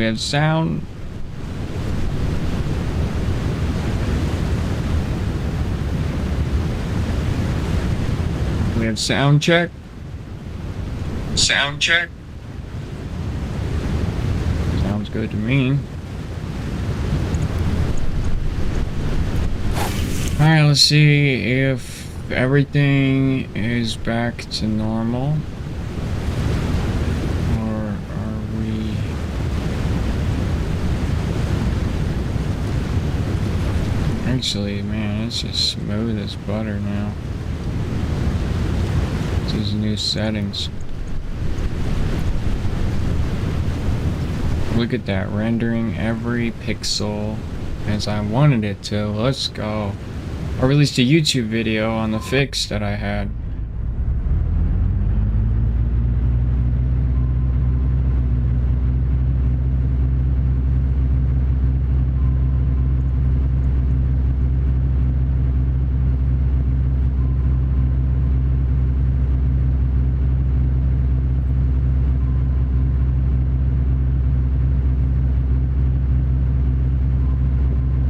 We have sound. We have sound check. Sound check. Sounds good to me. Alright, let's see if everything is back to normal. Or are we... Actually, man, it's just smooth as butter now. These new settings. Look at that, rendering every pixel as I wanted it to. Let's go. I released a YouTube video on the fix that I had.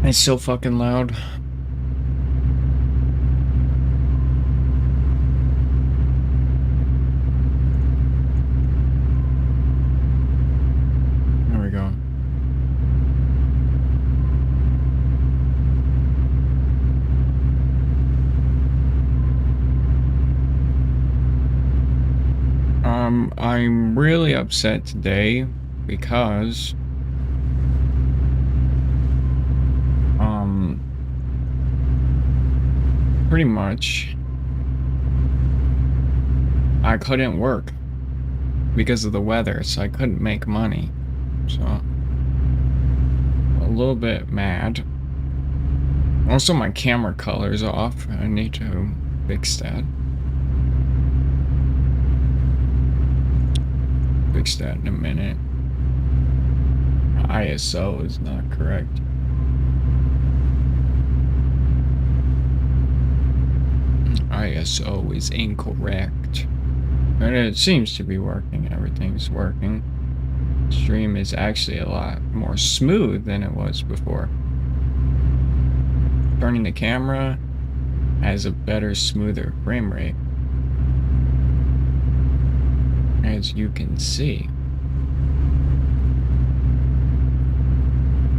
It's so fucking loud. There we go. I'm really upset today because pretty much I couldn't work because of the weather, so I couldn't make money. So a little bit mad. Also, my camera color's off. I need to fix that. Fix that in a minute. ISO is not correct. ISO is incorrect. But it seems to be working. Everything's working. Stream is actually a lot more smooth than it was before. Turning the camera has a better, smoother frame rate, as you can see.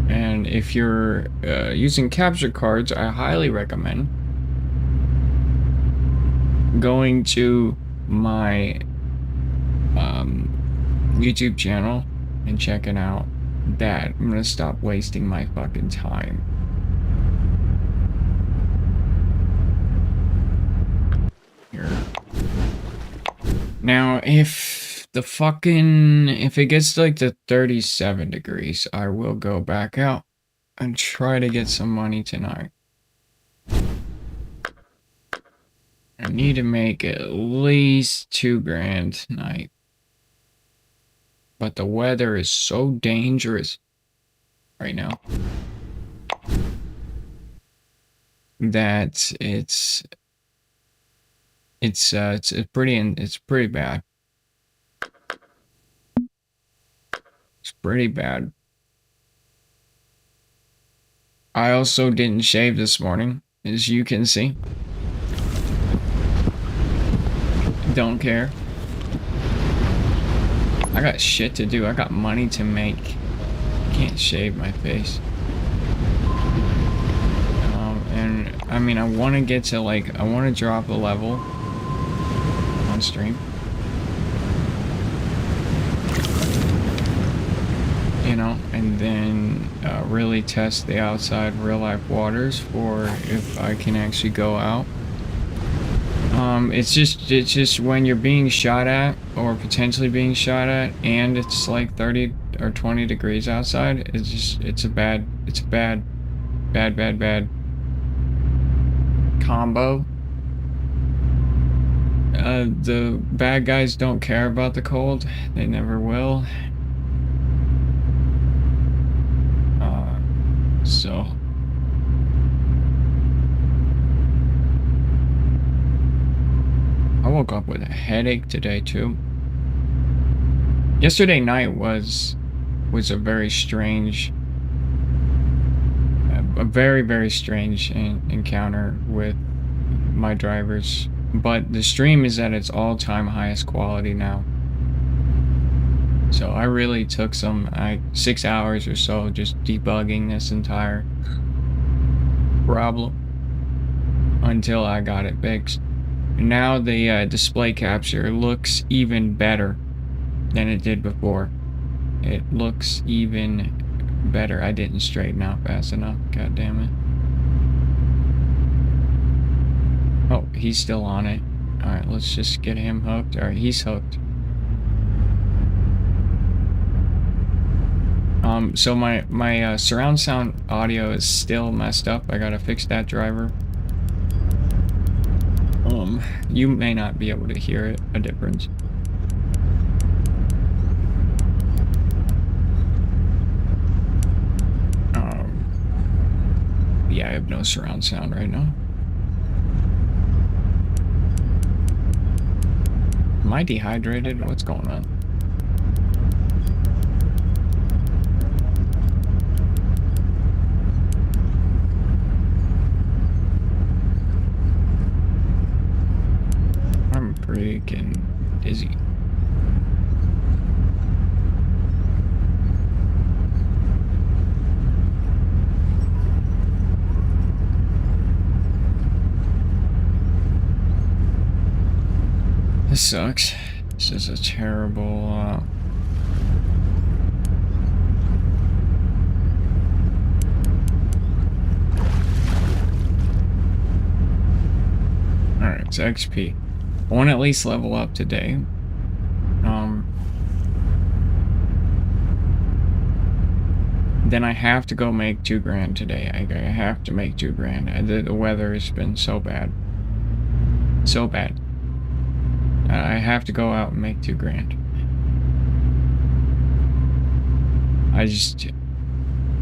And if you're using capture cards, I highly recommend going to my YouTube channel and checking out that. I'm gonna stop wasting my fucking time. Here. Now, if it gets like to 37 degrees, I will go back out and try to get some money tonight. I need to make at least $2 grand tonight. But the weather is so dangerous right now that it's pretty bad. It's pretty bad. I also didn't shave this morning, as you can see. Don't care. I got shit to do. I got money to make. Can't shave my face. And I mean, I want to get to like, I want to drop a level on stream. You know, and then really test the outside real life waters for if I can actually go out. It's just when you're being shot at or potentially being shot at and it's like 30 or 20 degrees outside, it's a bad combo. The bad guys don't care about the cold. They never will. So I woke up with a headache today too. Yesterday night was was a very strange, a very, very strange encounter with my drivers. But the stream is at its all-time highest quality now. So I really took some 6 hours or so just debugging this entire problem until I got it fixed. Now the display capture looks even better than it did before. It looks even better. I didn't straighten out fast enough. God damn it. Oh, he's still on it. Alright, let's just get him hooked. Alright, he's hooked. So my surround sound audio is still messed up. I gotta fix that driver. You may not be able to hear a difference. Yeah, I have no surround sound right now. Am I dehydrated? What's going on? I'm freaking dizzy. This sucks. This is a terrible, Alright, it's XP. I want to at least level up today. Then I have to go make $2,000 today. I have to make $2,000. The weather has been so bad. So bad. I have to go out and make $2,000.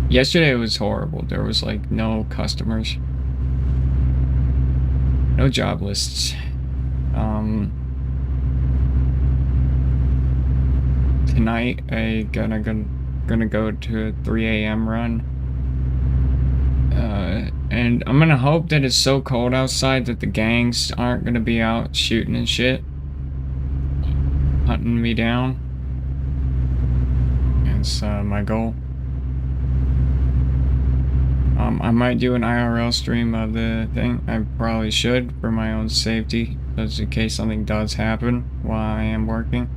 Yesterday was horrible. There was like no customers. No job lists. Tonight I gonna go to a 3 a.m. run. And I'm gonna hope that it's so cold outside that the gangs aren't gonna be out shooting and shit. Hunting me down. That's my goal. I might do an IRL stream of the thing. I probably should for my own safety, just in case something does happen while I am working.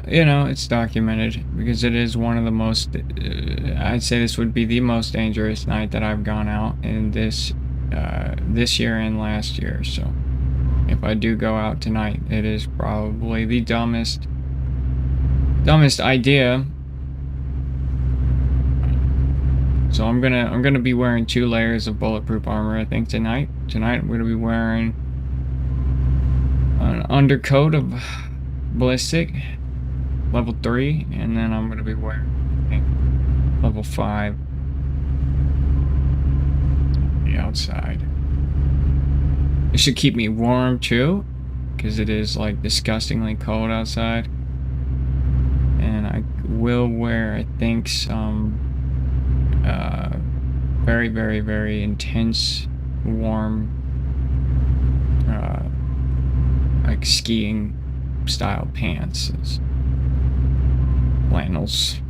You know, it's documented because it is one of the most, I'd say this would be the most dangerous night that I've gone out in this year and last year. So if I do go out tonight, it is probably the dumbest idea. So I'm gonna be wearing 2 layers of bulletproof armor, I think, tonight. Tonight I'm gonna be wearing an undercoat of ballistic, level 3, and then I'm gonna be wearing level 5 the outside. It should keep me warm too, because it is like disgustingly cold outside. And I will wear, I think, some very, very, very intense, warm, like skiing style pants, flannels,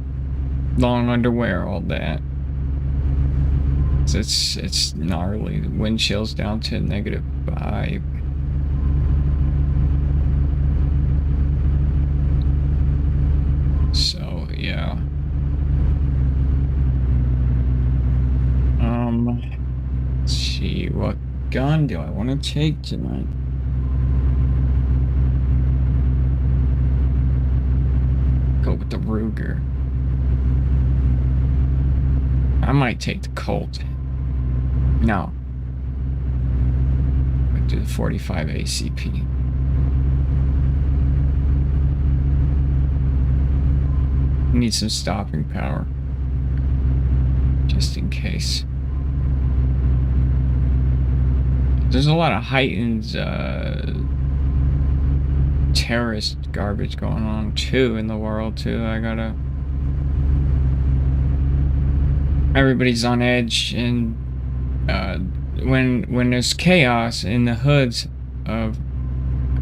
long underwear, all that. It's gnarly. The wind chills down to -5. So yeah. Let's see, what gun do I want to take tonight? Go with the Ruger. I might take the Colt. No. I'll do the 45 ACP. Need some stopping power. Just in case. There's a lot of heightened terrorist garbage going on too in the world too. Everybody's on edge, and when there's chaos in the hoods of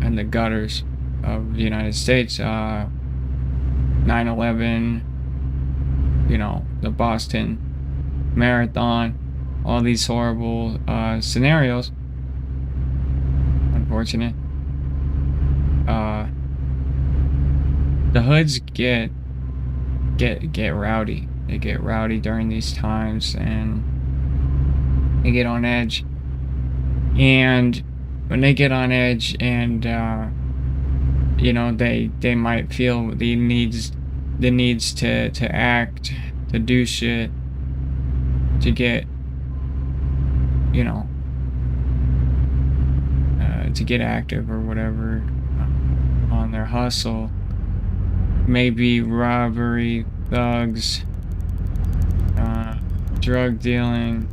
and the gutters of the United States, 9/11, the Boston Marathon, all these horrible scenarios, unfortunate, the hoods get rowdy. They get rowdy during these times, and they get on edge. And when they get on edge, and they might feel the needs to act, to do shit, to get to get active or whatever on their hustle. Maybe robbery, thugs, drug dealing,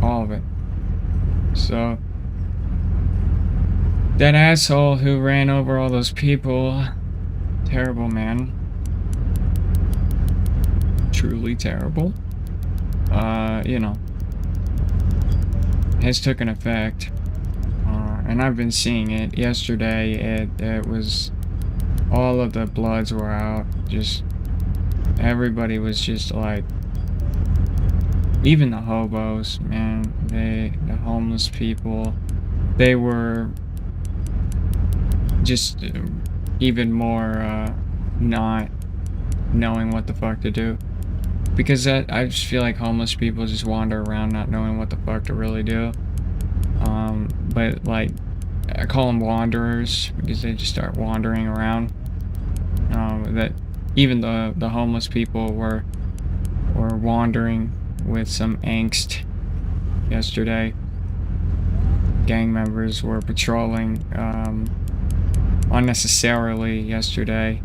all of it. So that asshole who ran over all those people, terrible man, truly terrible, has taken effect, and I've been seeing it. Yesterday it was, all of the bloods were out, just everybody was just like, even the hobos, man, the homeless people, they were just even more not knowing what the fuck to do. Because I just feel like homeless people just wander around not knowing what the fuck to really do. But like, I call them wanderers because they just start wandering around. That even the homeless people were wandering with some angst yesterday. Gang members were patrolling unnecessarily yesterday.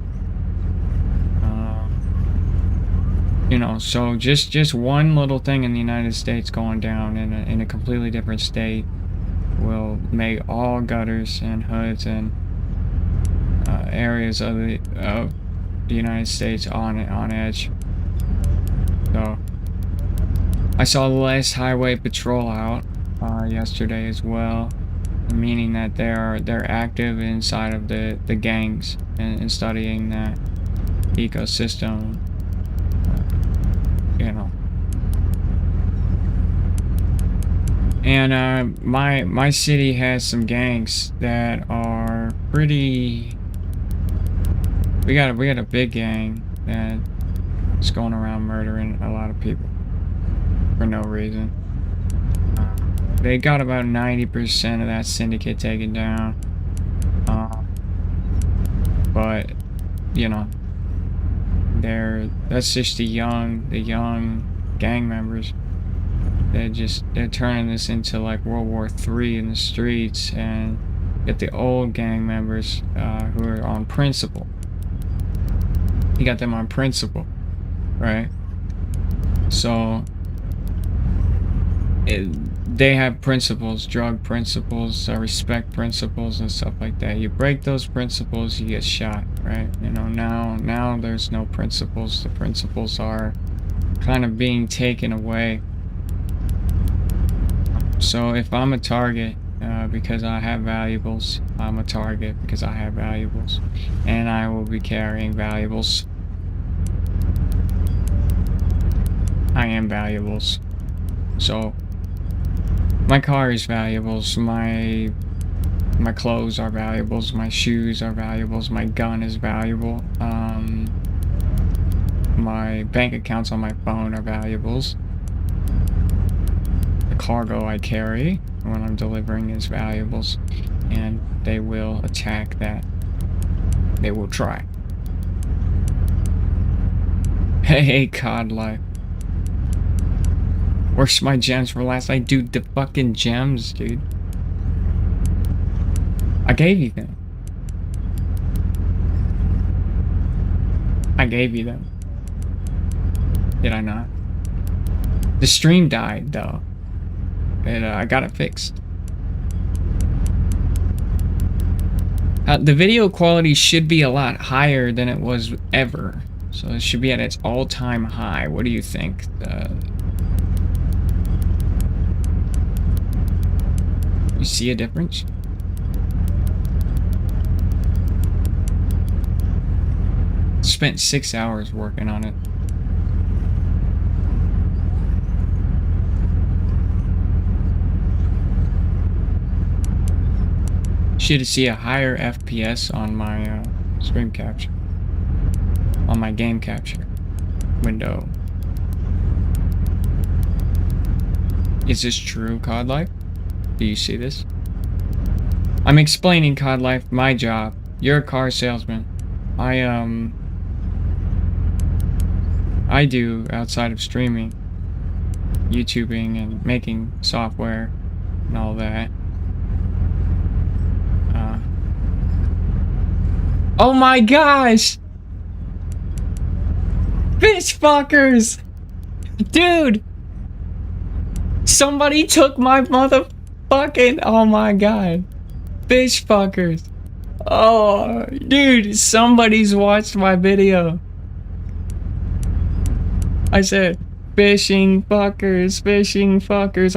So just one little thing in the United States going down in a completely different state will make all gutters and hoods and areas of the United States on edge. So I saw less highway patrol out yesterday as well, meaning that they're active inside of the gangs and studying that ecosystem. And my city has some gangs that are pretty. We got a big gang that's going around murdering a lot of people for no reason. They got about 90% of that syndicate taken down. But that's just the young gang members. They're turning this into like World War III in the streets, and get the old gang members who are on principle. You got them on principle, right? So they have principles, drug principles, respect principles, and stuff like that. You break those principles, you get shot, right? Now there's no principles. The principles are kind of being taken away. So if I'm a target because I have valuables, I'm a target because I have valuables, and I will be carrying valuables. I am valuables. So my car is valuables, my clothes are valuables, my shoes are valuables, my gun is valuable, my bank accounts on my phone are valuables. The cargo I carry when I'm delivering is valuables, and they will attack that. They will try. Hey, COD Life. Where's my gems from last night? Dude, the fucking gems, dude. I gave you them. I gave you them. Did I not? The stream died, though. And I got it fixed. The video quality should be a lot higher than it was ever. So it should be at its all-time high. What do you think? You see a difference? Spent 6 hours working on it. Should see a higher FPS on my screen capture. On my game capture window. Is this true, COD Life? Do you see this? I'm explaining COD Life, my job. You're a car salesman. I do outside of streaming, YouTubing and making software and all that. Oh my gosh! Bitch fuckers! Dude! Somebody took my motherfucking... Oh my god. Bitch fuckers. Oh, dude, somebody's watched my video. I said, fishing fuckers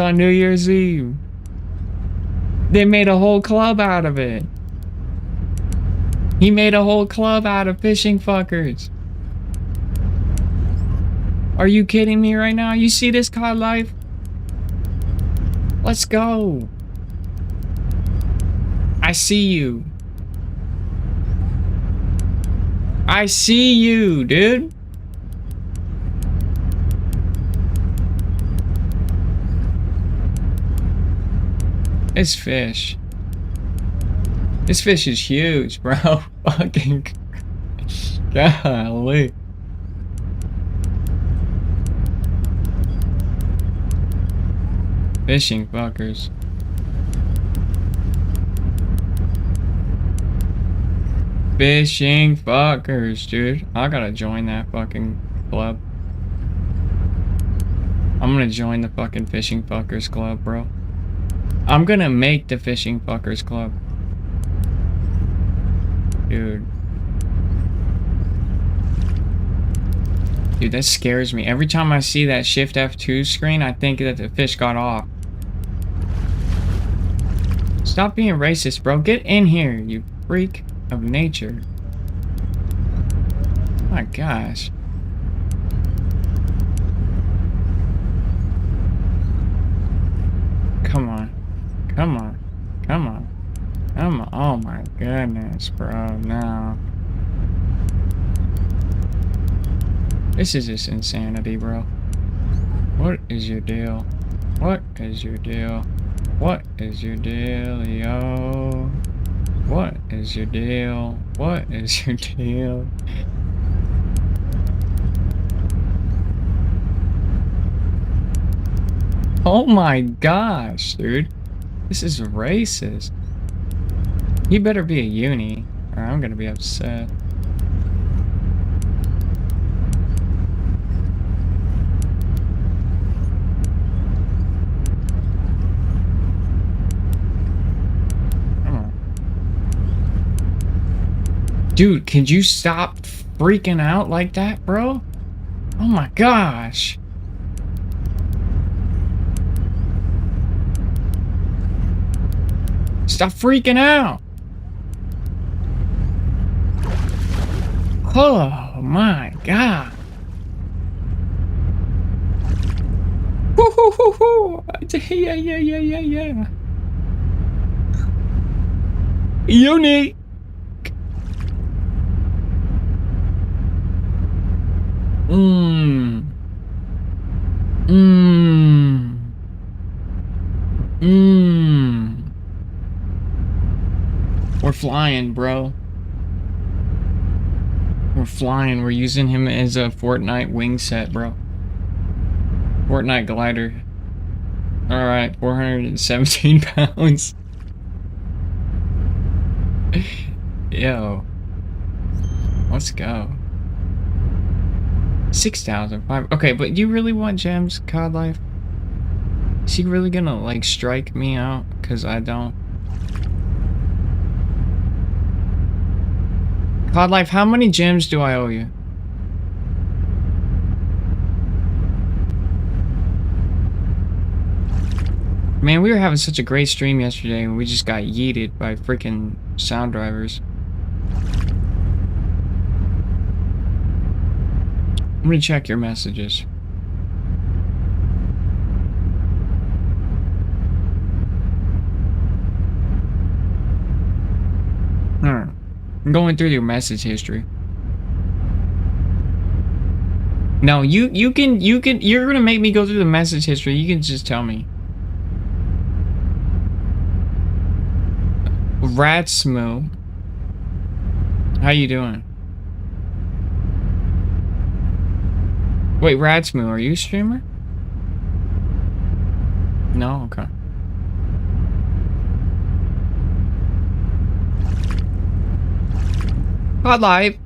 on New Year's Eve. They made a whole club out of it. He made a whole club out of fishing fuckers. Are you kidding me right now? You see this, COD Life? Let's go. I see you. I see you, dude. This fish. This fish is huge, bro. Fucking golly. Fishing fuckers. Fishing fuckers, dude. I gotta join that fucking club. I'm gonna join the fucking fishing fuckers club, bro. I'm gonna make the fishing fuckers club. Dude. Dude, that scares me. Every time I see that Shift F2 screen, I think that the fish got off. Stop being racist, bro. Get in here, you freak of nature. My gosh. Come on. Come on. Come on. Come on. Oh my goodness, bro. No. This is just insanity, bro. What is your deal? What is your deal? What is your deal, yo? What is your deal? What is your deal? Oh my gosh, dude. This is racist. You better be a uni, or I'm gonna be upset. Dude, can you stop freaking out like that, bro? Oh my gosh. Stop freaking out. Oh my god. Woo hoo hoo hoo. Yeah. Unique. We're flying, bro. We're flying. We're using him as a Fortnite wing set, bro. Fortnite glider. Alright, 417 pounds. Yo. Let's go. 6,005. Okay, but you really want gems, COD Life? Is he really gonna, like, strike me out? Because I don't. Pod Life, how many gems do I owe you? Man, we were having such a great stream yesterday and we just got yeeted by freaking sound drivers. I'm gonna check your messages. I'm going through your message history. No, you're gonna make me go through the message history. You can just tell me. Ratsmoo. How you doing? Wait, Ratsmoo, are you a streamer? No? Okay. Pod Live.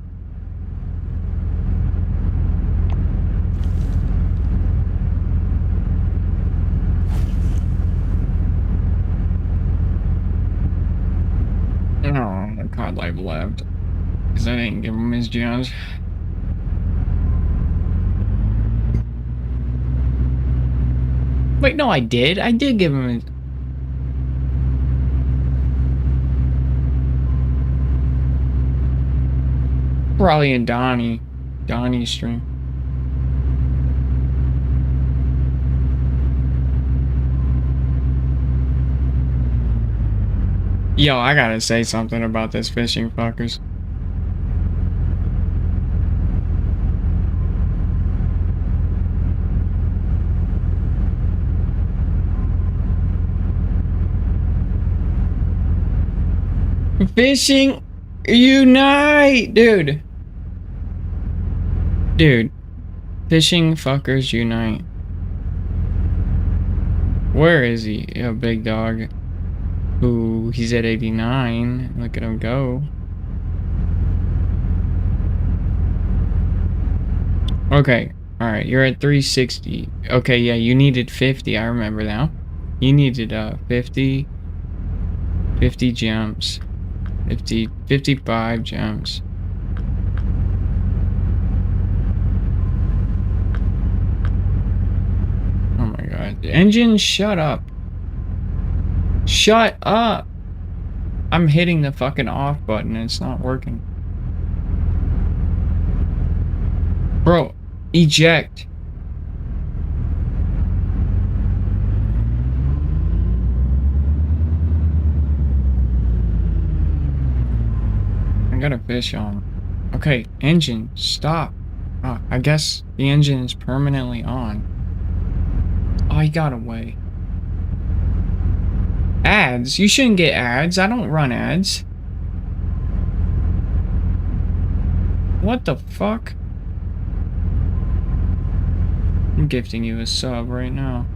Oh, the COD Live left. Because I didn't give him his gems. Wait, no, I did. I did give him his... Probably in Donnie's stream. Yo, I gotta say something about this fishing fuckers. Fishing unite, dude. Dude, fishing fuckers unite. Where is he? A big dog. Ooh, he's at 89. Look at him go. Okay, alright, you're at 360. Okay, yeah, you needed 50, I remember now. You needed 50 gems. 55 gems. Oh my god. Engine, shut up. Shut up! I'm hitting the fucking off button and it's not working. Bro, eject. I got a fish on. Okay, engine, stop. Oh, I guess the engine is permanently on. Oh, he got away. Ads? You shouldn't get ads. I don't run ads. What the fuck? I'm gifting you a sub right now.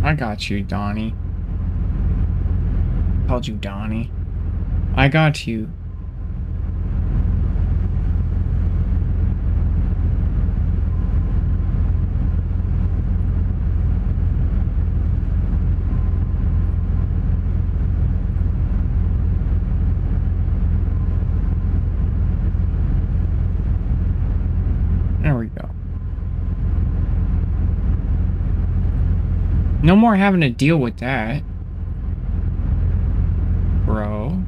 I got you, Donnie. Called you Donnie. I got you. There we go. No more having to deal with that. Bro.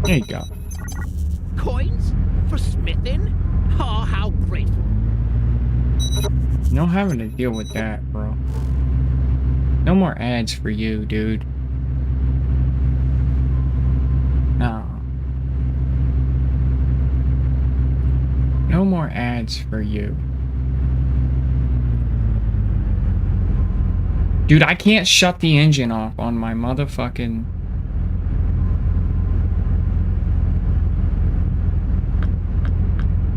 There you go. Coins? For smithing? Oh, how grateful. No having to deal with that, bro. No more ads for you, dude. No. No more ads for you. Dude, I can't shut the engine off on my motherfucking...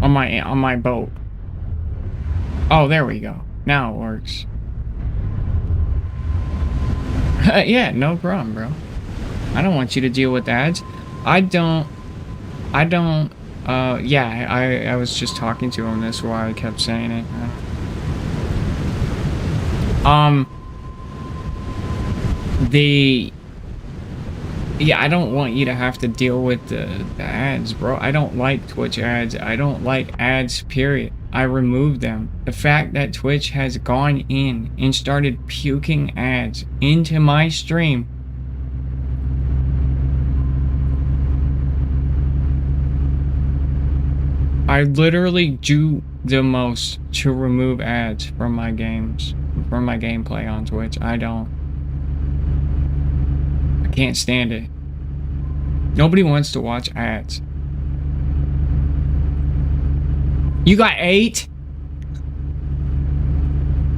On my boat. Oh, there we go. Now it works. Yeah, no problem, bro. I don't want you to deal with ads. Yeah, I was just talking to him, that's why I kept saying it. Yeah, I don't want you to have to deal with the ads, bro. I don't like Twitch ads. I don't like ads, period. I removed them. The fact that Twitch has gone in and started puking ads into my stream. I literally do the most to remove ads from my games, from my gameplay on Twitch. I can't stand it. Nobody wants to watch ads. You got 8?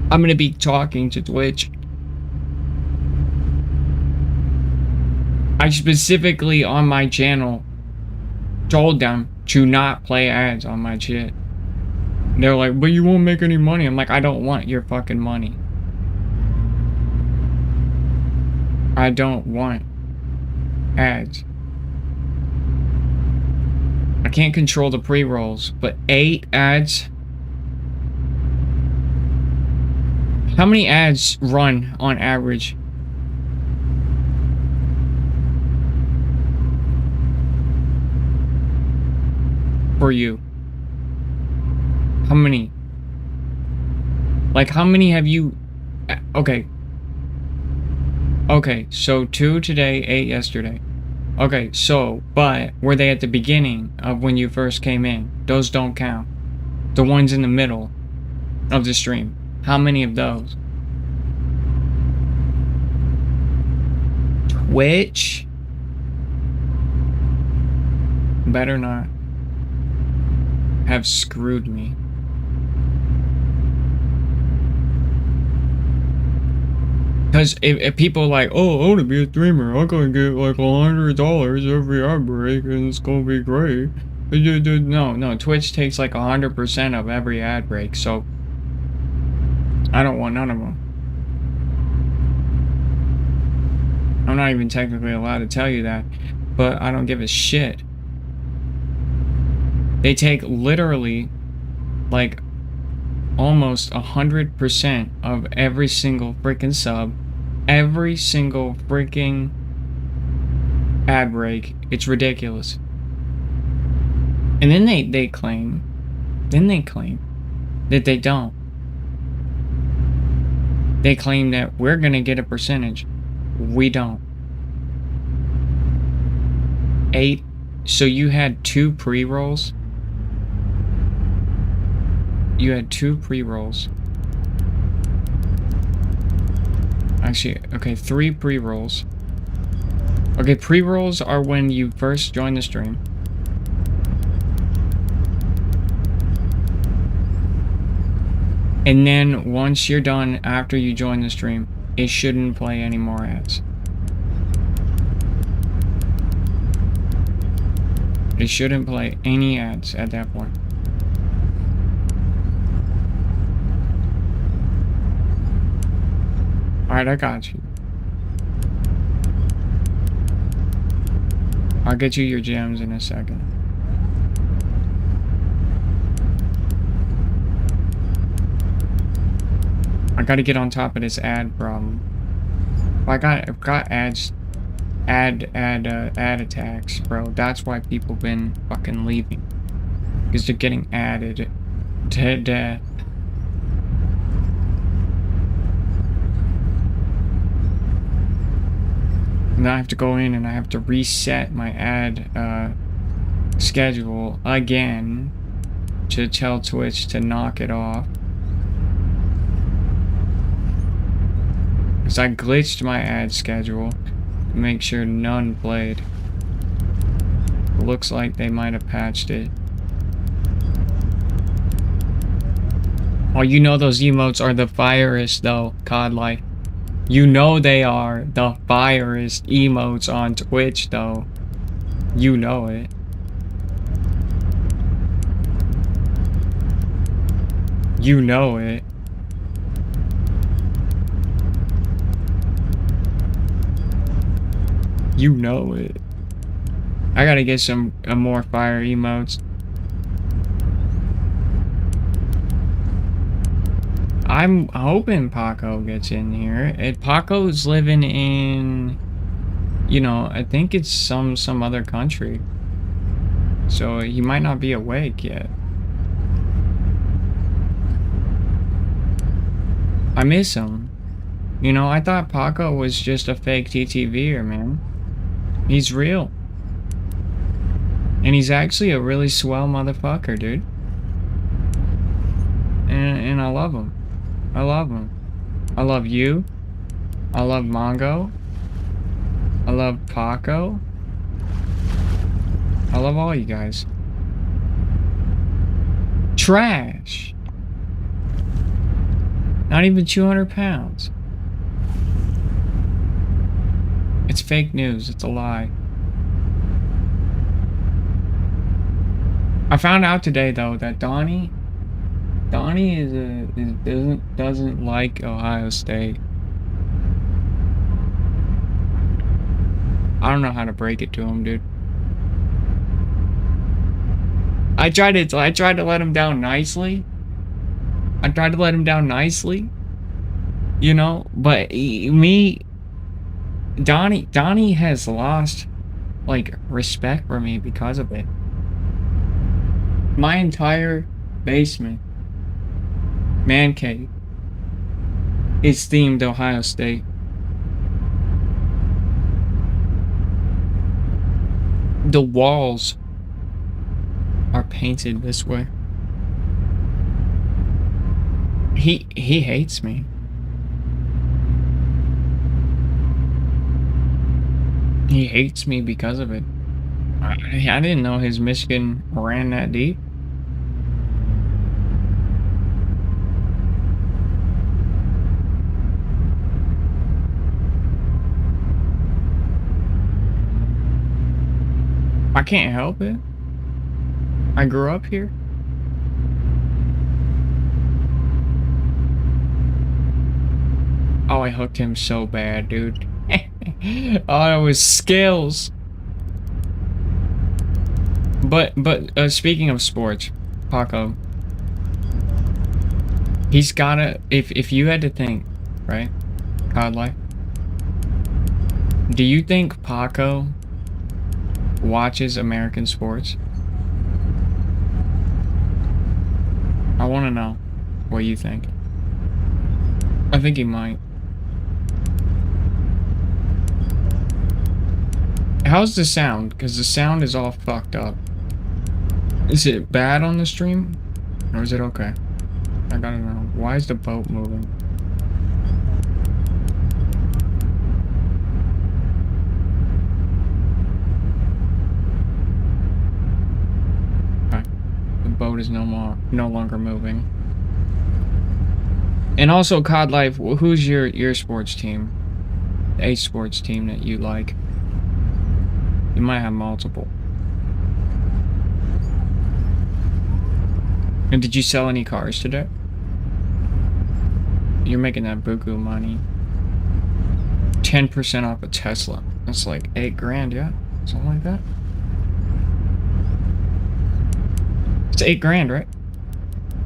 I'm gonna be talking to Twitch. I specifically on my channel told them to not play ads on my shit. They're like, but you won't make any money. I'm like, I don't want your fucking money. I don't want ads. I can't control the pre-rolls, but 8 ads? How many ads run on average? For you? How many? Like, how many have you... Okay. Okay, so 2 today, 8 yesterday. Okay, so, but were they at the beginning of when you first came in? Those don't count. The ones in the middle of the stream. How many of those? Twitch? Better not have screwed me. Because if people are like, oh, I want to be a streamer, I'm going to get like $100 every ad break and it's going to be great. No, Twitch takes like 100% of every ad break, so I don't want none of them. I'm not even technically allowed to tell you that, but I don't give a shit. They take literally like almost 100% of every single freaking sub, every single freaking ad break. It's ridiculous. And then they claim that they don't. They claim that we're gonna get a percentage. We don't. 8. So you had 2 pre-rolls. You had 2 pre-rolls. Actually, okay, 3 pre-rolls. Okay, pre-rolls are when you first join the stream. And then once you're done after you join the stream, it shouldn't play any more ads. It shouldn't play any ads at that point. Alright, I got you. I'll get you your gems in a second. I gotta get on top of this ad problem. I've got ads, ad attacks, bro. That's why people been fucking leaving. Because they're getting added to death. And I have to go in and I have to reset my ad schedule again to tell Twitch to knock it off. Because I glitched my ad schedule to make sure none played. Looks like they might have patched it. Oh, you know those emotes are the firest though, COD Life. You know they are the firest emotes on Twitch, though. You know it. You know it. You know it. I gotta get some more fire emotes. I'm hoping Paco gets in here. Paco's living in, you know, I think it's some other country. So he might not be awake yet. I miss him. You know, I thought Paco was just a fake TTVer, man. He's real. And he's actually a really swell motherfucker, dude. And I love him. I love him. I love you. I love Mongo. I love Paco. I love all you guys. Trash. Not even 200 pounds. It's fake news. It's a lie. I found out today though that Donnie doesn't like Ohio State. I don't know how to break it to him, dude. I tried to let him down nicely. You know, but Donnie has lost like respect for me because of it. My entire basement, man cave, is themed Ohio State. The walls are painted this way. He hates me. He hates me because of it. I didn't know his Michigan ran that deep. I can't help it. I grew up here. Oh, I hooked him so bad, dude. Oh, it was skills. But speaking of sports, Paco, he's gotta, if you had to think, right, COD Life, do you think Paco watches American sports? I want to know what you think. I think he might. How's the sound? Because the sound is all fucked up. Is it bad on the stream? Or is it okay? I gotta know. Why is the boat moving? Okay. The boat is no longer moving. And also, COD Life, who's your sports team? A sports team that you like? You might have multiple. And did you sell any cars today? You're making that buku money. 10% off a Tesla. That's like 8 grand, yeah? Something like that. It's 8 grand, right?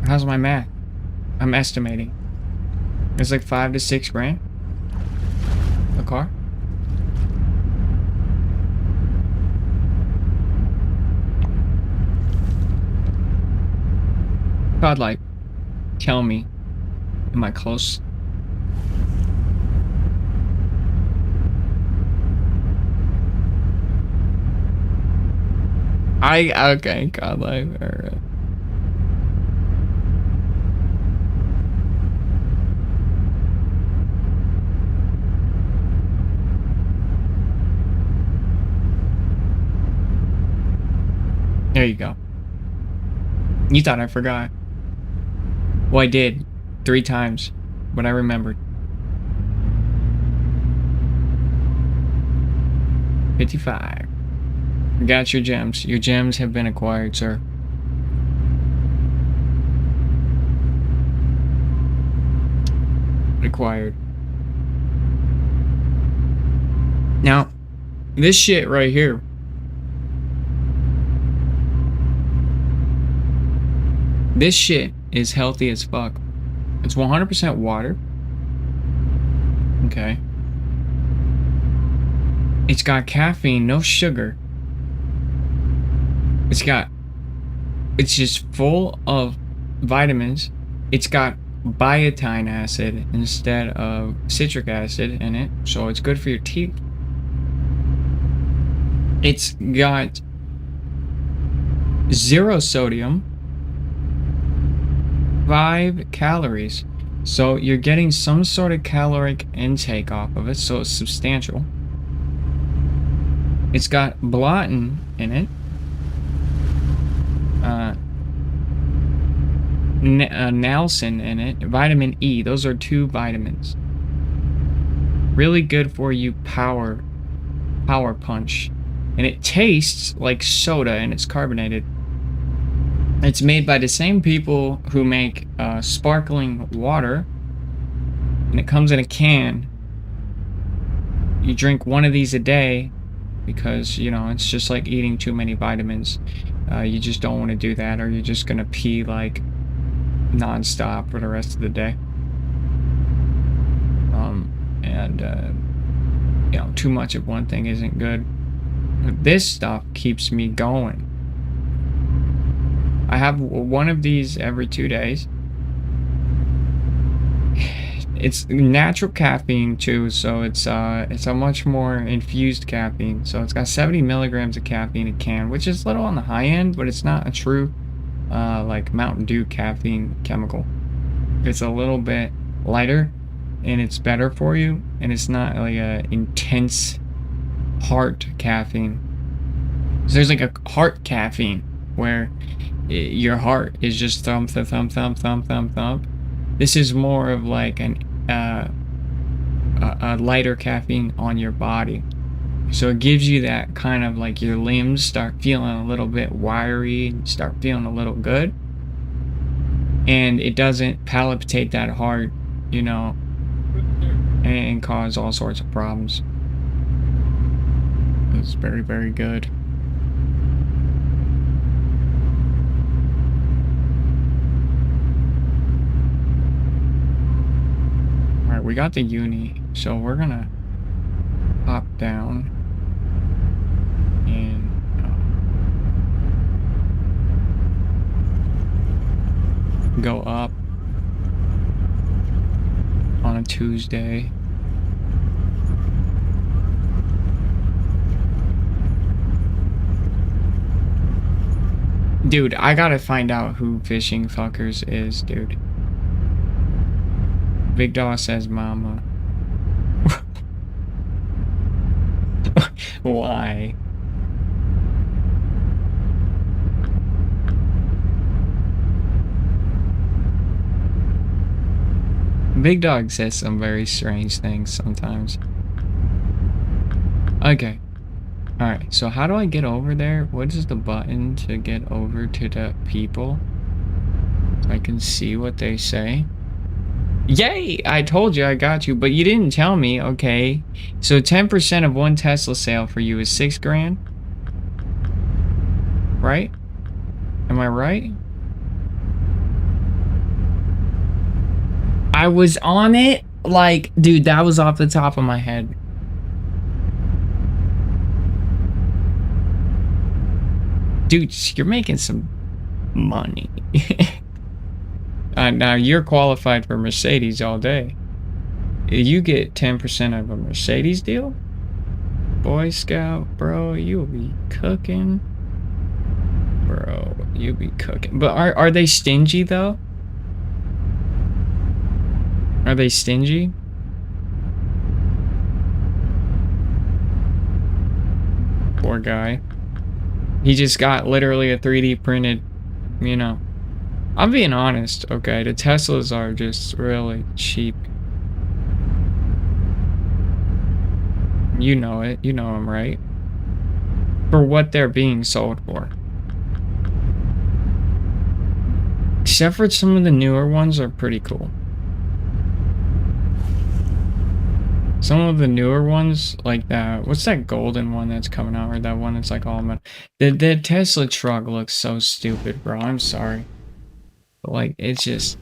How's my math? I'm estimating. It's like 5 to 6 grand. A car? COD Life, tell me, am I close? Okay, COD Life, alright. There you go. You thought I forgot. Well, I did. 3 times. But I remembered. 55. Got your gems. Your gems have been acquired, sir. Acquired. Now, this shit right here. This shit is healthy as fuck. It's 100% water. Okay. It's got caffeine, no sugar. It's just full of vitamins. It's got biotin acid instead of citric acid in it, so it's good for your teeth. It's got 0 sodium, 5 calories. So you're getting some sort of caloric intake off of it, so it's substantial. It's got biotin in it. Niacin in it, vitamin E. Those are 2 vitamins. Really good for you, power punch. And it tastes like soda, and it's carbonated. It's made by the same people who make sparkling water, and it comes in a can. You drink 1 of these a day because, you know, it's just like eating too many vitamins. You just don't want to do that, or you're just gonna pee like non-stop for the rest of the day. You know, too much of one thing isn't good. This stuff keeps me going. I have 1 of these every 2 days. It's natural caffeine too, so it's a much more infused caffeine. So it's got 70 milligrams of caffeine a can, which is a little on the high end, but it's not a true like Mountain Dew caffeine chemical. It's a little bit lighter, and it's better for you, and it's not like a intense heart caffeine. So there's like a heart caffeine where your heart is just thump, thump, thump, thump, thump, thump, thump. This is more of like a lighter caffeine on your body. So it gives you that kind of like your limbs start feeling a little bit wiry, start feeling a little good. And it doesn't palpitate that hard, you know, and cause all sorts of problems. It's very, very good. Alright, we got the uni, so we're gonna hop down and go up on a Tuesday. Dude, I gotta find out who Fishing Fuckers is, dude. Big Dog says mama. Why? Big Dog says some very strange things sometimes. Okay. Alright, so how do I get over there? What is the button to get over to the people? So I can see what they say. Yay! I told you I got you, but you didn't tell me, okay. So 10% of 1 Tesla sale for you is 6 grand? Right? Am I right? I was on it, like, dude, that was off the top of my head. Dude, you're making some money. Now you're qualified for Mercedes all day. You get 10% of a Mercedes deal? Boy Scout, bro, you'll be cooking. Bro, you'll be cooking. But are they stingy though? Are they stingy? Poor guy. He just got literally a 3D printed, you know. I'm being honest, okay? The Teslas are just really cheap. You know it. You know them, right? for what they're being sold for. Except for some of the newer ones are pretty cool. Some of the newer ones, like that, what's that golden one that's coming out, or that one that's like all metal? The Tesla truck looks so stupid, bro. I'm sorry. But like, it's just,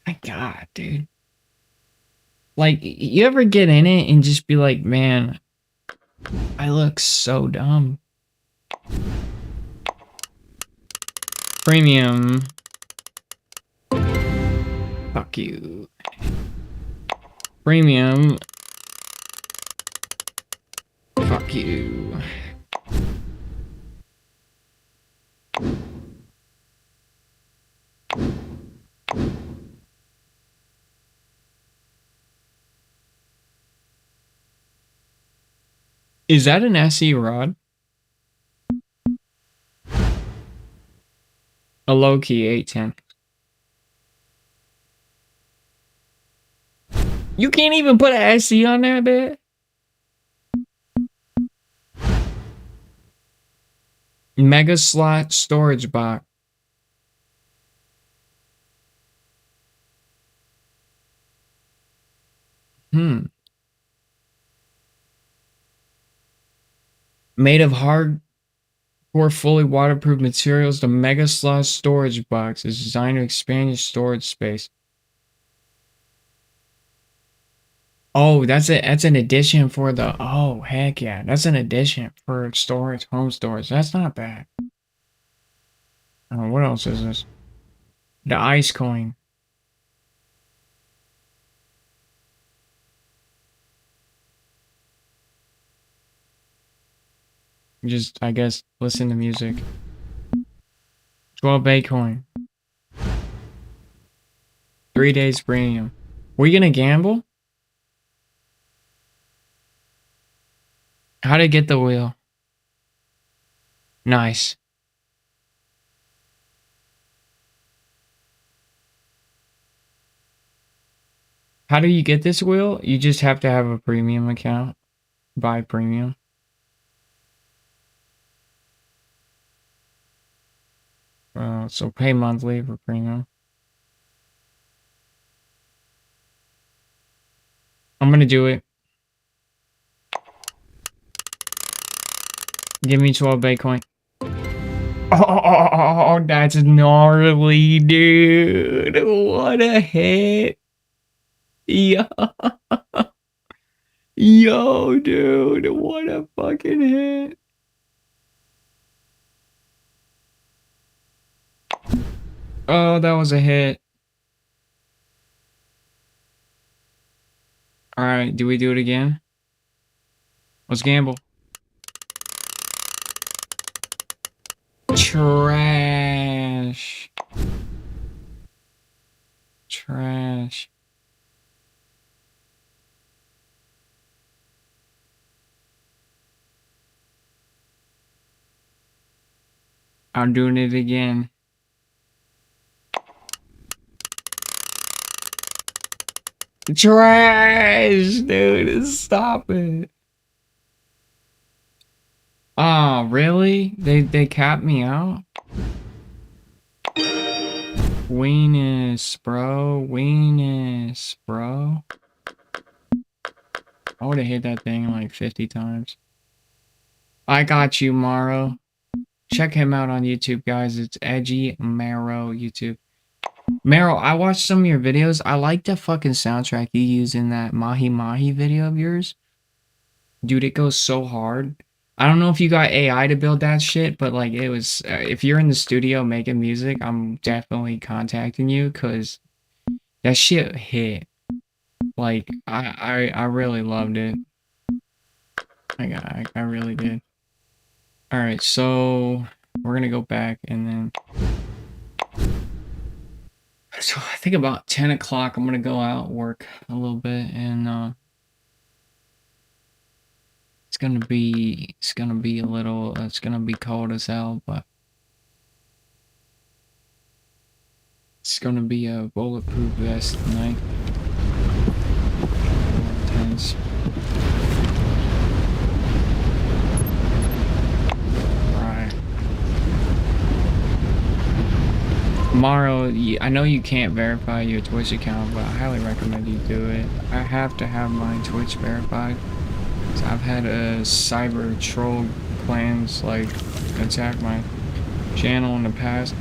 my God, dude. Like, you ever get in it and just be like, man, I look so dumb. Premium. Fuck you. Premium. Fuck you. Is that an SE rod? A low-key 810. You can't even put an SE on there, bitch. Mega slot storage box. Made of hardcore, fully waterproof materials, the Mega Slot storage box is designed to expand your storage space. Oh, that's an addition for the. Oh, heck yeah, that's an addition for storage, home storage. That's not bad. Oh, what else is this? The ice coin. Just, I guess, listen to music. 12 Bitcoin. 3 days premium. Were you gonna gamble? How to get the wheel? Nice. How do you get this wheel? You just have to have a premium account. Buy premium. So pay monthly for premium. I'm gonna do it. Give me 12 Bitcoin. Oh, that's gnarly, dude. What a hit. Yo. Yo, dude. What a fucking hit. Oh, that was a hit. Alright, do we do it again? Let's gamble. Trash. Trash. I'm doing it again. Trash, dude. Stop it. Oh, really? They capped me out? Weenus, bro. Weenus, bro. I would have hit that thing like 50 times. I got you, Maro. Check him out on YouTube, guys. It's Edgy Maro YouTube. Maro, I watched some of your videos. I like the fucking soundtrack you use in that Mahi Mahi video of yours. Dude, it goes so hard. I don't know if you got AI to build that shit, but like it was, if you're in the studio making music, I'm definitely contacting you because that shit hit. Like, I really loved it. I really did. Alright, so we're gonna go back and then. So I think about 10 o'clock, I'm gonna go out, work a little bit, and it's gonna be a little, it's gonna be cold as hell, but it's gonna be a bulletproof vest tonight. Intense. Maro, I know you can't verify your Twitch account, but I highly recommend you do it. I have to have my Twitch verified. So I've had a cyber troll clans like attack my channel in the past.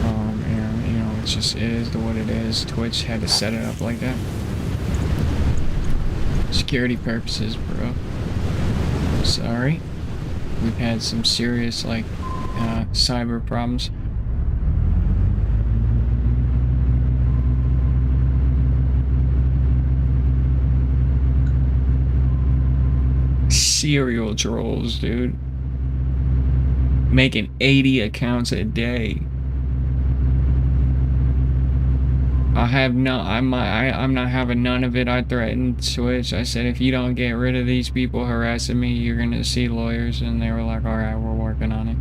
And you know, it just is what it is. Twitch had to set it up like that. Security purposes, bro. Sorry. We've had some serious, like, cyber problems. Serial trolls, dude. Making 80 accounts a day. I'm not having none of it. I threatened Twitch. I said, if you don't get rid of these people harassing me, you're gonna see lawyers. And they were like, alright, we're working on it.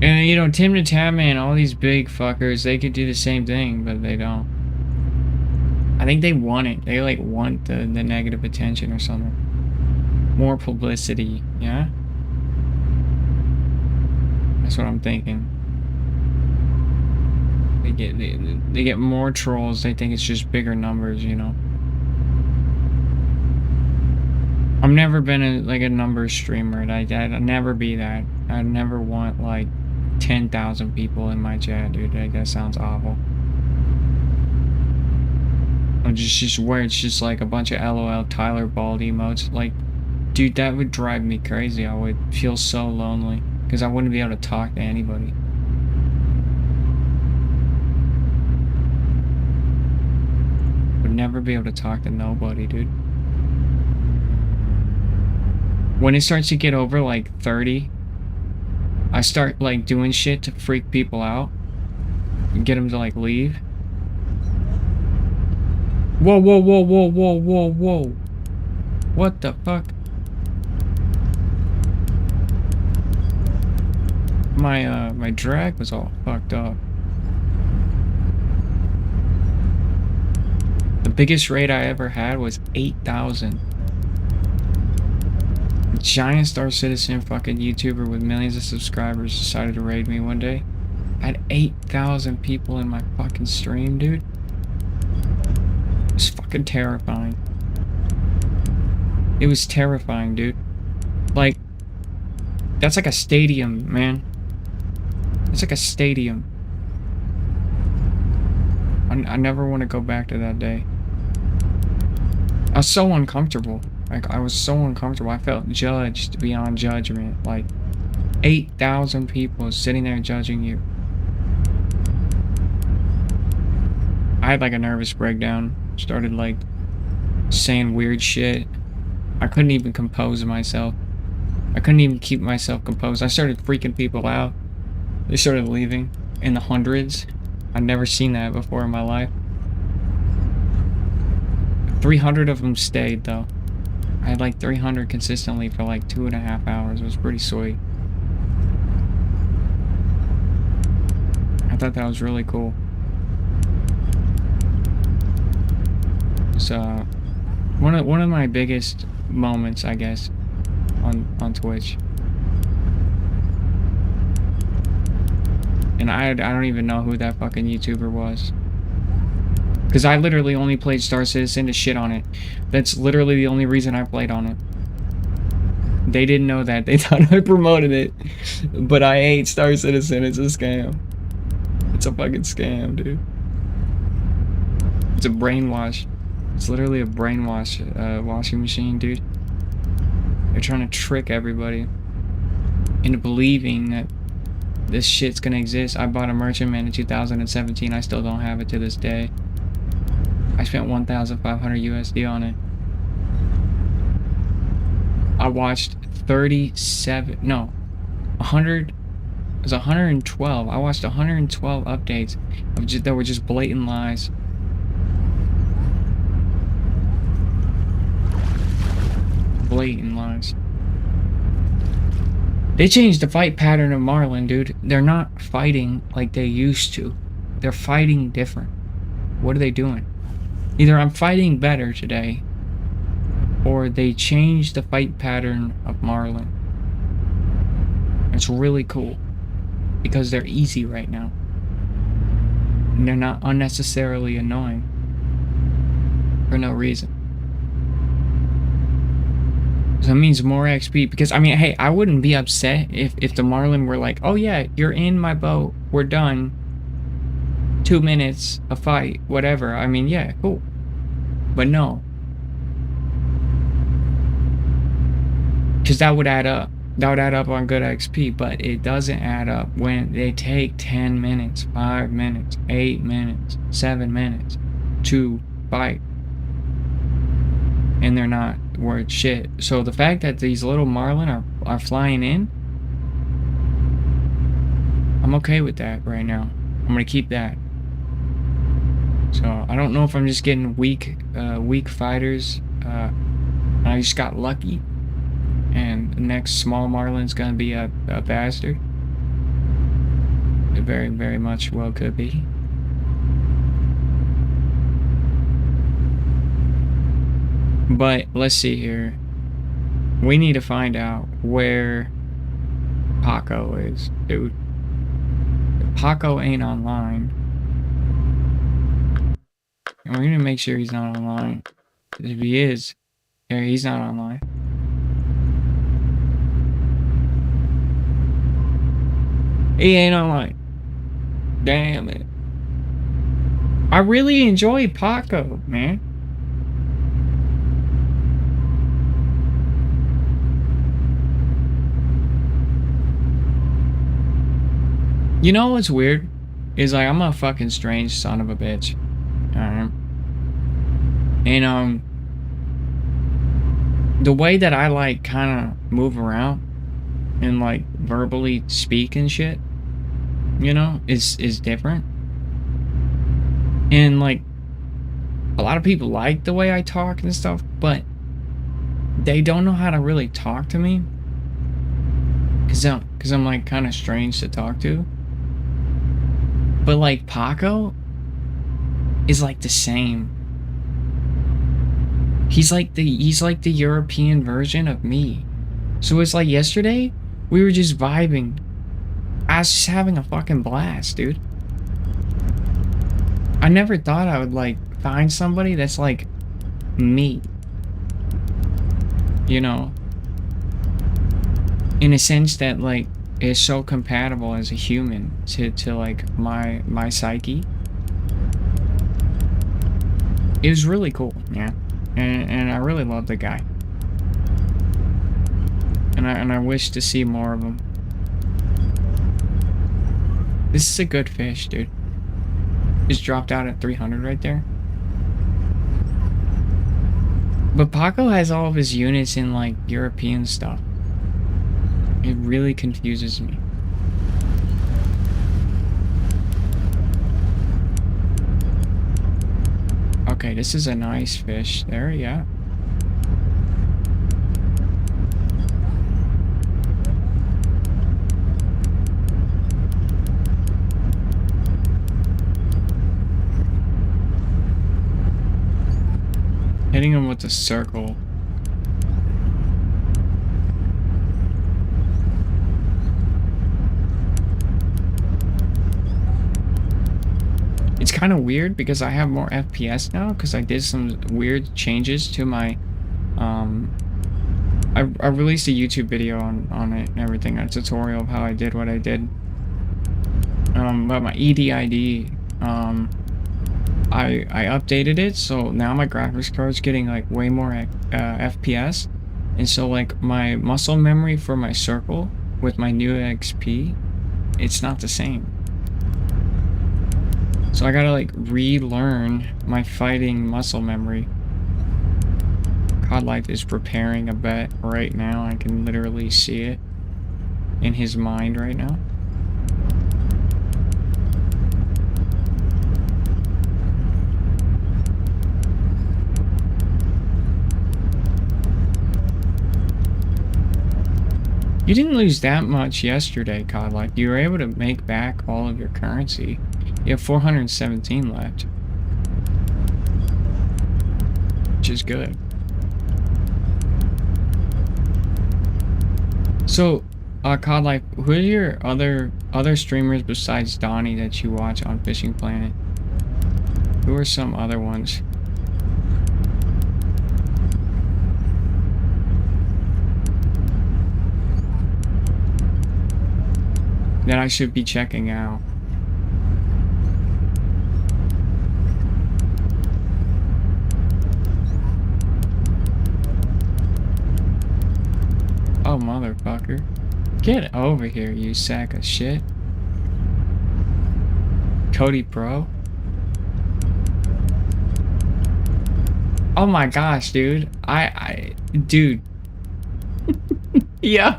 And you know, Tim the Tatman, all these big fuckers, they could do the same thing, but they don't. I think they want it. They like want the negative attention or something. More publicity, yeah? That's what I'm thinking. They get more trolls. They think it's just bigger numbers, you know. I've never been a numbers streamer. I'd never be that. I'd never want like 10,000 people in my chat, dude. Like, that sounds awful. I'm just where it's just like a bunch of LOL Tyler Bald emotes. Like, dude, that would drive me crazy. I would feel so lonely because I wouldn't be able to talk to anybody. Never be able to talk to nobody, dude. When it starts to get over like 30, I start like doing shit to freak people out and get them to like leave. Whoa, whoa, whoa, whoa, whoa, whoa, whoa. What the fuck? My drag was all fucked up. The biggest raid I ever had was 8,000. A giant Star Citizen fucking YouTuber with millions of subscribers decided to raid me one day. I had 8,000 people in my fucking stream, dude. It was fucking terrifying. It was terrifying, dude. Like, that's like a stadium, man. It's like a stadium. I never want to go back to that day. I was so uncomfortable. Like, I was so uncomfortable. I felt judged beyond judgment. Like, 8,000 people sitting there judging you. I had like a nervous breakdown. Started like saying weird shit. I couldn't even compose myself. I couldn't even keep myself composed. I started freaking people out. They started leaving in the hundreds. I'd never seen that before in my life. 300 of them stayed though. I had like 300 consistently for like 2.5 hours. It was pretty sweet. I thought that was really cool. So, one of my biggest moments, I guess, on Twitch. And I don't even know who that fucking YouTuber was. Because I literally only played Star Citizen to shit on it. That's literally the only reason I played on it. They didn't know that. They thought I promoted it. But I hate Star Citizen. It's a scam. It's a fucking scam, dude. It's a brainwash. It's literally a brainwash washing machine, dude. They're trying to trick everybody into believing that this shit's gonna exist. I bought a Merchantman in 2017. I still don't have it to this day. I spent 1,500 USD on it. I watched 100. It was 112. I watched 112 updates that were just blatant lies. Blatant lies. They changed the fight pattern of Marlin, dude. They're not fighting like they used to. They're fighting different. What are they doing? Either I'm fighting better today, or they changed the fight pattern of Marlin. It's really cool because they're easy right now. And they're not unnecessarily annoying for no reason. So that means more XP, because I mean, hey, I wouldn't be upset if the Marlin were like, oh yeah, you're in my boat, we're done, 2 minutes, a fight, whatever. I mean, yeah, cool. But no. Because that would add up. That would add up on good XP, but it doesn't add up when they take 10 minutes, 5 minutes, 8 minutes, 7 minutes to fight. And they're not worth shit. So the fact that these little Marlin are flying in, I'm okay with that right now. I'm gonna keep that. So I don't know if I'm just getting weak fighters. I just got lucky. And the next small Marlin's gonna be a bastard. It very, very much well could be. But let's see here. We need to find out where Paco is, dude. If Paco ain't online, and we're gonna make sure he's not online. If he is, yeah, he's not online. He ain't online. Damn it. I really enjoy Paco, man. You know what's weird? Is like, I'm a fucking strange son of a bitch. And the way that I like kind of move around and like verbally speak and shit, you know, is different. And like a lot of people like the way I talk and stuff, but they don't know how to really talk to me, cause I'm like kind of strange to talk to. But like Paco is like the same. He's like the European version of me. So it's like yesterday, we were just vibing. I was just having a fucking blast, dude. I never thought I would like find somebody that's like me. You know? In a sense that like is so compatible as a human to like my psyche. It was really cool, yeah. And I really love the guy. And I wish to see more of him. This is a good fish, dude. Just dropped out at 300 right there. But Paco has all of his units in like European stuff. It really confuses me. Okay, this is a nice fish. There, yeah. Hitting him with the circle. It's kind of weird because I have more FPS now because I did some weird changes to my I released a YouTube video on it and everything, a tutorial of how I did what I did. But my EDID, I updated it, so now my graphics card's getting like way more FPS, and so like my muscle memory for my circle with my new XP, it's not the same. So I gotta like relearn my fighting muscle memory. COD Life is preparing a bet right now. I can literally see it in his mind right now. You didn't lose that much yesterday, COD Life. You were able to make back all of your currency. You have 417 left, which is good. So, COD Life, who are your other streamers besides Donnie that you watch on Fishing Planet? Who are some other ones? That I should be checking out? Oh, motherfucker. Get over here, you sack of shit. Cody Pro? Oh my gosh, dude. Dude. Yeah.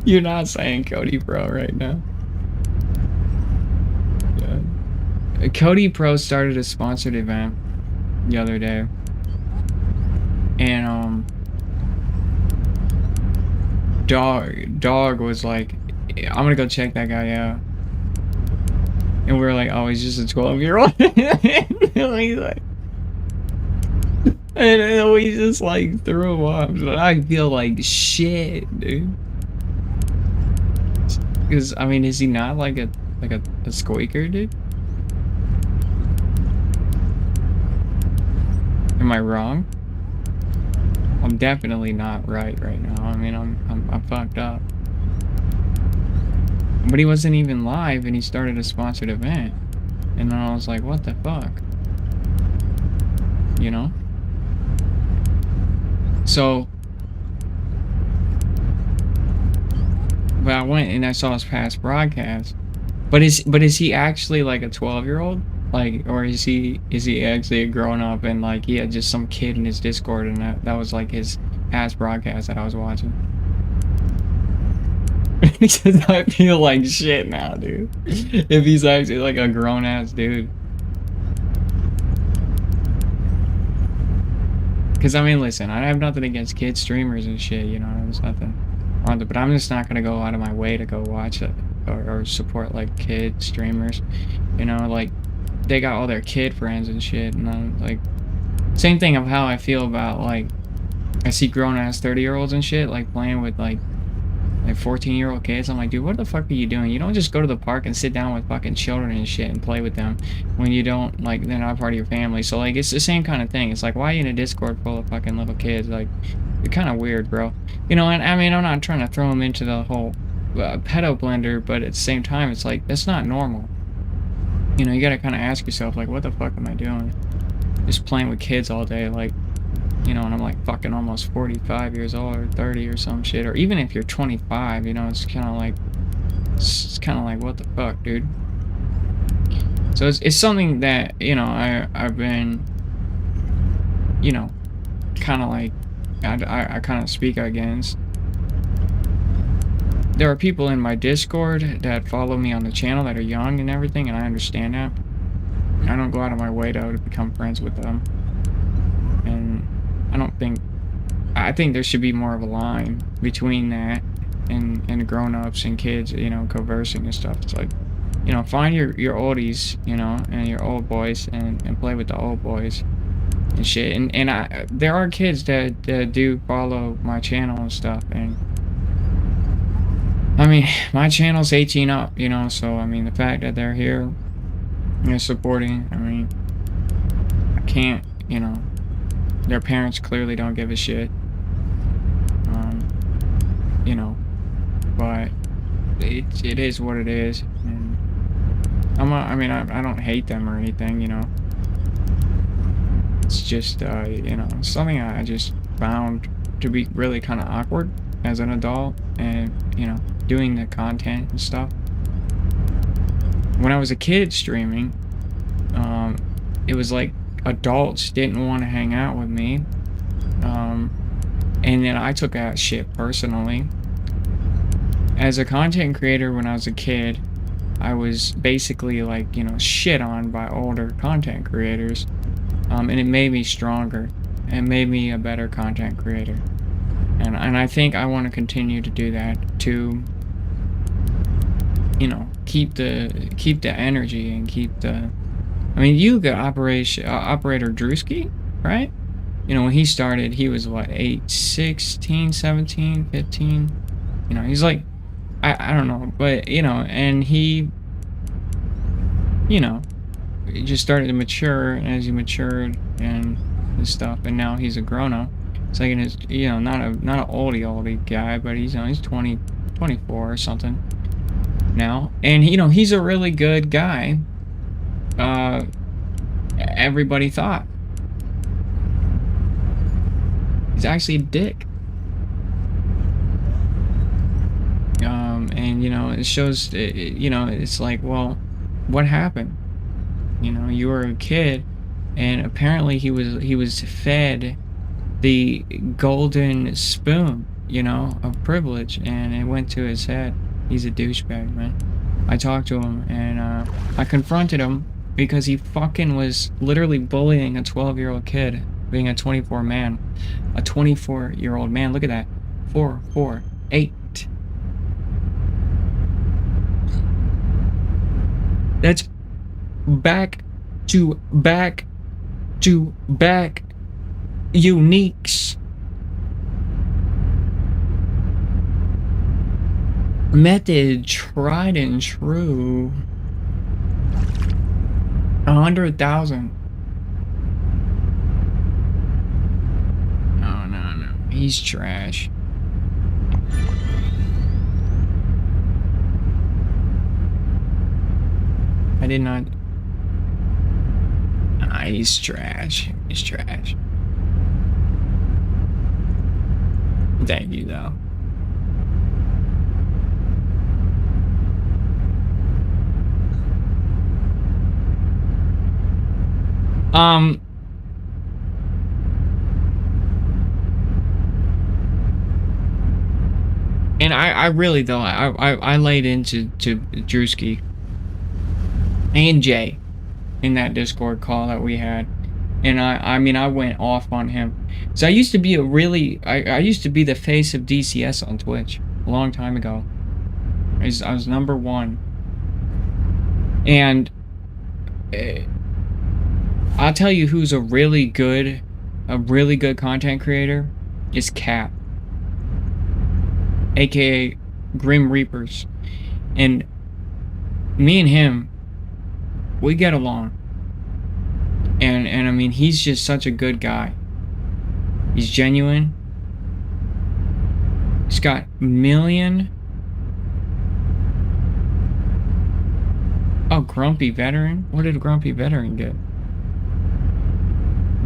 You're not saying Cody Pro right now. Yeah. Cody Pro started a sponsored event the other day. And, Dog was like, I'm gonna go check that guy out. And we were like, oh, he's just a 12-year-old. And he's like, and we just like threw him off. But I feel like shit, dude. Because I mean, is he not like a squeaker, dude? Am I wrong? I'm definitely not right now. I mean, I'm fucked up. But he wasn't even live, and he started a sponsored event. And then I was like, what the fuck? You know? So, but I went and I saw his past broadcast. But is he actually like a 12-year-old? Like, or is he actually a grown up and like he had just some kid in his Discord and that was like his past broadcast that I was watching? Because I feel like shit now, dude. If he's actually like a grown ass dude. Because I mean, listen, I have nothing against kid streamers and shit, you know. There's nothing on it, but I'm just not gonna go out of my way to go watch it or support like kid streamers, you know, like. They got all their kid friends and shit, and I'm like, same thing of how I feel about like, I see grown ass 30-year-olds and shit like playing with like 14-year-old kids. I'm like, dude, what the fuck are you doing? You don't just go to the park and sit down with fucking children and shit and play with them when you don't like they're not part of your family. So like it's the same kind of thing. It's like, why are you in a Discord full of fucking little kids? Like, you're kind of weird, bro. You know, and I mean, I'm not trying to throw them into the whole pedo blender, but at the same time, it's like that's not normal. You know, you gotta kind of ask yourself, like, what the fuck am I doing? Just playing with kids all day, like, you know, and I'm like fucking almost 45 years old or 30 or some shit. Or even if you're 25, you know, it's kind of like, what the fuck, dude? So it's something that, you know, I've been, you know, kind of like, I kind of speak against. There are people in my Discord that follow me on the channel that are young and everything, and I understand that. I don't go out of my way to become friends with them. And I think there should be more of a line between that and grown-ups and kids, you know, conversing and stuff. It's like, you know, find your oldies, you know, and your old boys and play with the old boys and shit. And there are kids that do follow my channel and stuff, and I mean, my channel's 18 up, you know, so, I mean, the fact that they're here, you know, supporting, I mean, I can't, you know, their parents clearly don't give a shit, you know, but it is what it is, and I don't hate them or anything, you know, it's just, you know, something I just found to be really kind of awkward as an adult, and, you know, doing the content and stuff. When I was a kid streaming, it was like adults didn't want to hang out with me, and then I took that shit personally. As a content creator when I was a kid, I was basically like, you know, shit on by older content creators, and it made me stronger. It made me a better content creator. And I think I want to continue to do that to, you know, keep the energy and keep the. I mean, you got Operator Drewski, right? You know, when he started, he was what, 16, 17, 15? You know, he's like, I don't know, but, you know, and he, you know, he just started to mature, and as he matured and stuff, and now he's a grown-up. It's like in his, you know, not an oldie guy, but he's, you know, he's 20, 24 or something now. And, you know, he's a really good guy. Everybody thought. He's actually a dick. And, you know, it shows, you know, it's like, well, what happened? You know, you were a kid, and apparently he was fed the golden spoon, you know, of privilege, and it went to his head. He's a douchebag, man. I talked to him, and I confronted him because he fucking was literally bullying a 12-year-old kid, being a 24 man, a 24-year-old man. Look at that, 4, 4, 8. That's back to back to back uniques. Method tried and true. 100,000. No. He's trash. I did not. He's trash. He's trash. Thank you, though. And I really, though, I laid into Drewski and Jay in that Discord call that we had, and I mean, I went off on him. So I used to be I used to be the face of DCS on Twitch a long time ago. I was number 1, and I'll tell you who's a really good content creator is Cap, aka Grim Reapers, and me and him, we get along, and I mean, he's just such a good guy. He's genuine. He's got million. Oh, Grumpy Veteran. What did Grumpy Veteran get?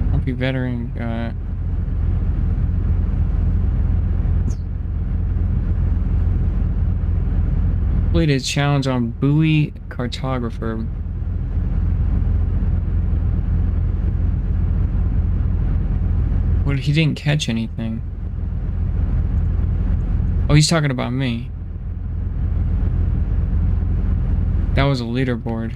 Grumpy Veteran completed challenge on Buoy Cartographer. Well, he didn't catch anything. Oh, he's talking about me. That was a leaderboard.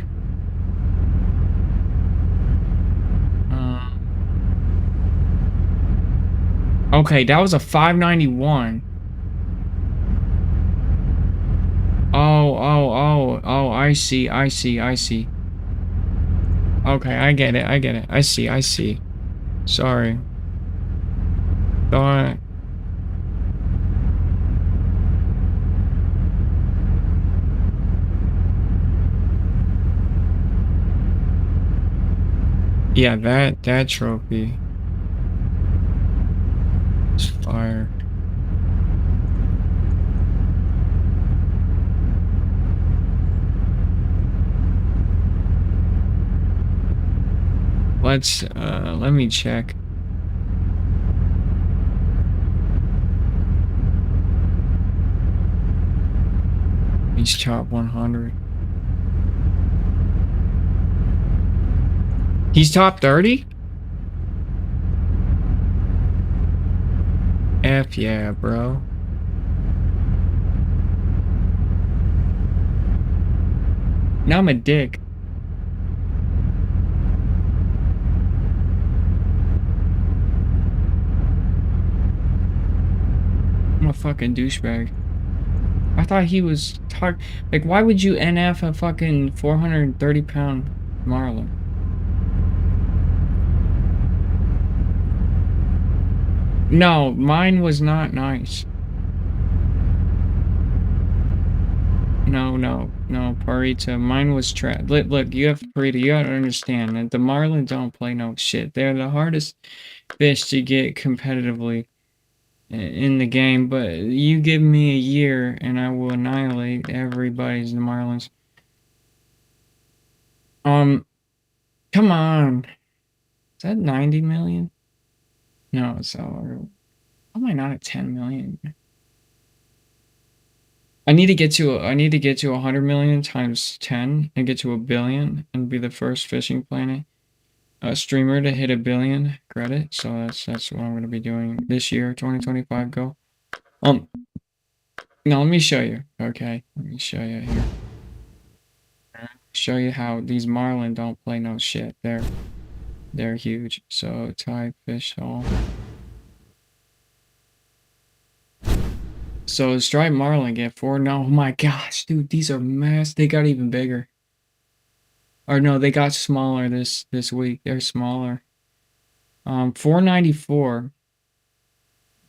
Okay, that was a 591. Oh, I see. Okay, I get it. I see. Sorry. Alright. Yeah, that trophy is fire. Let me check. He's top 100. He's top 30? F yeah, bro. Now I'm a dick. I'm a fucking douchebag. I thought he was like, why would you NF a fucking 430-pound Marlin? No, mine was not nice. No, Parita. Mine was trash. Look, you have Parita. You gotta understand that the Marlin don't play no shit. They're the hardest fish to get competitively in the game. But you give me a year, and I will annihilate everybody's the Marlins. Come on. Is that 90 million? No, it's all. How am I not at 10 million? I need to get to 100 million times 10 and get to 1 billion and be the first fishing planet streamer to hit 1 billion credit. So that's what I'm gonna be doing this year, 2025 goal. Now let me show you. Okay, let me show you here. Show you how these marlin don't play no shit. They're huge. So type fish hole. So striped marlin get 4. No, oh my gosh, dude, these are mass. They got even bigger. Or no, they got smaller this week. They're smaller. 494.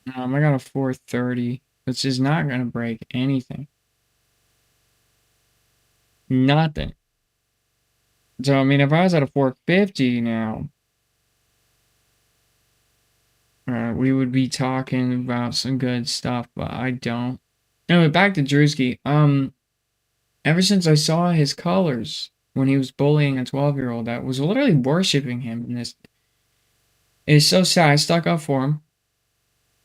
I got a 430, which is not gonna break anything. Nothing. So I mean, if I was at a 450 now, we would be talking about some good stuff, but I don't. Anyway, back to Drewski. Ever since I saw his colors when he was bullying a 12-year-old that was literally worshiping him in this, it's so sad. I stuck up for him.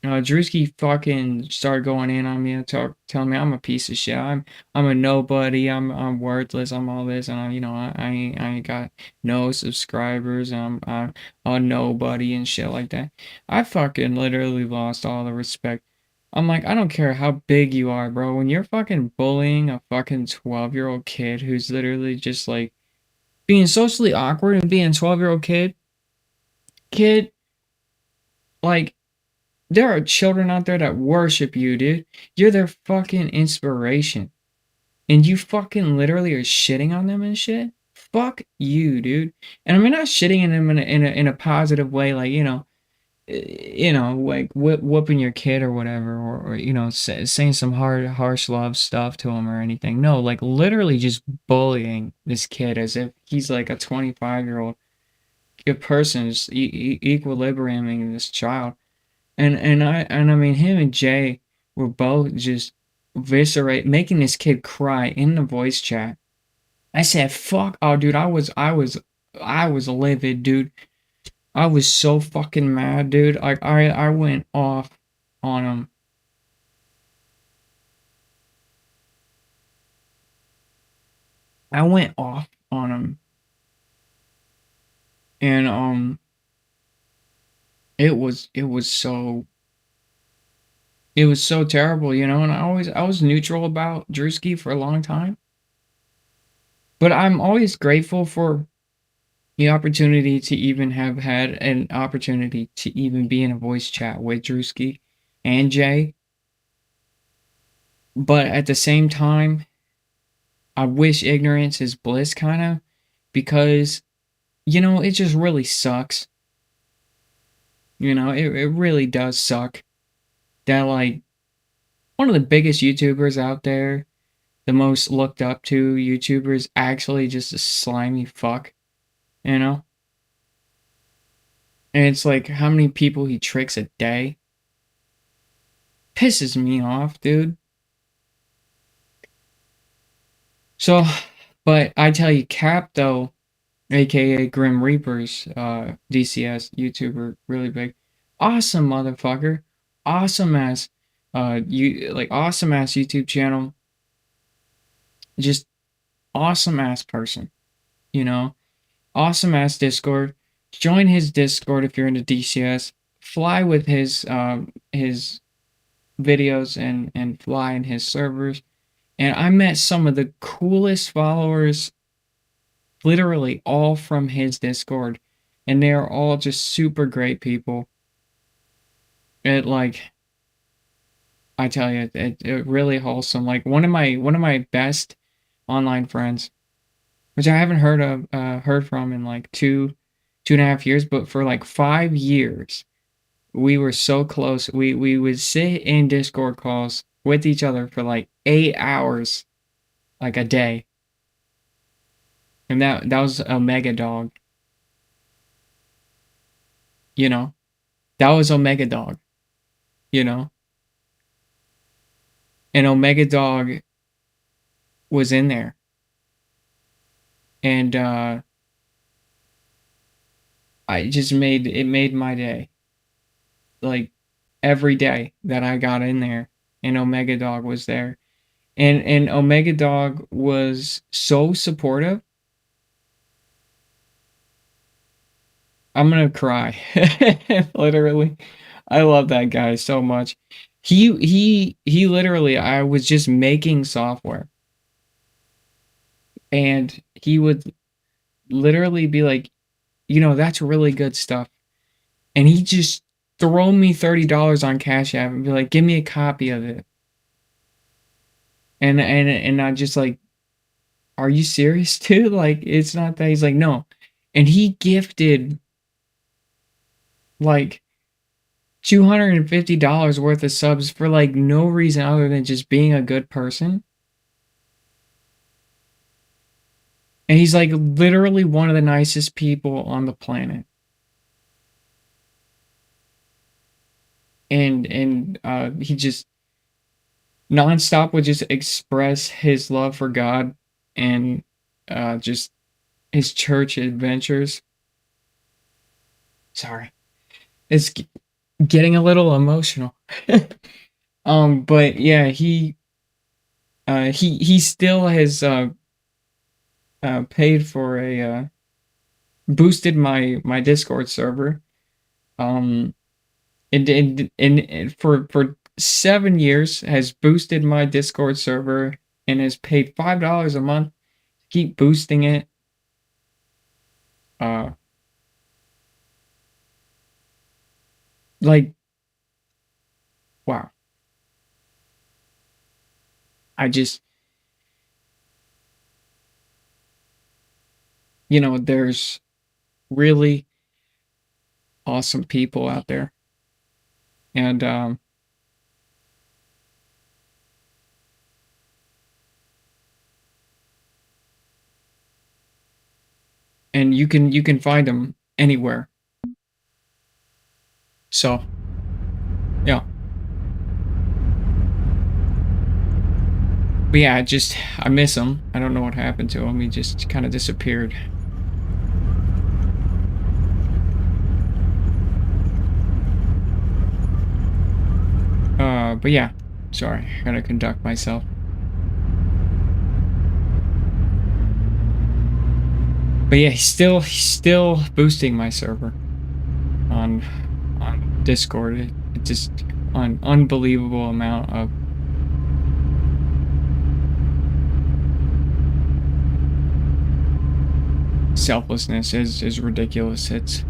Drewski fucking started going in on me, telling me I'm a piece of shit. I'm a nobody. I'm worthless. I'm all this, and I ain't got no subscribers. I'm a nobody and shit like that. I fucking literally lost all the respect. I'm like, I don't care how big you are, bro. When you're fucking bullying a fucking 12-year-old kid who's literally just like being socially awkward and being a 12-year-old kid, like. There are children out there that worship you, dude. You're their fucking inspiration. And you fucking literally are shitting on them and shit? Fuck you, dude. And I mean, not shitting in them in a positive way, like, like whooping your kid or whatever, or saying some harsh love stuff to him or anything. No, like literally just bullying this kid as if he's like a 25-year-old person, just equilibriuming this child. And I mean him and Jay were both just making this kid cry in the voice chat. I said, "Fuck!" Oh, dude, I was livid, dude. I was so fucking mad, dude. Like I went off on him. I went off on him, and it was so terrible, and I was neutral about Drewski for a long time. But I'm always grateful for the opportunity to even have had an opportunity to even be in a voice chat with Drewski and Jay. But at the same time, I wish ignorance is bliss, kind of, because, it just really sucks. It really does suck that, like, one of the biggest YouTubers out there, the most looked up to YouTubers, actually just a slimy fuck, And it's like how many people he tricks a day. Pisses me off, dude. So, but I tell you, Cap, though, aka Grim Reapers, DCS YouTuber, really big, awesome motherfucker, awesome ass, awesome ass YouTube channel, just awesome ass person, awesome ass Discord. Join his Discord if you're into DCS. Fly with his videos and fly in his servers. And I met some of the coolest followers, literally all from his Discord. And they are all just super great people. I tell you, it really wholesome. Like one of my best online friends, which I haven't heard from in like 2.5 years, but for like 5 years, we were so close. We would sit in Discord calls with each other for like 8 hours, like a day. And that was Omega Dog. You know? That was Omega Dog. You know? And Omega Dog was in there. And I just made my day. Like every day that I got in there and Omega Dog was there. And Omega Dog was so supportive. I'm gonna cry. Literally. I love that guy so much. He literally, I was just making software. And he would literally be like, that's really good stuff. And he just throw me $30 on Cash App and be like, give me a copy of it. And I just like, are you serious, dude? Like, it's not that. He's like, no. And he gifted like $250 worth of subs for like no reason other than just being a good person. And he's like literally one of the nicest people on the planet. And he just nonstop would just express his love for God and just his church adventures. Sorry. It's getting a little emotional. But yeah, he still has paid for a boosted my Discord server. And for 7 years has boosted my Discord server and has paid $5 a month to keep boosting it. Like, wow. I just, there's really awesome people out there. And you can find them anywhere. So, yeah. But yeah, I miss him. I don't know what happened to him. He just kind of disappeared. But yeah, sorry, I gotta conduct myself. But yeah, he's still boosting my server on Discord. It's just an unbelievable amount of selflessness is ridiculous. It's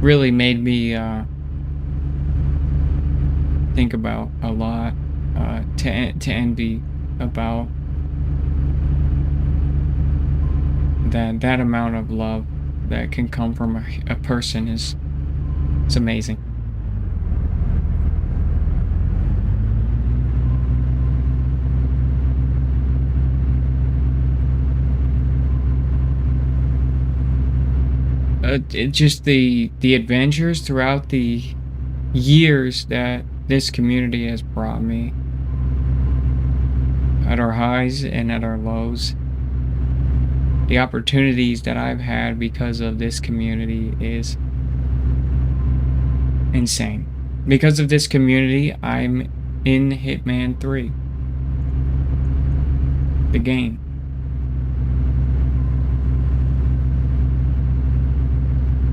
really made me think about a lot, to envy about that amount of love that can come from a person it's amazing. Just the adventures throughout the years that this community has brought me, at our highs and at our lows. The opportunities that I've had because of this community is insane. Because of this community, I'm in Hitman 3. The game.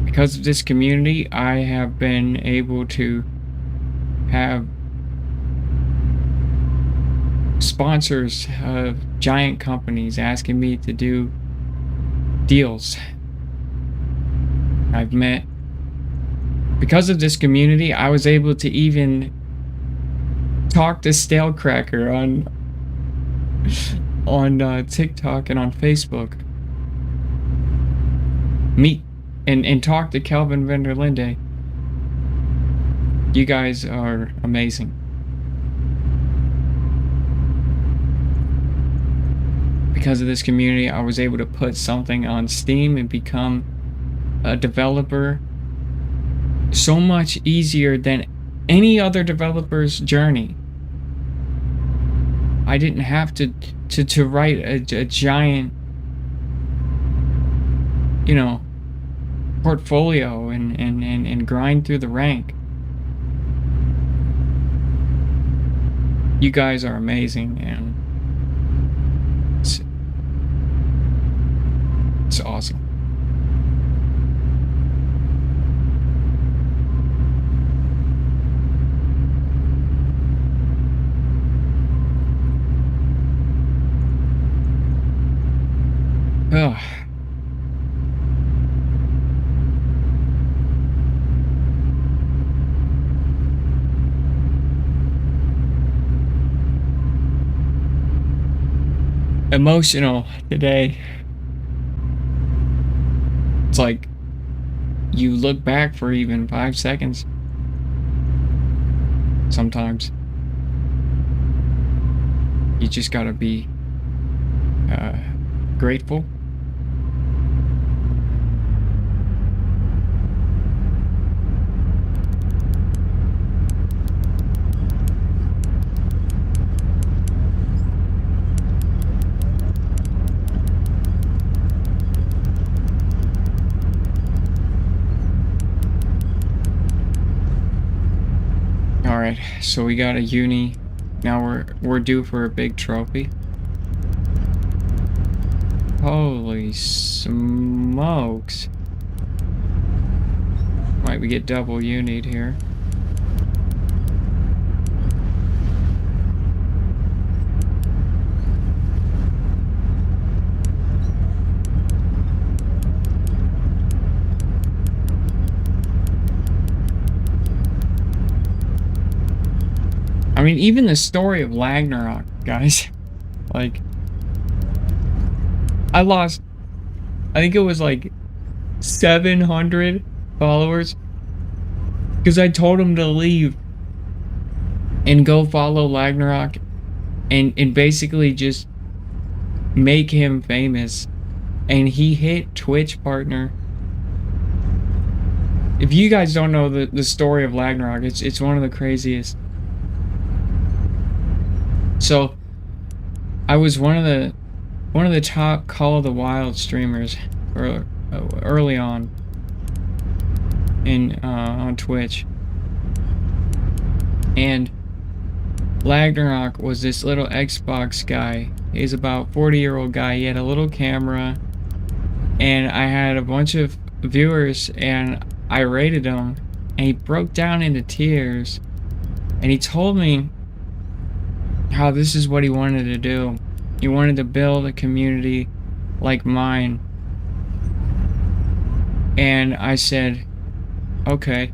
Because of this community, I have been able to have sponsors of giant companies asking me to do deals. I've met, because of this community, I was able to even talk to Stalecracker on TikTok and on Facebook. Meet and talk to Kelvin van der Linde. You guys are amazing. Because of this community, I was able to put something on Steam and become a developer so much easier than any other developer's journey. I didn't have to write a giant, you know, portfolio and grind through the rank. You guys are amazing, and it's awesome. Ugh. Emotional today. It's like you look back for even 5 seconds. Sometimes. You just gotta be grateful. Alright, so we got a uni. Now we're due for a big trophy. Holy smokes. Might we get double uni'd here. I mean, even the story of Ragnarok, guys. Like, I lost, I think it was like 700 followers because I told him to leave and go follow Ragnarok and basically just make him famous. And he hit Twitch partner. If you guys don't know the story of Ragnarok, it's one of the craziest. So I was one of the top Call of the Wild streamers early on in on Twitch, and Ragnarok was this little Xbox guy. He's about 40-year-old guy. He had a little camera, and I had a bunch of viewers, and I rated him, and he broke down into tears, and he told me how this is what he wanted to do. He wanted to build a community like mine. And I said, okay.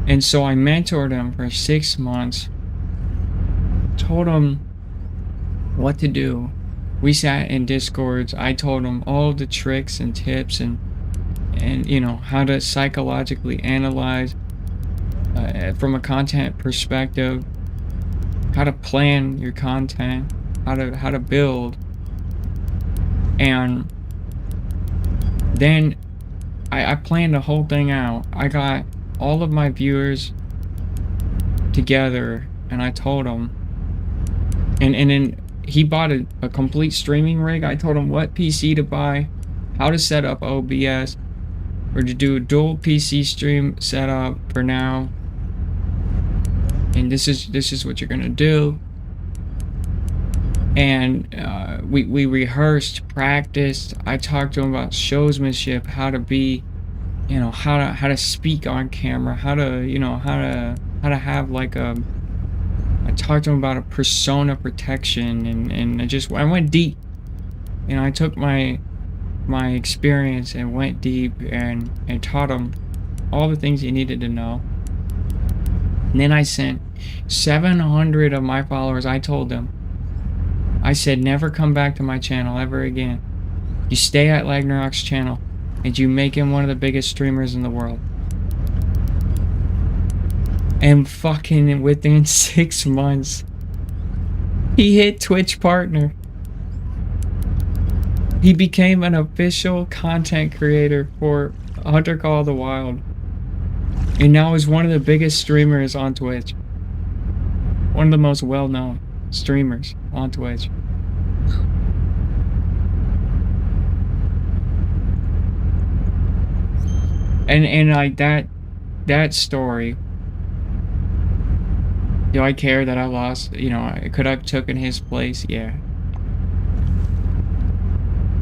And so I mentored him for 6 months. Told him what to do. We sat in Discords. I told him all the tricks and tips and you know, how to psychologically analyze from a content perspective, how to plan your content, how to build. And then I planned the whole thing out. I got all of my viewers together and I told them, and then he bought a complete streaming rig. I told him what PC to buy, how to set up OBS, or to do a dual PC stream setup for now. And this is what you're gonna do. And we rehearsed, practiced. I talked to him about showsmanship, how to be, you know, how to speak on camera, how to, you know, how to have like a. I talked to him about a persona protection, and I went deep. You know, I took my experience and went deep and taught him all the things he needed to know. And then I sent 700 of my followers. I told them, I said, never come back to my channel ever again. You stay at Ragnarok's channel and you make him one of the biggest streamers in the world. And fucking within 6 months, he hit Twitch partner. He became an official content creator for Hunter Call of the Wild. And now is one of the biggest streamers on Twitch. One of the most well-known streamers on Twitch. And like that story, do I care that I lost? You know, could I have taken his place? Yeah.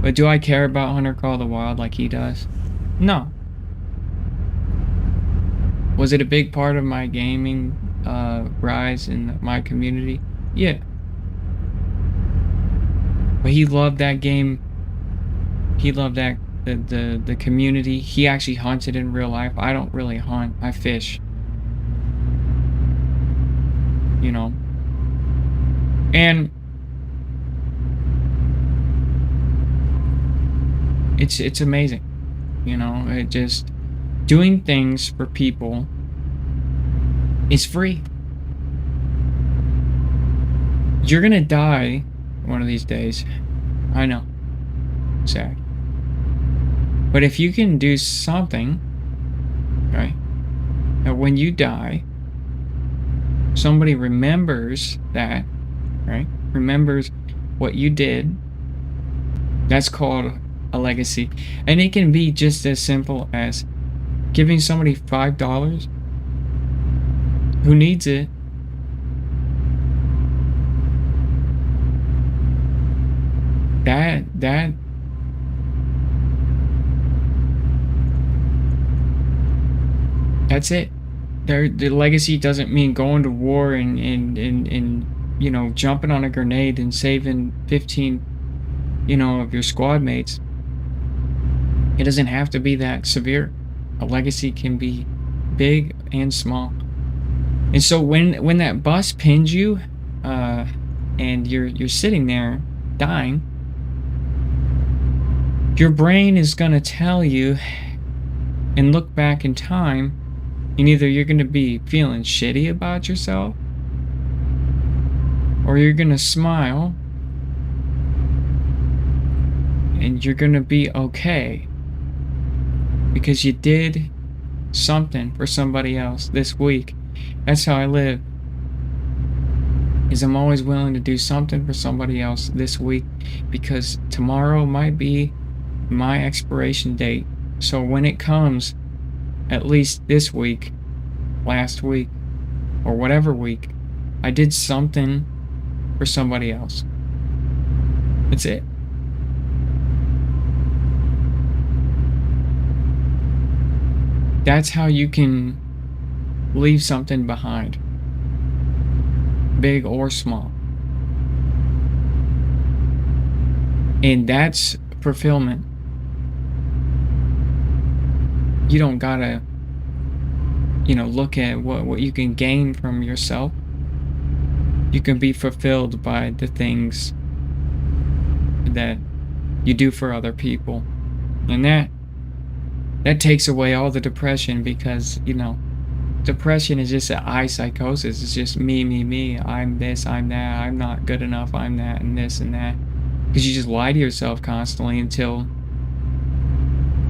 But do I care about Hunter Call of the Wild like he does? No. Was it a big part of my gaming rise in my community? Yeah. But he loved that game. He loved that the community. He actually hunted in real life. I don't really hunt. I fish. You know. And it's amazing. You know, it just doing things for people is free. You're gonna die one of these days. I know. Sad. But if you can do something, right? Now when you die, somebody remembers that, right? Remembers what you did. That's called a legacy. And it can be just as simple as giving somebody $5 who needs it. That's it. The legacy doesn't mean going to war and you know, jumping on a grenade and saving 15, you know, of your squad mates. It doesn't have to be that severe. A legacy can be big and small. And so when that bus pins you, and you're sitting there dying, your brain is gonna tell you and look back in time, and either you're gonna be feeling shitty about yourself, or you're gonna smile and you're gonna be okay because you did something for somebody else this week. That's how I live. Is I'm always willing to do something for somebody else this week, because tomorrow might be my expiration date. So when it comes, at least this week, last week, or whatever week, I did something for somebody else. That's it. That's how you can leave something behind, big or small. And that's fulfillment. You don't gotta, you know, look at what you can gain from yourself. You can be fulfilled by the things that you do for other people. And that takes away all the depression, because, you know, depression is just an eye psychosis. It's just me. I'm this, I'm that, I'm not good enough, I'm that, and this and that. Because you just lie to yourself constantly until,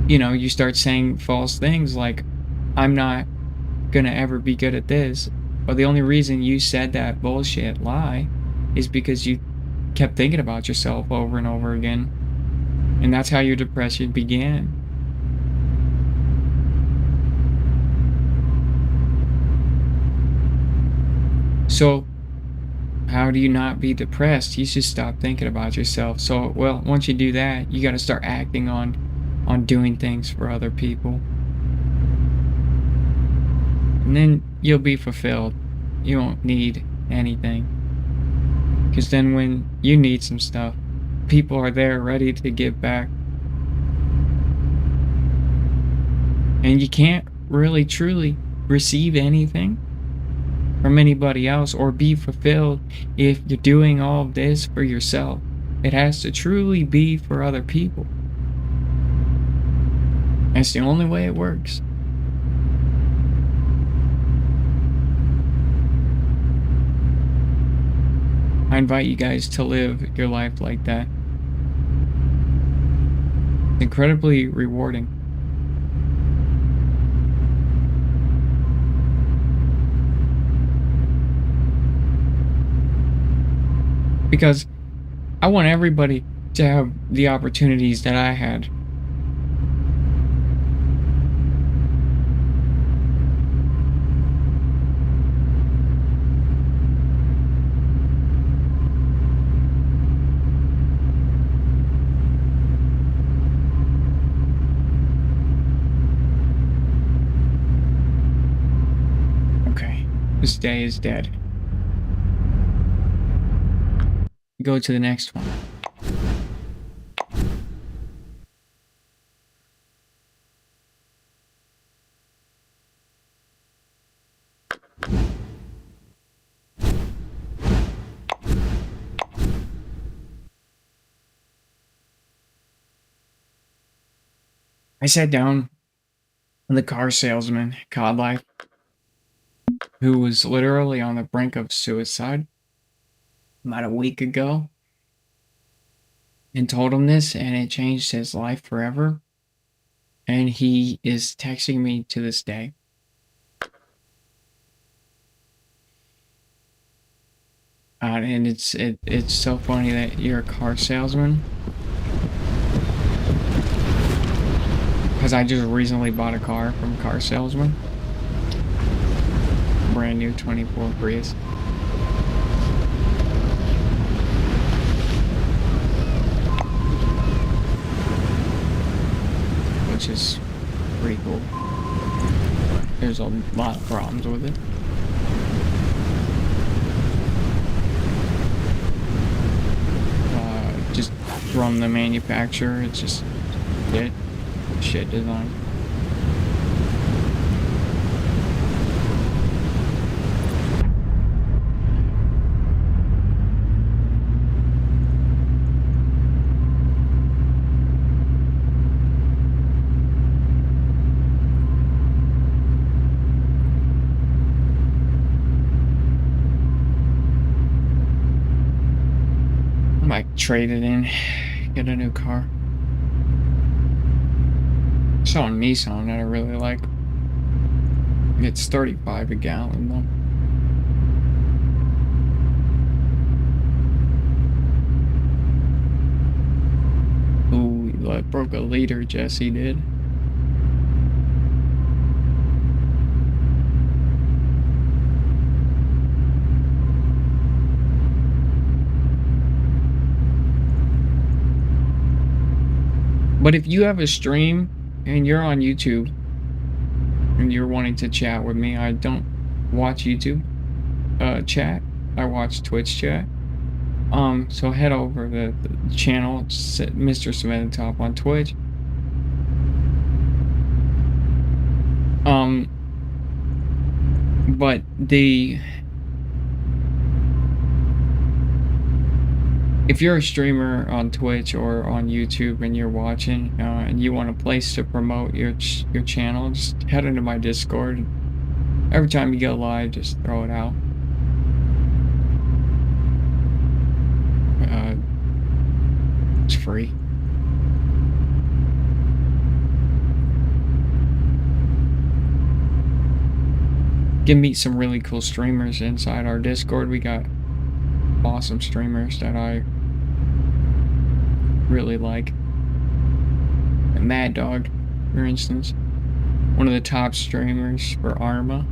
you know, you start saying false things like, I'm not gonna ever be good at this. But the only reason you said that bullshit lie is because you kept thinking about yourself over and over again. And that's how your depression began. So, how do you not be depressed? You should stop thinking about yourself. So, well, once you do that, you got to start acting on doing things for other people. And then you'll be fulfilled. You won't need anything. Because then when you need some stuff, people are there ready to give back. And you can't really truly receive anything from anybody else or be fulfilled if you're doing all of this for yourself. It has to truly be for other people. That's the only way it works. I invite you guys to live your life like that. It's incredibly rewarding. Because I want everybody to have the opportunities that I had. Okay, this day is dead. Go to the next one. I sat down with the car salesman, Codlife, who was literally on the brink of suicide about a week ago, and told him this, and it changed his life forever. And he is texting me to this day. And it's so funny that you're a car salesman, because I just recently bought a car from a car salesman. Brand new 24 Prius. Which is pretty cool. There's a lot of problems with it. Just from the manufacturer, it's just shit design. I might trade it in, get a new car. I saw a Nissan that I really like. It's 35 a gallon though. Ooh, that broke a liter, Jesse did. But if you have a stream and you're on YouTube and you're wanting to chat with me, I don't watch YouTube chat. I watch Twitch chat. So head over to the channel, Mr. Cementotop on Twitch. But if you're a streamer on Twitch or on YouTube and you're watching and you want a place to promote your channel, just head into my Discord. Every time you go live, just throw it out. It's free. You can meet some really cool streamers inside our Discord. We got awesome streamers that I really like. Mad Dog, for instance, one of the top streamers for Arma.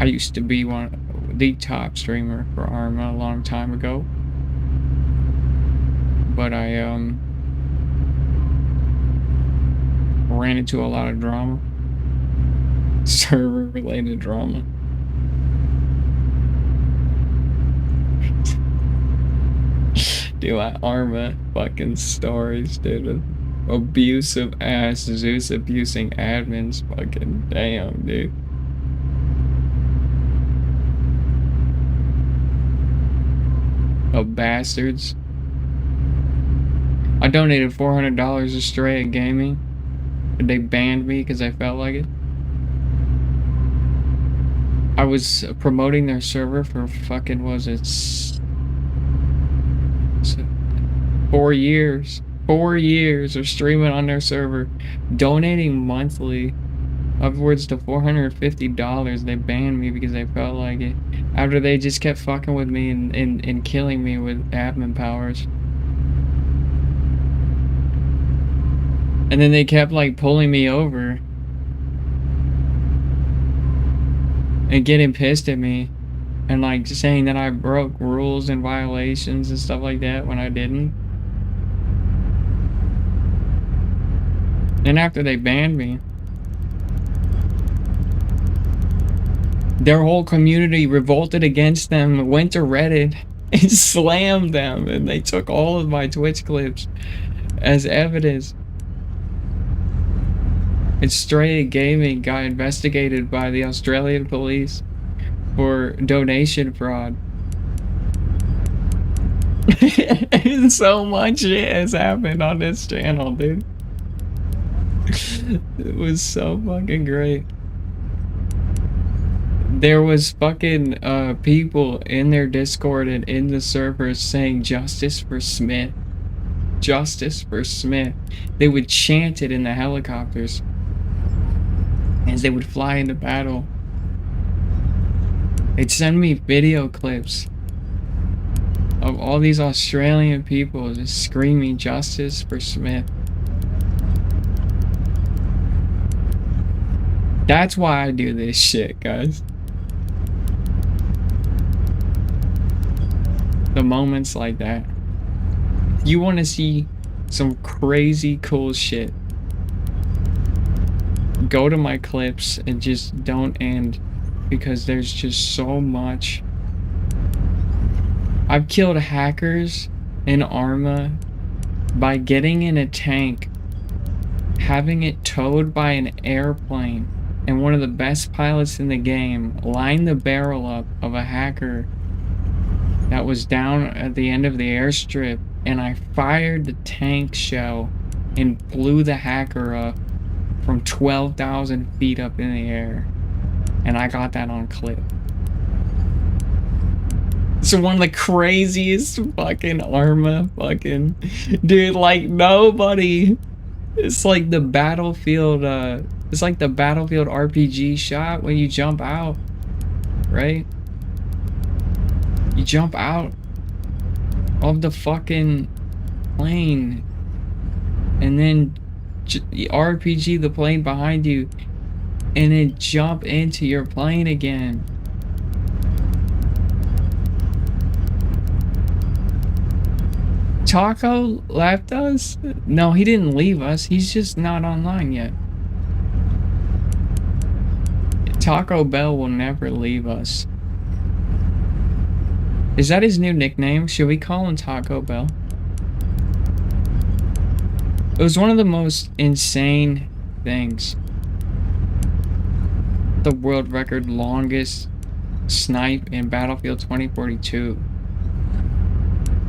I used to be the top streamer for Arma a long time ago, but I ran into a lot of drama, server related drama. Dude, Arma fucking stories, dude. Abusive ass Zeus abusing admins, fucking damn, dude. Oh, bastards. I donated $400 to Stray at Gaming. They banned me because I felt like it. I was promoting their server for fucking, was it 4 years? 4 years of streaming on their server, donating monthly upwards to $450. They banned me because they felt like it. After they just kept fucking with me and killing me with admin powers. And then they kept like pulling me over and getting pissed at me and like saying that I broke rules and violations and stuff like that when I didn't. And after they banned me, their whole community revolted against them, went to Reddit and slammed them, and they took all of my Twitch clips as evidence. And Stray Gaming got investigated by the Australian police for donation fraud. And so much shit has happened on this channel, dude. It was so fucking great. There was fucking people in their Discord and in the servers saying justice for Smith. Justice for Smith. They would chant it in the helicopters as they would fly into battle. They'd send me video clips of all these Australian people just screaming justice for Smith. That's why I do this shit, guys. The moments like that. You want to see some crazy cool shit, go to my clips and just don't end, because there's just so much. I've killed hackers in Arma by getting in a tank, having it towed by an airplane, and one of the best pilots in the game lined the barrel up of a hacker that was down at the end of the airstrip, and I fired the tank shell and blew the hacker up from 12,000 feet up in the air. And I got that on clip. It's one of the craziest fucking Arma fucking... Dude, like, nobody... It's like the Battlefield, it's like the Battlefield RPG shot when you jump out, right? You jump out of the fucking plane and then RPG the plane behind you and then jump into your plane again. Taco left us? No, he didn't leave us. He's just not online yet. Taco Bell will never leave us. Is that his new nickname? Should we call him Taco Bell? It was one of the most insane things. The world record longest snipe in Battlefield 2042.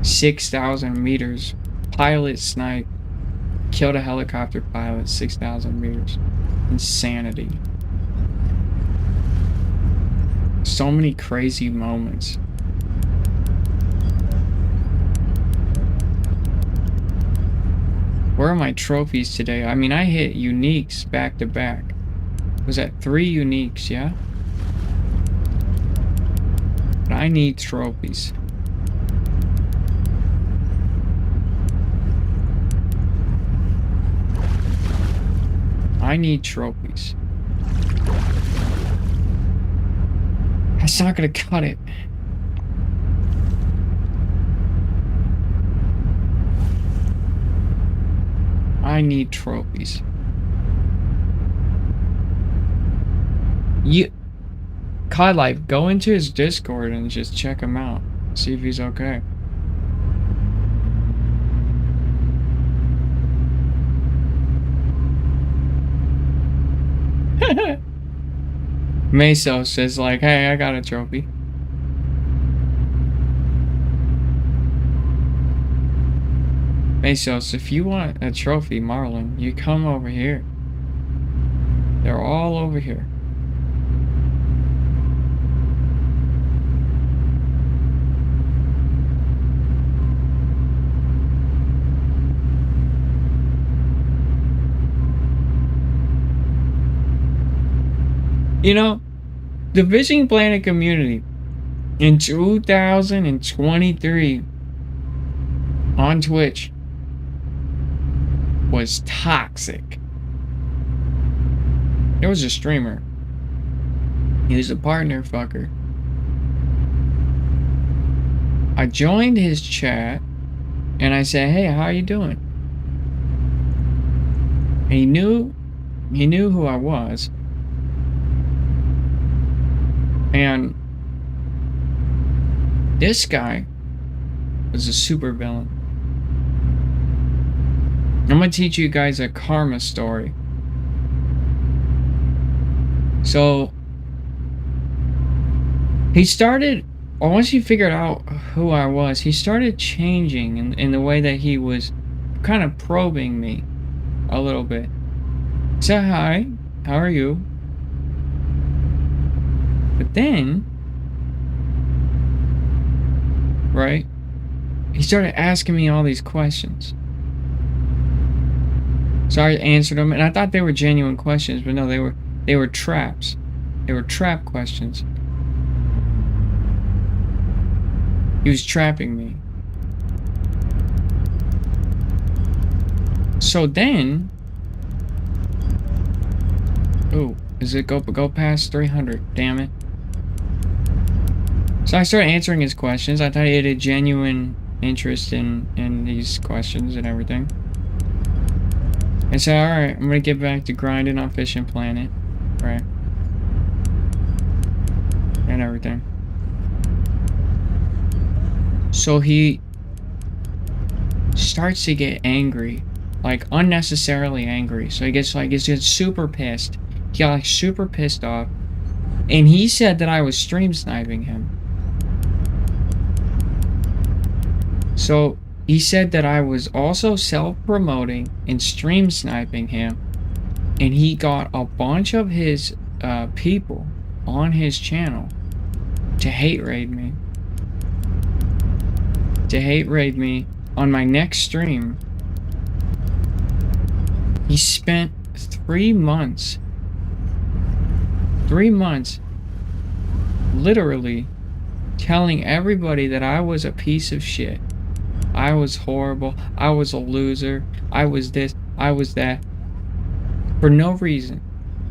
6,000 meters. Pilot snipe. Killed a helicopter pilot 6,000 meters. Insanity. So many crazy moments. Where are my trophies today? I mean, I hit uniques back to back. Was that 3 uniques, yeah? But I need trophies. I need trophies. That's not gonna cut it. I need trophies. COD Life, go into his Discord and just check him out. See if he's okay. Meso says like, hey, I got a trophy. Mesos, if you want a trophy, Marlon, you come over here. They're all over here. You know, the Fishing Planet community in 2023 on Twitch was toxic. There was a streamer. He was a partner fucker. I joined his chat and I said, "Hey, how you doing?" And he knew who I was. And this guy was a super villain. I'm gonna teach you guys a karma story. So he started, once he figured out who I was, he started changing in the way that he was kind of probing me a little bit. He said, "Hi, how are you?" But then, right, he started asking me all these questions. So I answered them, and I thought they were genuine questions, but no, they were traps. They were trap questions. He was trapping me. So then, oh, does it go past 300? Damn it. So I started answering his questions. I thought he had a genuine interest in these questions and everything. I said, "Alright, I'm gonna get back to grinding on Fishing Planet." Right. And everything. So he starts to get angry. Like, unnecessarily angry. So he gets super pissed. He got like super pissed off. And he said that I was stream sniping him. So he said that I was also self-promoting and stream sniping him. And he got a bunch of his people on his channel to hate raid me. To hate raid me on my next stream. He spent 3 months. 3 months literally telling everybody that I was a piece of shit. I was horrible. I was a loser. I was this. I was that. For no reason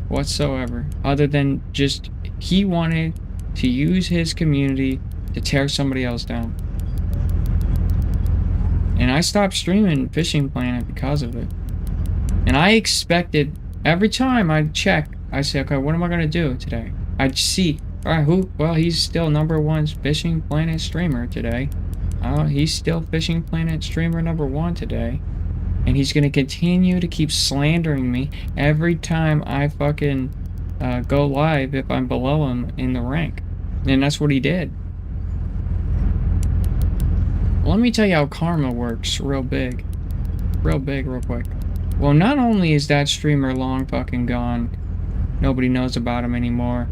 whatsoever. Other than just he wanted to use his community to tear somebody else down. And I stopped streaming Fishing Planet because of it. And I expected, every time I'd check, I say, okay, what am I gonna do today? I'd see, alright, well, he's still #1 Fishing Planet streamer today. He's still Fishing Planet streamer #1 today. And he's gonna continue to keep slandering me every time I fucking go live if I'm below him in the rank. And that's what he did. Let me tell you how karma works real big. Real quick. Well, not only is that streamer long fucking gone, nobody knows about him anymore,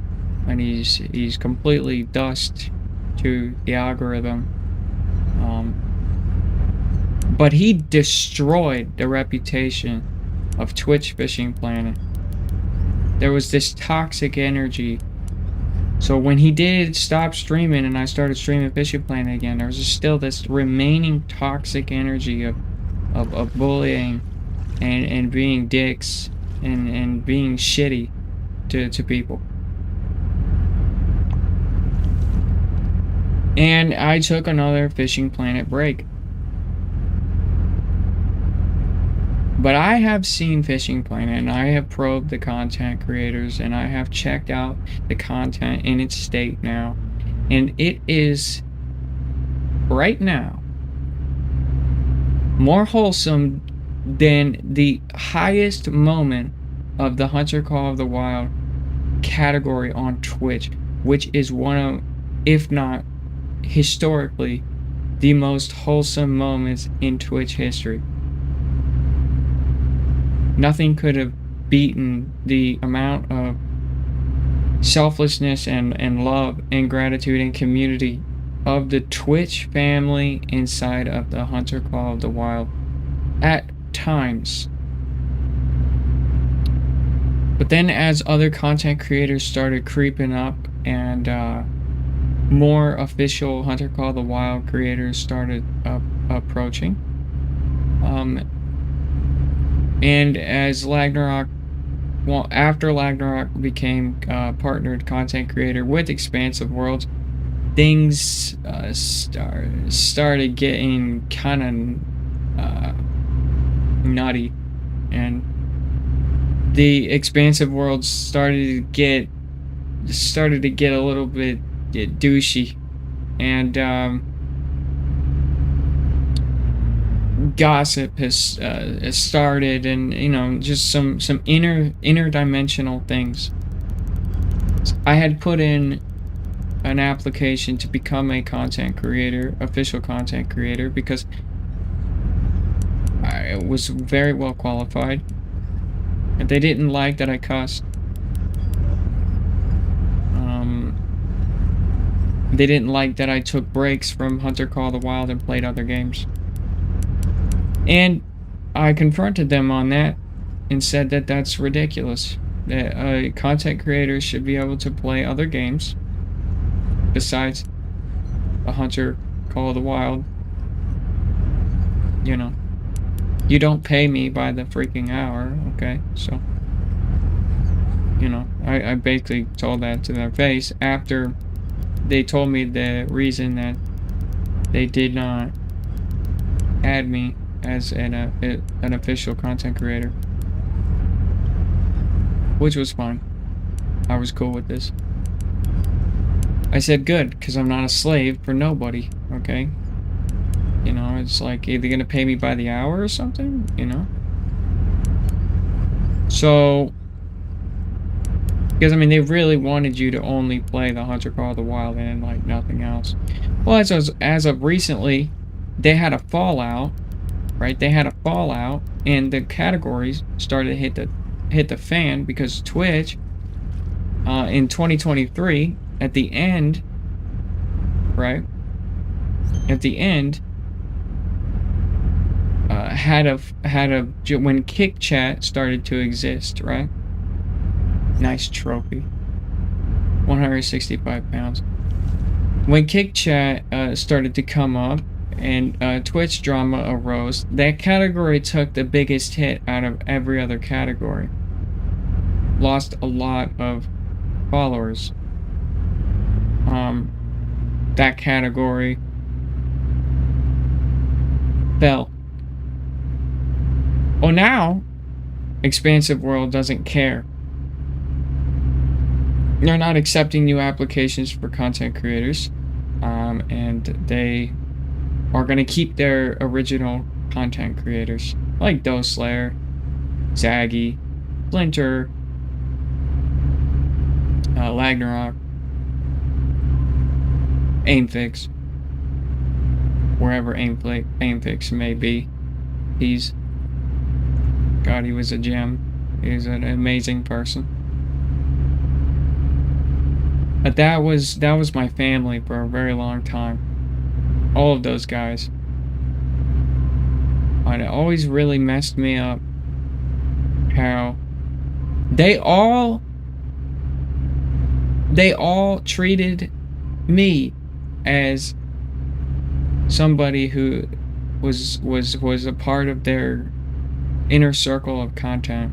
and he's completely dust to the algorithm. But he destroyed the reputation of Twitch Fishing Planet. There was this toxic energy. So when he did stop streaming and I started streaming Fishing Planet again, there was still this remaining toxic energy of bullying and being dicks and being shitty to people. And I took another Fishing Planet break. But I have seen Fishing Planet and I have probed the content creators and I have checked out the content in its state now. And it is, right now, more wholesome than the highest moment of the Hunter Call of the Wild category on Twitch, which is one of, if not historically, the most wholesome moments in Twitch history. Nothing could have beaten the amount of selflessness and love and gratitude and community of the Twitch family inside of the Hunter Call of the Wild at times. But then as other content creators started creeping up and more official Hunter Call the Wild creators started approaching, and as Ragnarok, well, after Ragnarok became partnered content creator with Expansive Worlds, things started getting kind of nutty, and the Expansive Worlds started to get a little bit douchey, and gossip has started, and you know, just some interdimensional things. I had put in an application to become a content creator, official content creator, because I was very well qualified, and they didn't like that I cussed. They didn't like that I took breaks from Hunter Call the Wild and played other games. And I confronted them on that and said that that's ridiculous. That content creators should be able to play other games besides a Hunter Call of the Wild. You know, you don't pay me by the freaking hour, okay? So, you know, I basically told that to their face after they told me the reason that they did not add me as an official content creator, which was fine. I was cool with this. I said good, because I'm not a slave for nobody, okay? You know, it's like either gonna pay me by the hour or something, you know? So, because I mean, they really wanted you to only play the Hunter Call of the Wild and like nothing else. Well, as of recently, they had a fallout, right? They had a fallout, and the categories started to hit the fan, because Twitch, in 2023, at the end, right? At the end, when Kick Chat started to exist, right? Nice trophy. 165 pounds. When Kick Chat started to come up and Twitch drama arose, that category took the biggest hit out of every other category. Lost a lot of followers. That category fell. Well, now Expansive World doesn't care. They're not accepting new applications for content creators, and they are going to keep their original content creators like Doslayer, Zaggy, Splinter, Ragnarok, Aimfix, wherever Aimfix may be. He was a gem. He was an amazing person. But that was my family for a very long time. All of those guys. And it always really messed me up how they all treated me as somebody who was a part of their inner circle of content.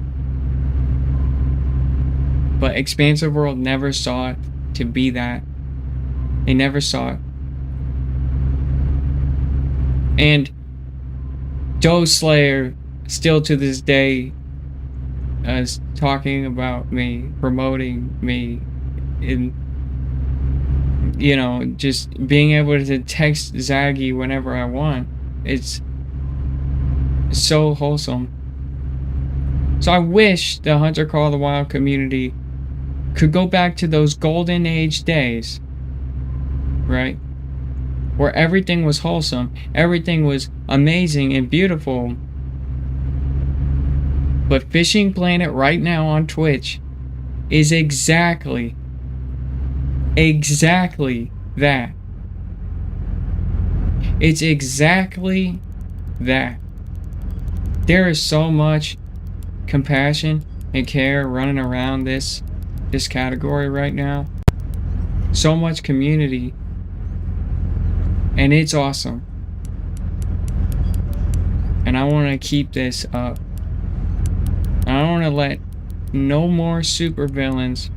But Expansive World never saw it to be that. They never saw it. And Doslayer still to this day is talking about me, promoting me, in, you know, just being able to text Zaggy whenever I want. It's so wholesome. So I wish the Hunter Call of the Wild community could go back to those golden age days, right? Where everything was wholesome, everything was amazing and beautiful. But Fishing Planet right now on Twitch is exactly that. It's exactly that. There is so much compassion and care running around this category right now. So much community, and it's awesome. And I want to keep this up. I don't want to let no more supervillains.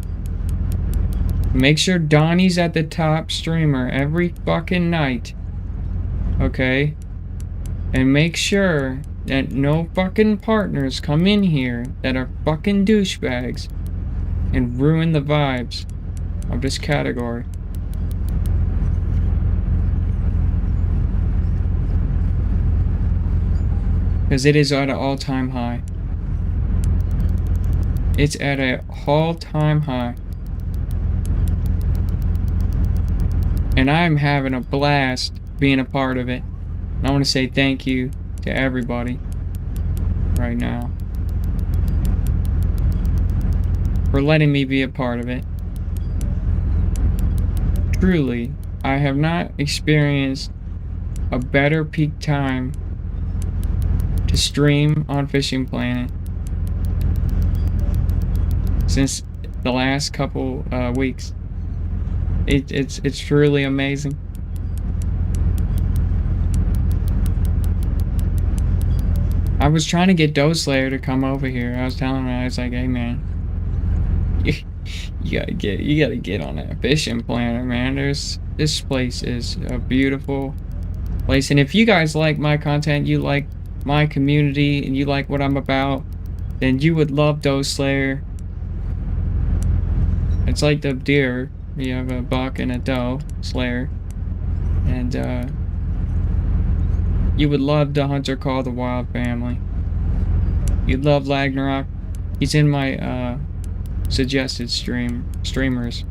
Make sure Donnie's at the top streamer every fucking night. Okay? And make sure that no fucking partners come in here that are fucking douchebags and ruin the vibes of this category. Because it is at an all-time high. It's at an all-time high. And I'm having a blast being a part of it. And I want to say thank you to everybody right now for letting me be a part of it. Truly, I have not experienced a better peak time to stream on Fishing Planet since the last couple weeks. It's truly amazing. I was trying to get Doeslayer to come over here. I was telling him, I was like, hey man, you gotta get on that Fishing Planet, man. This place is a beautiful place, and if you guys like my content, you like my community, and you like what I'm about, then you would love Doeslayer. It's like the deer. You have a buck and a doe slayer, and you would love the hunter called the Wild Family. You'd love Lagnarok. He's in my suggested streamers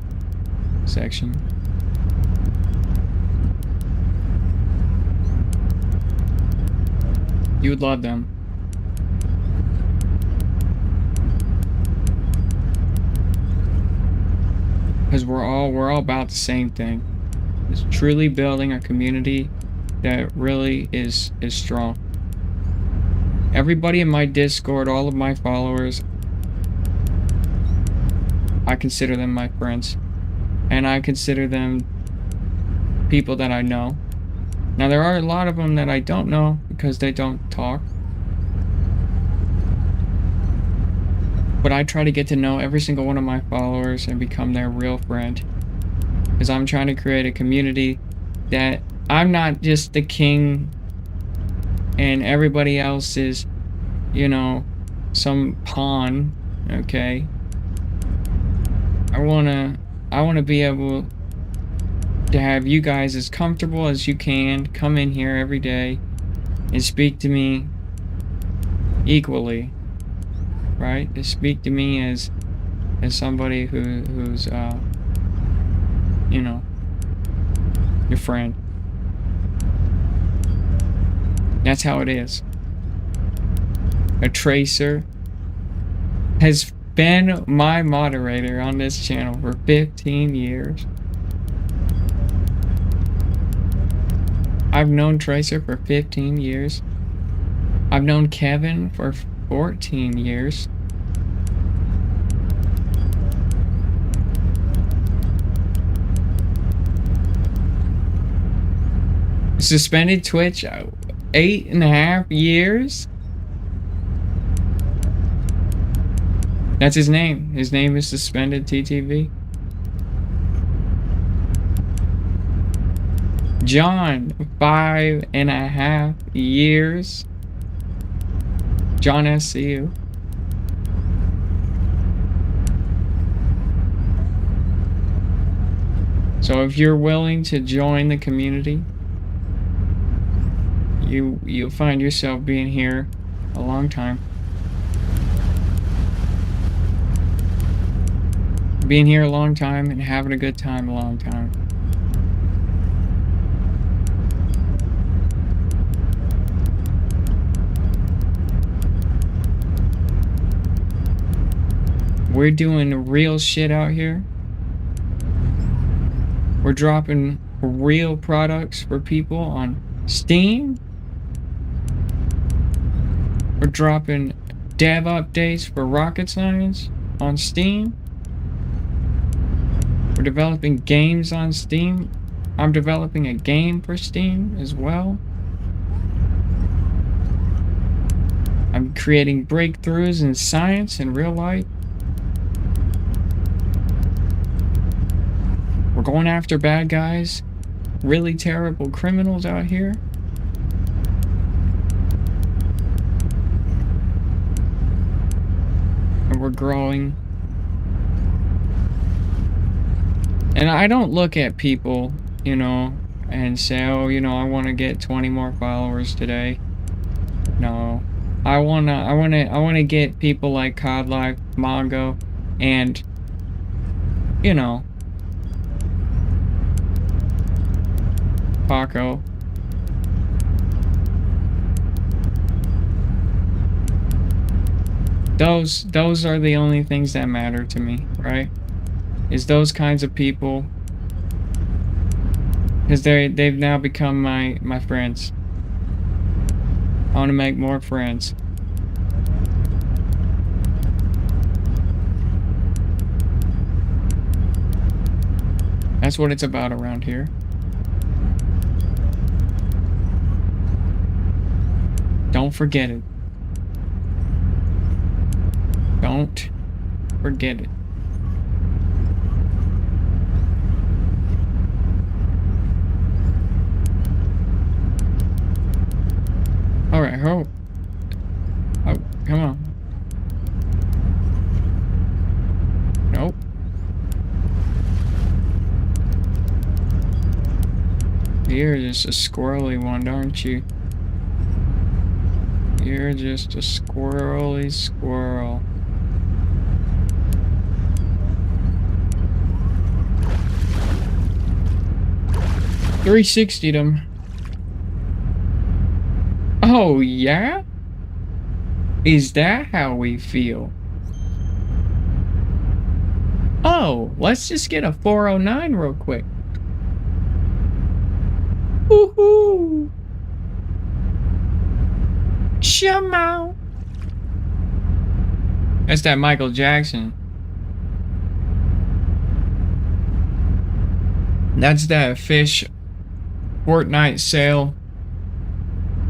section. You would love them. Because we're all about the same thing. It's truly building a community that really is strong. Everybody in my Discord, all of my followers, I consider them my friends. And I consider them people that I know. Now there are a lot of them that I don't know because they don't talk. But I try to get to know every single one of my followers and become their real friend. Because I'm trying to create a community that I'm not just the king and everybody else is, you know, some pawn, okay? I wanna be able to have you guys as comfortable as you can come in here every day and speak to me equally. Right? To speak to me as somebody who's you know, your friend. That's how it is. A Tracer has been my moderator on this channel for 15 years. I've known Tracer for 15 years. I've known Kevin for 14 years. Suspended Twitch 8.5 years. That's his name. His name is Suspended TTV. John, 5.5 years. John SCU. So if you're willing to join the community, you'll find yourself being here a long time. Being here a long time and having a good time a long time. We're doing real shit out here. We're dropping real products for people on Steam. We're dropping dev updates for Rocket Science on Steam. We're developing games on Steam. I'm developing a game for Steam as well. I'm creating breakthroughs in science and real life. We're going after bad guys, really terrible criminals out here. And we're growing. And I don't look at people, you know, and say, oh, you know, I want to get 20 more followers today. No. I wanna get people like COD Life, Mongo, and, you know, Paco. Those are the only things that matter to me, right? Is those kinds of people, because they've now become my friends. I want to make more friends. That's what it's about around here. Don't forget it. Don't forget it. Alright, oh, come on. Nope. You're just a squirrely one, aren't you? You're just a squirrely squirrel. $360'd him. Oh, yeah? Is that how we feel? Oh, let's just get a 409 real quick. Woohoo! Shamo! That's that Michael Jackson. That's that fish Fortnite sale.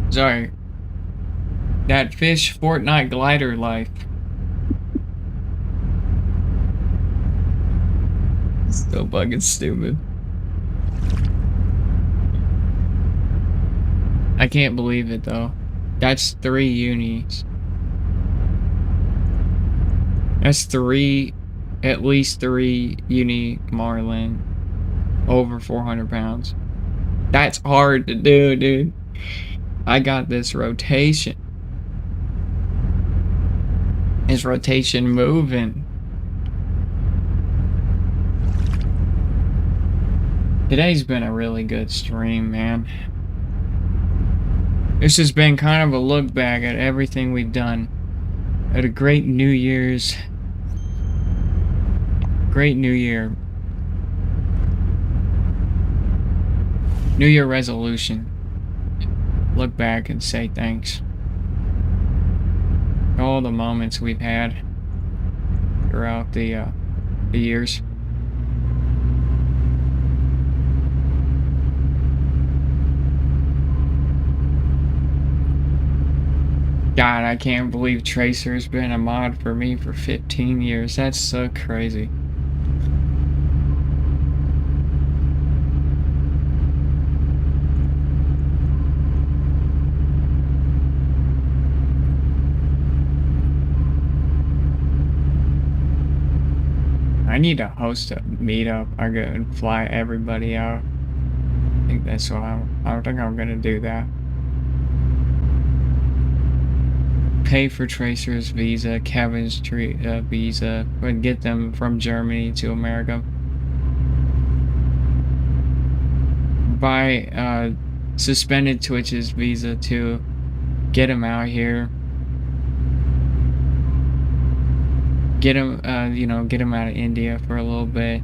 Sorry. That fish Fortnite glider life. So fucking stupid. I can't believe it though. That's 3 unis. That's at least 3 uni marlin. Over 400 pounds. That's hard to do, dude. I got this rotation. This rotation moving. Today's been a really good stream, man. This has been kind of a look back at everything we've done. At a great New Year's. Great New Year. New Year resolution. Look back and say thanks. All the moments we've had throughout the years. God, I can't believe Tracer's been a mod for me for 15 years. That's so crazy. I need to host a meetup. I go and fly everybody out. I think that's what I think I'm gonna do that. Pay for Tracer's visa, Kevin's visa, but get them from Germany to America. Buy Suspended Twitch's visa to get him out here. Get him, you know, get him out of India for a little bit.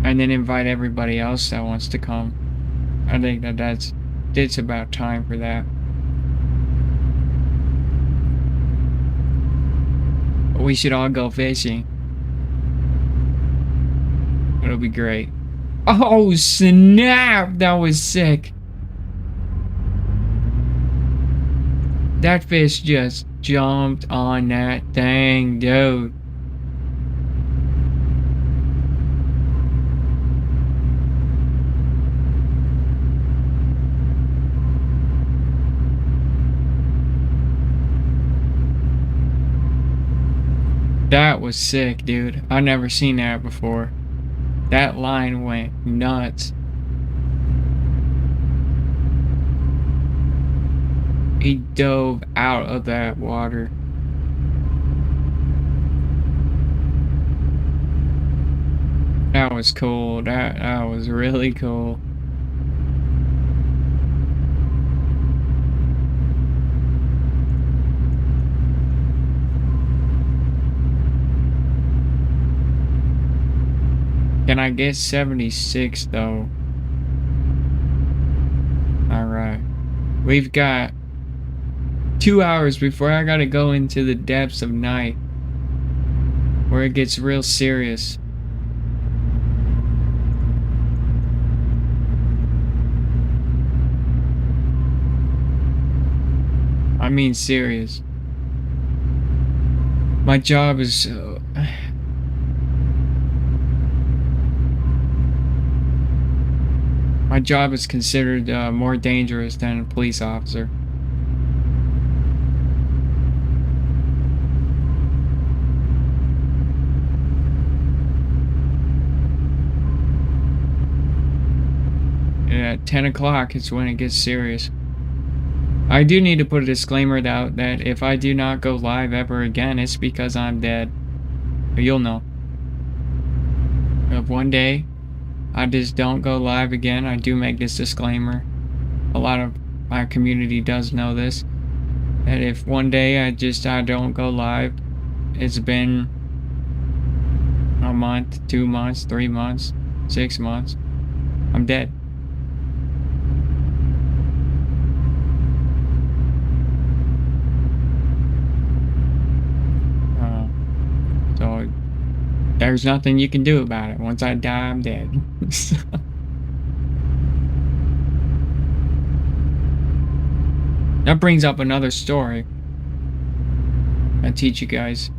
And then invite everybody else that wants to come. I think that's it's about time for that. We should all go fishing. It'll be great. Oh, snap! That was sick. That fish just jumped on that thing, dude. That was sick, dude. I've never seen that before. That line went nuts. He dove out of that water. That was cool. That was really cool. Can I get 76 though? Alright. We've got 2 hours before I gotta go into the depths of night, where it gets real serious. I mean serious. My job is my job is considered more dangerous than a police officer. And at 10 o'clock is when it gets serious. I do need to put a disclaimer out that if I do not go live ever again, it's because I'm dead. You'll know. If one day I just don't go live again, I do make this disclaimer. A lot of my community does know this. That if one day I don't go live, it's been a month, 2 months, 3 months, 6 months, I'm dead. So there's nothing you can do about it. Once I die, I'm dead. That brings up another story I'll teach you guys.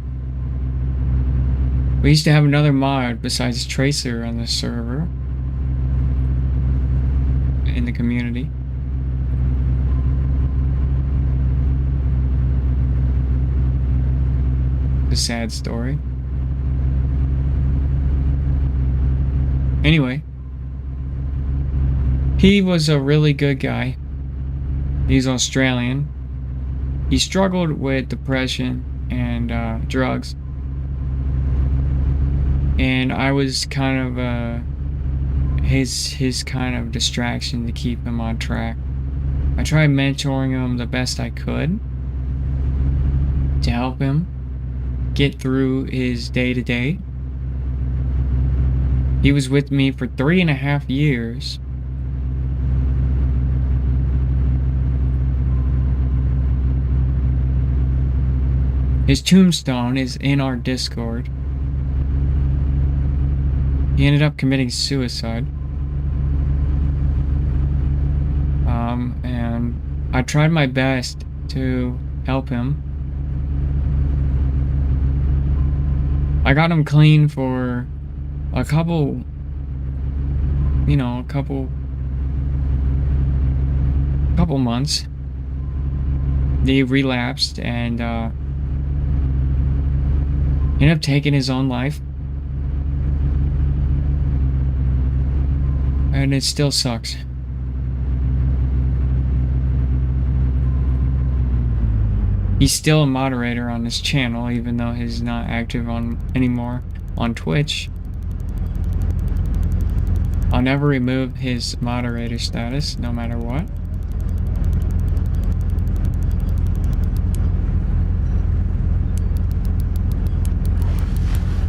We used to have another mod besides Tracer on the server in the community. A sad story. Anyway, he was a really good guy. He's Australian. He struggled with depression and drugs. And I was kind of his kind of distraction to keep him on track. I tried mentoring him the best I could to help him get through his day-to-day. He was with me for 3.5 years. His tombstone is in our Discord. He ended up committing suicide. And I tried my best to help him. I got him clean for a couple months. He relapsed and ended up taking his own life. And it still sucks. He's still a moderator on this channel, even though he's not active anymore on Twitch. I'll never remove his moderator status, no matter what.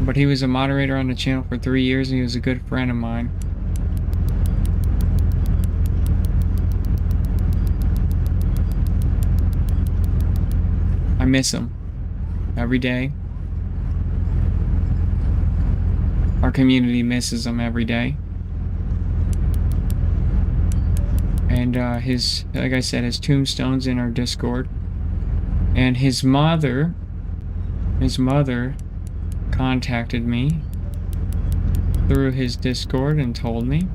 But he was a moderator on the channel for 3 years, and he was a good friend of mine. miss him every day. Our community misses him every day. And like I said, his tombstone's in our Discord. And his mother contacted me through his Discord and told me.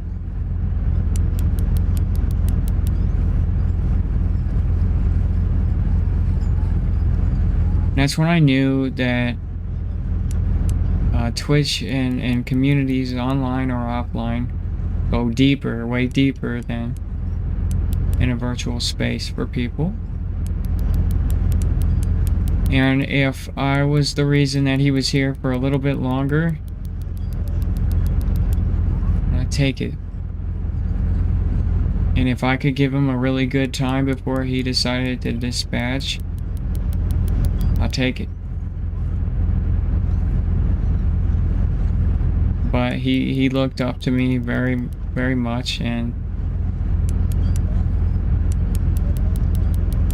That's when I knew that Twitch and communities online or offline go deeper, way deeper than in a virtual space for people. And if I was the reason that he was here for a little bit longer, I'd take it. And if I could give him a really good time before he decided to dispatch, I'll take it. But he looked up to me very, very much, and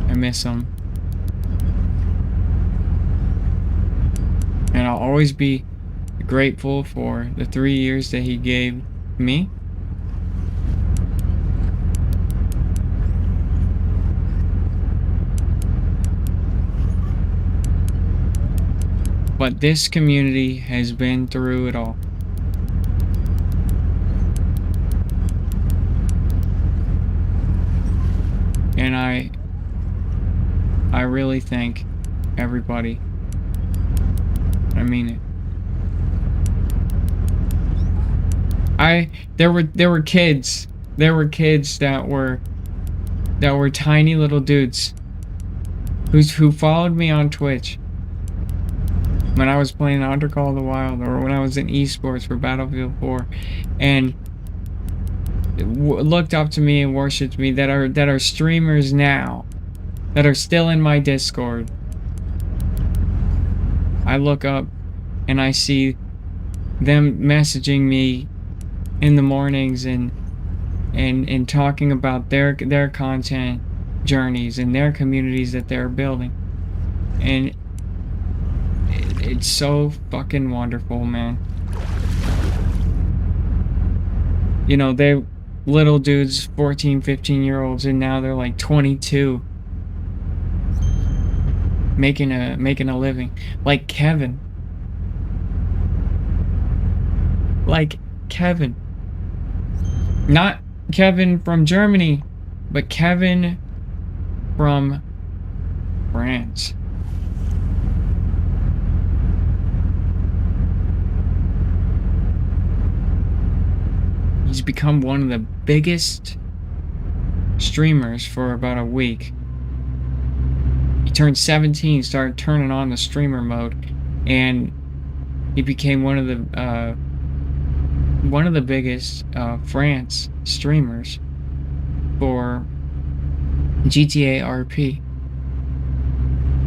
I miss him. And I'll always be grateful for the 3 years that he gave me. But this community has been through it all. And I really thank everybody. I mean it. There were kids that were tiny little dudes who followed me on Twitch when I was playing Under Call of the Wild, or when I was in esports for Battlefield 4, and looked up to me and worshipped me, that are streamers now, that are still in my Discord. I look up and I see them messaging me in the mornings and talking about their content journeys and their communities that they're building. And it's so fucking wonderful, man. You know, they little dudes, 14, 15-year-olds, and now they're like 22. Making a living. Like Kevin. Like Kevin. Not Kevin from Germany, but Kevin from France. He's become one of the biggest streamers for about a week. He turned 17, started turning on the streamer mode, and he became one of the biggest France streamers for GTA RP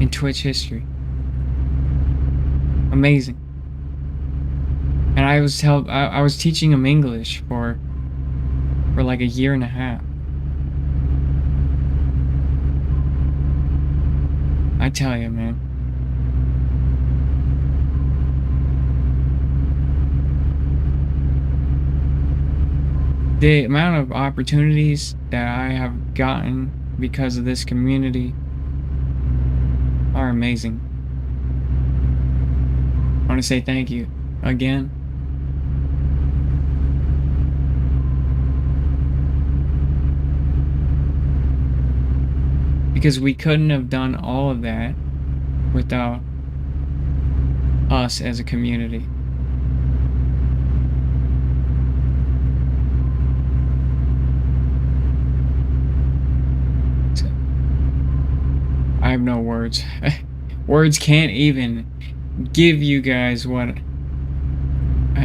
in Twitch history. Amazing. And I was teaching him English for like a year and a half. I tell you, man. The amount of opportunities that I have gotten because of this community are amazing. I want to say thank you again. Because we couldn't have done all of that without us as a community. So, I have no words. Words can't even give you guys what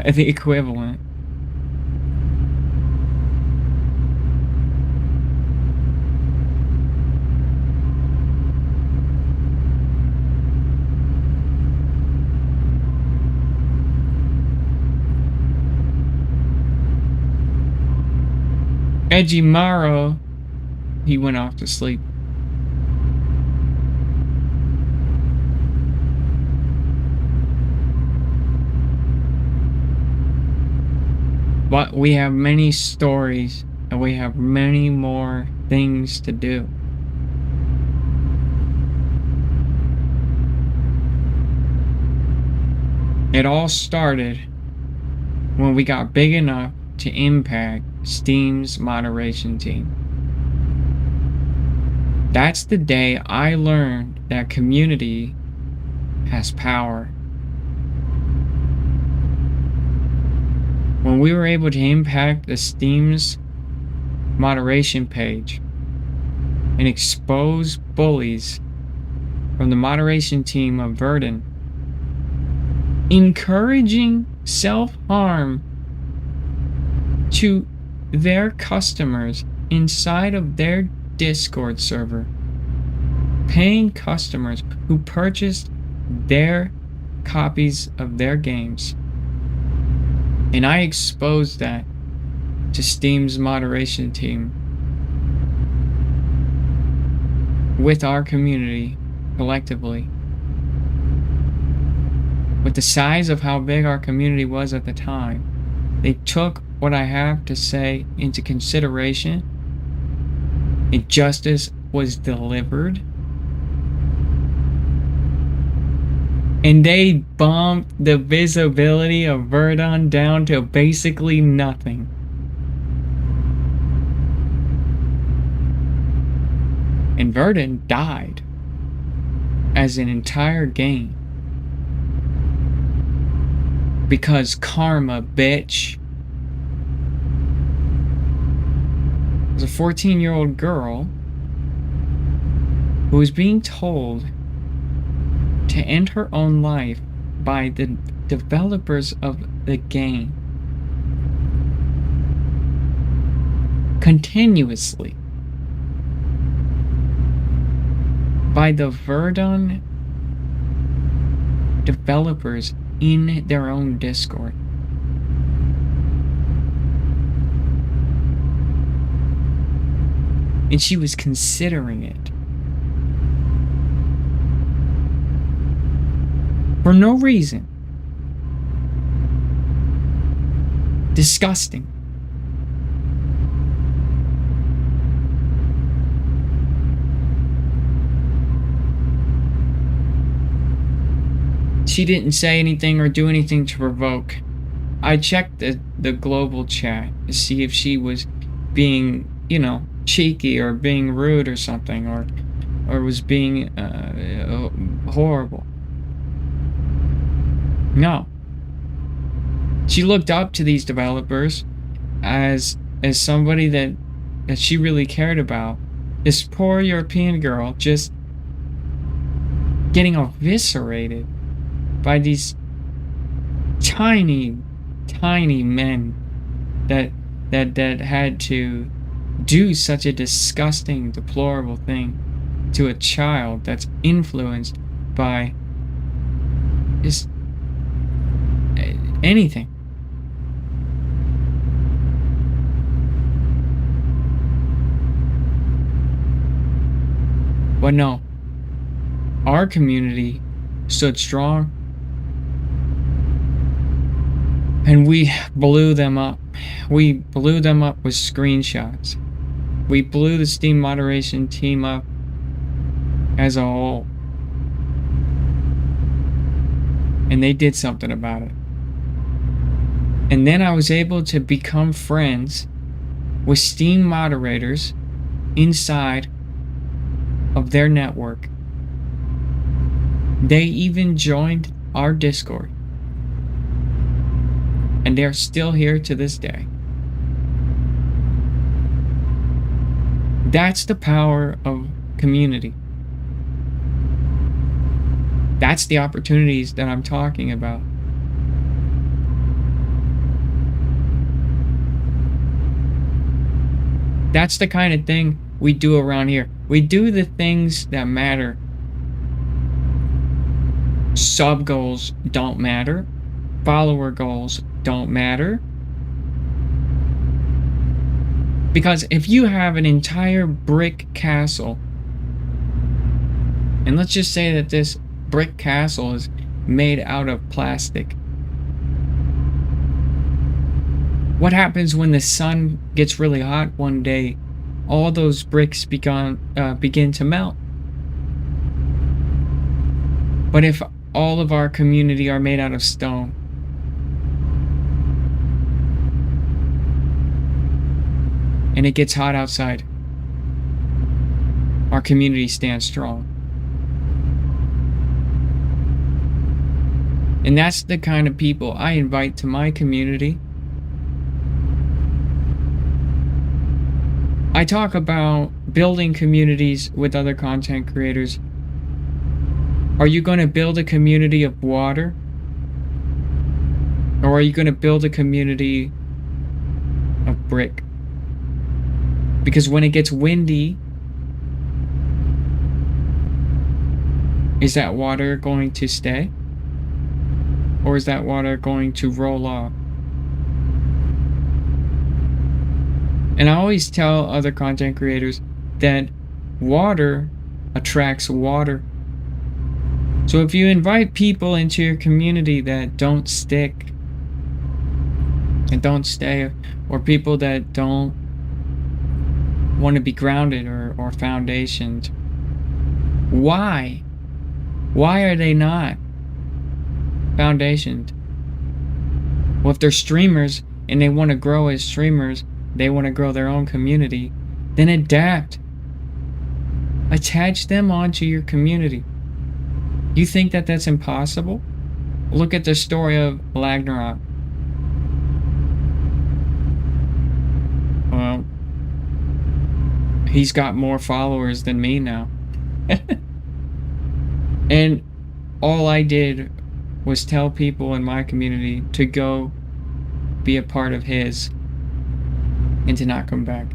the equivalent. Ejimaro, he went off to sleep. But we have many stories and we have many more things to do. It all started when we got big enough to impact Steam's moderation team. That's the day I learned that community has power. When we were able to impact the Steam's moderation page and expose bullies from the moderation team of Verdun, encouraging self-harm to their customers inside of their Discord server, paying customers who purchased their copies of their games. And I exposed that to Steam's moderation team with our community collectively. With the size of how big our community was at the time, they took what I have to say into consideration, and justice was delivered. And they bumped the visibility of Verdun down to basically nothing. And Verdun died as an entire game. Because karma, bitch. There's a 14-year-old girl who was being told to end her own life by the developers of the game. Continuously. By the Verdun developers in their own Discord. And she was considering it. For no reason. Disgusting. She didn't say anything or do anything to provoke. I checked the global chat to see if she was being, cheeky or being rude or something, or was being horrible. No. She looked up to these developers as somebody that she really cared about. This poor European girl just getting eviscerated by these tiny men that had to do such a disgusting, deplorable thing to a child that's influenced by just anything. But no, our community stood strong. And we blew them up. We blew them up with screenshots. We blew the Steam moderation team up as a whole. And they did something about it. And then I was able to become friends with Steam moderators inside of their network. They even joined our Discord. And they're still here to this day. That's the power of community. That's the opportunities that I'm talking about. That's the kind of thing we do around here. We do the things that matter. Sub goals don't matter. Follower goals don't matter. Because if you have an entire brick castle, and let's just say that this brick castle is made out of plastic, What happens when the sun gets really hot one day? All those bricks begin to melt. But if all of our community are made out of stone, and it gets hot outside, our community stands strong. And that's the kind of people I invite to my community. I talk about building communities with other content creators. Are you going to build a community of water? Or are you going to build a community of brick? Because when it gets windy, is that water going to stay? Or is that water going to roll off? And I always tell other content creators that water attracts water. So if you invite people into your community that don't stick and don't stay, or people that don't want to be grounded or foundationed, why? Why are they not foundationed? Well, if they're streamers and they want to grow as streamers, they want to grow their own community, then adapt. Attach them onto your community. You think that that's impossible? Look at the story of Ragnarok. Well, he's got more followers than me now. And all I did was tell people in my community to go be a part of his and to not come back.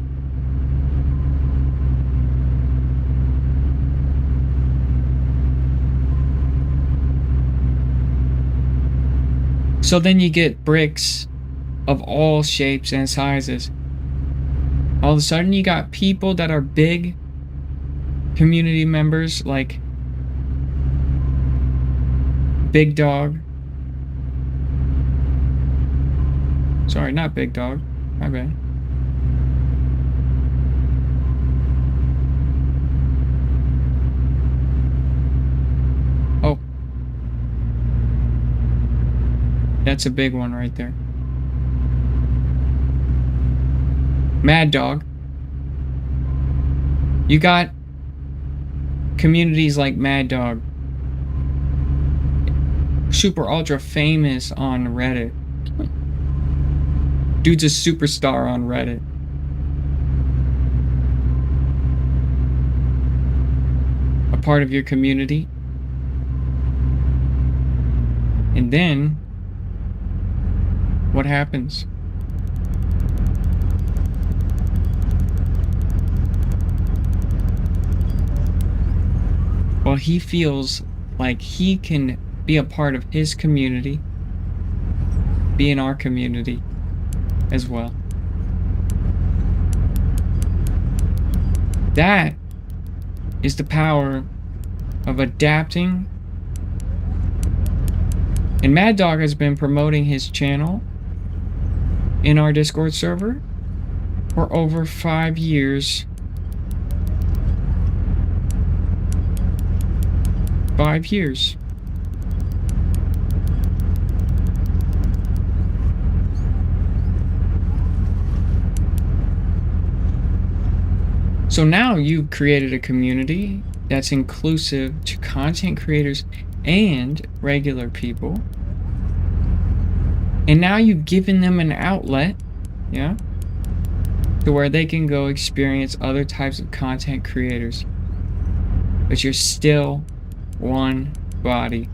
So then you get bricks of all shapes and sizes. All of a sudden you got people that are big community members like Big Dog. Sorry, not Big Dog. My bad. Oh. That's a big one right there. Mad Dog. You got communities like Mad Dog. Super ultra famous on Reddit. Dude's a superstar on Reddit. A part of your community. And then what happens? Well, he feels like he can be a part of his community, be in our community as well. That is the power of adapting. And Mad Dog has been promoting his channel in our Discord server for over 5 years. 5 years. So now you've created a community that's inclusive to content creators and regular people. And now you've given them an outlet, yeah, to where they can go experience other types of content creators. But you're still one body.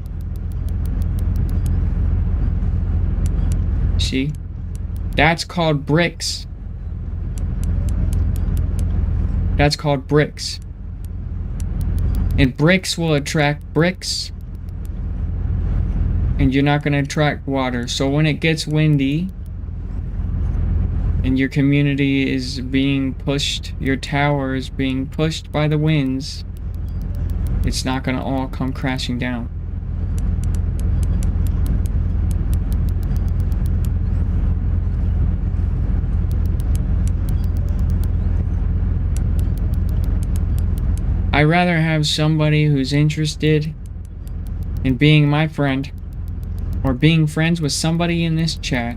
See? That's called bricks. That's called bricks. And bricks will attract bricks. And you're not going to attract water. So when it gets windy and your community is being pushed, your tower is being pushed by the winds, it's not going to all come crashing down. I'd rather have somebody who's interested in being my friend or being friends with somebody in this chat,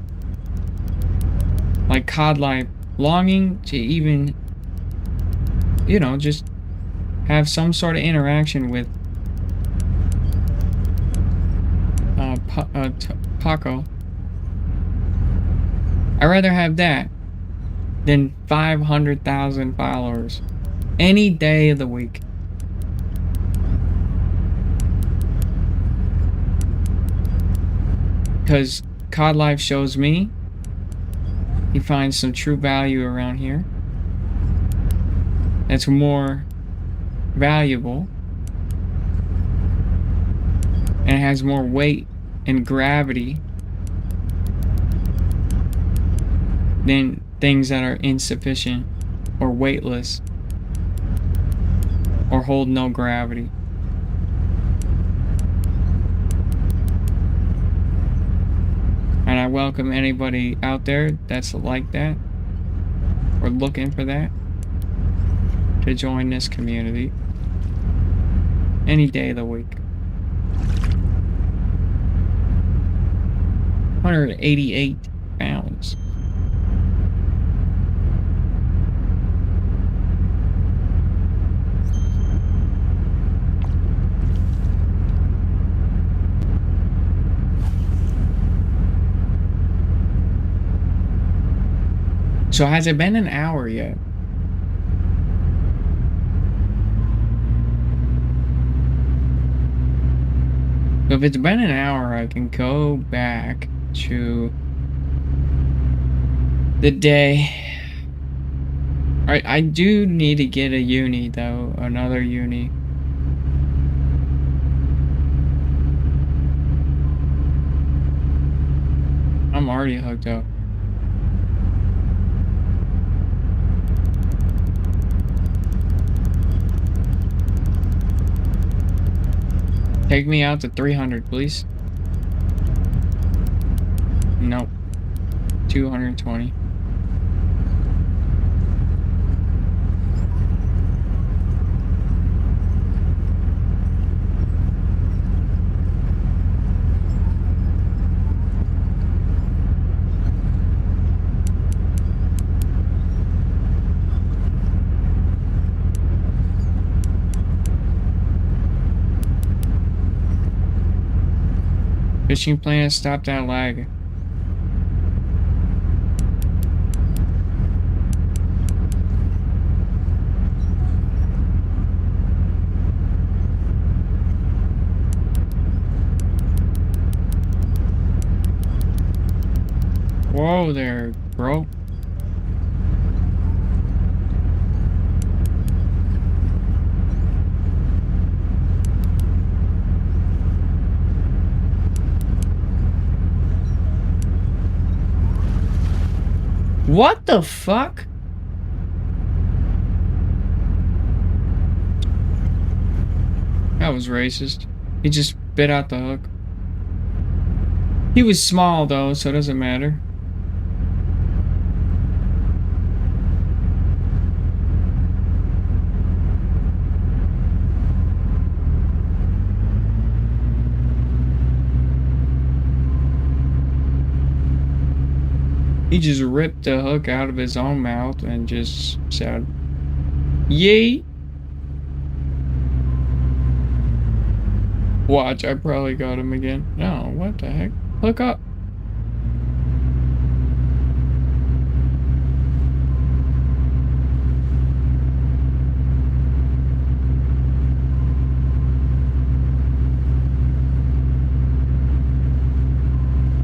like COD Life, longing to even, you know, just have some sort of interaction with Paco. I'd rather have that than 500,000 followers any day of the week. Because COD Life shows me he finds some true value around here that's more valuable and has more weight and gravity than things that are insufficient or weightless or hold no gravity. And I welcome anybody out there that's like that or looking for that to join this community any day of the week. 188 pounds. So has it been an hour yet? So if it's been an hour, I can go back to the day. I do need to get a uni though, another uni. I'm already hooked up. Take me out to 300, please. Nope. 220. Fishing plan, stop that lag. Whoa there, bro. What the fuck? That was racist. He just bit out the hook. He was small though, so it doesn't matter. He just ripped the hook out of his own mouth and just said, "Yay!" Watch, I probably got him again. No, what the heck? Hook up.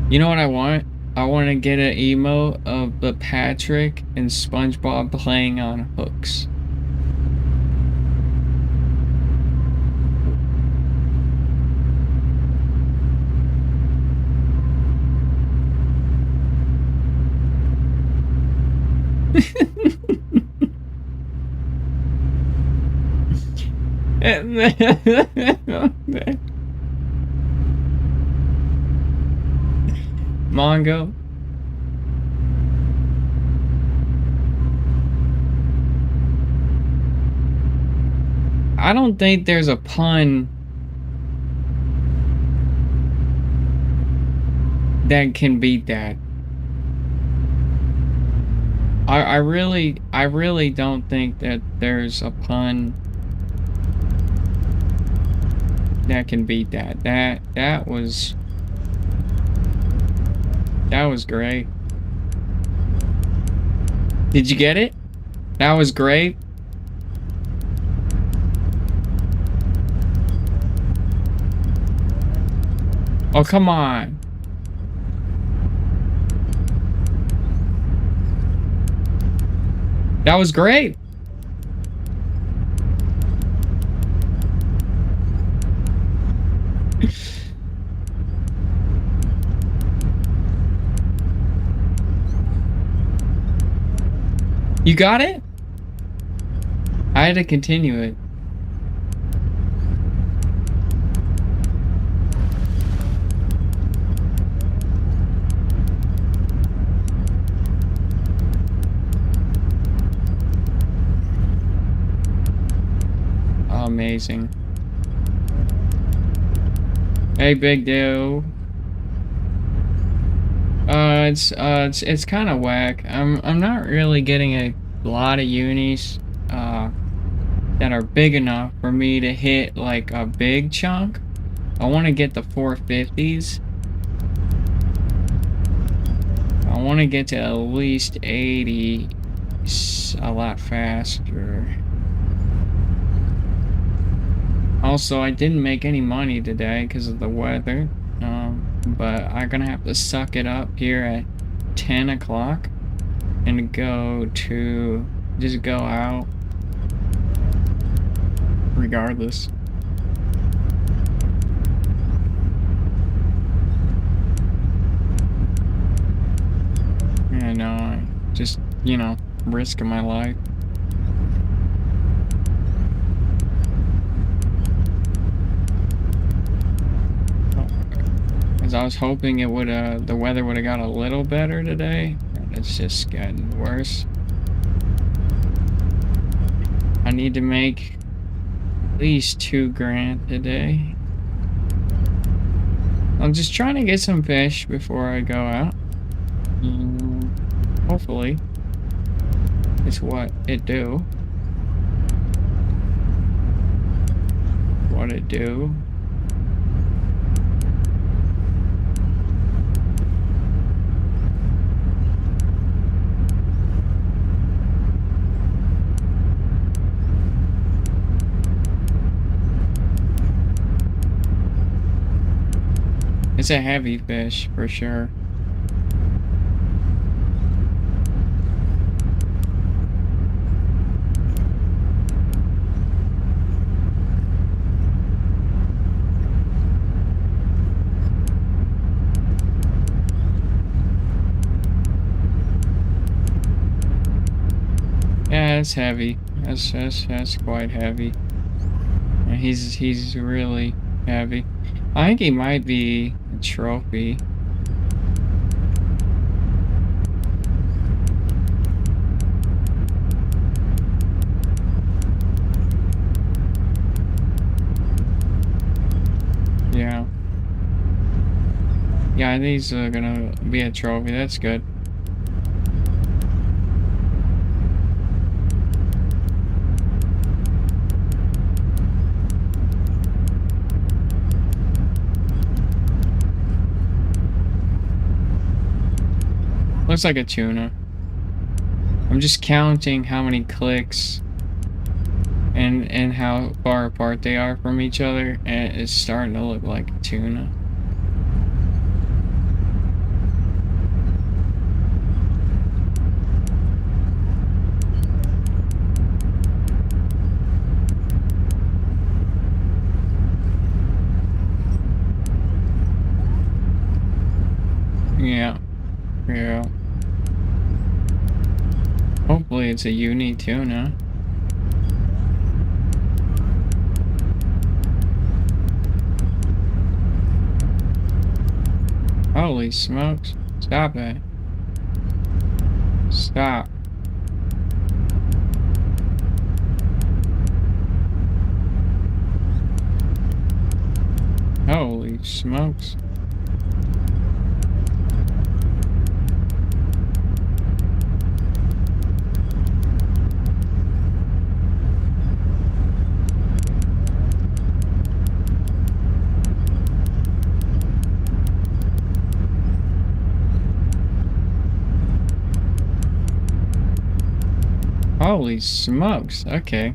You know what I want? I want to get an emo of the Patrick and SpongeBob playing on hooks. Mongo. I don't think there's a pun that can beat that. I really don't think that there's a pun that can beat that. That was great. Did you get it? That was great. Oh, come on. That was great. You got it? I had to continue it. Amazing. Hey, big deal. It's kind of whack. I'm not really getting a lot of unis that are big enough for me to hit like a big chunk. I want to get the 450s. I want to get to at least 80 a lot faster. Also, I didn't make any money today because of the weather, but I'm gonna have to suck it up here at 10 o'clock and just go out regardless. Yeah, no, just, you know, risking my life. I was hoping it would the weather would have got a little better today, and it's just getting worse. I need to make at least $2 grand today. I'm just trying to get some fish before I go out. Hopefully it's what it do. What it do. It's a heavy fish, for sure. Yeah, it's heavy. That's quite heavy. And he's really heavy. I think he might be a trophy. Yeah. Yeah, these are gonna be a trophy. That's good. Looks like a tuna. I'm just counting how many clicks and how far apart they are from each other, and it's starting to look like a tuna. Yeah. Yeah. Hopefully it's a uni tuna. Holy smokes. Stop it. Stop. smokes. Holy smokes, okay.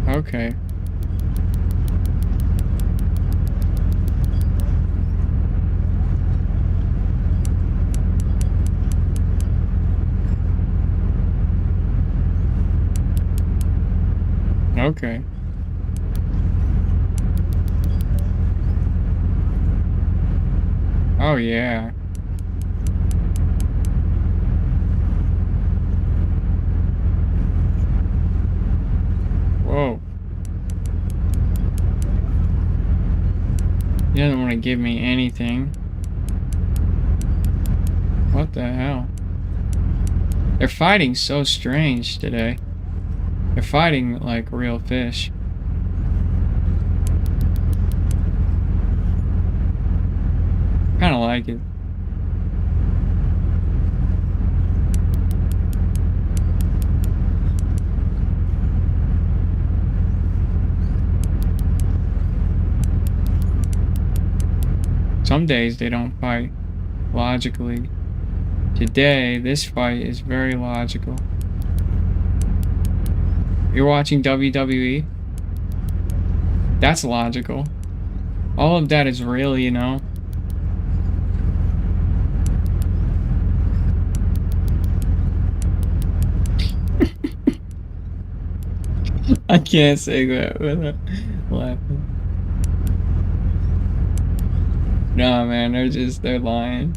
Okay. Okay. Oh yeah. Whoa. He doesn't want to give me anything. What the hell? They're fighting so strange today. They're fighting like real fish. Kinda like it. Some days they don't fight logically. Today, this fight is very logical. You're watching WWE? That's logical. All of that is real, you know? I can't say that without laughing. Nah, man, they're lying.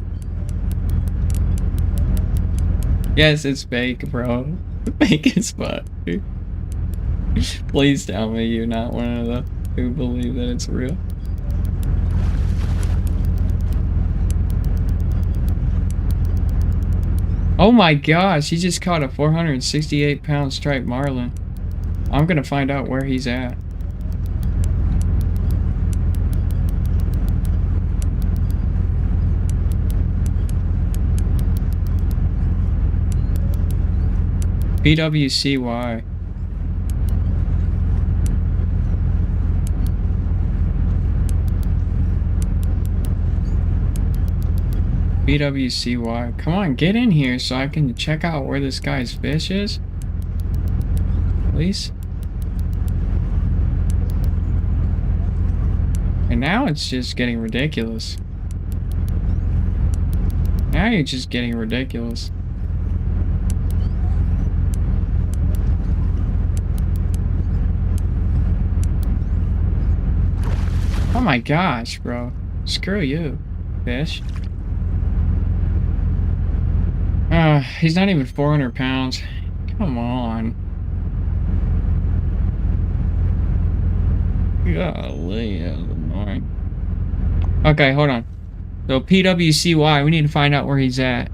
Yes, it's fake, bro. Fake as fuck, dude. Please tell me you're not one of the who believe that it's real. Oh my gosh, he just caught a 468-pound striped marlin. I'm gonna find out where he's at. PWCY. BWCY. Come on, get in here so I can check out where this guy's fish is. Please. And now it's just getting ridiculous. Now you're just getting ridiculous. Oh my gosh, bro. Screw you, fish. He's not even 400 pounds. Come on. Golly, that was annoying. Okay, hold on. So PWCY, we need to find out where he's at.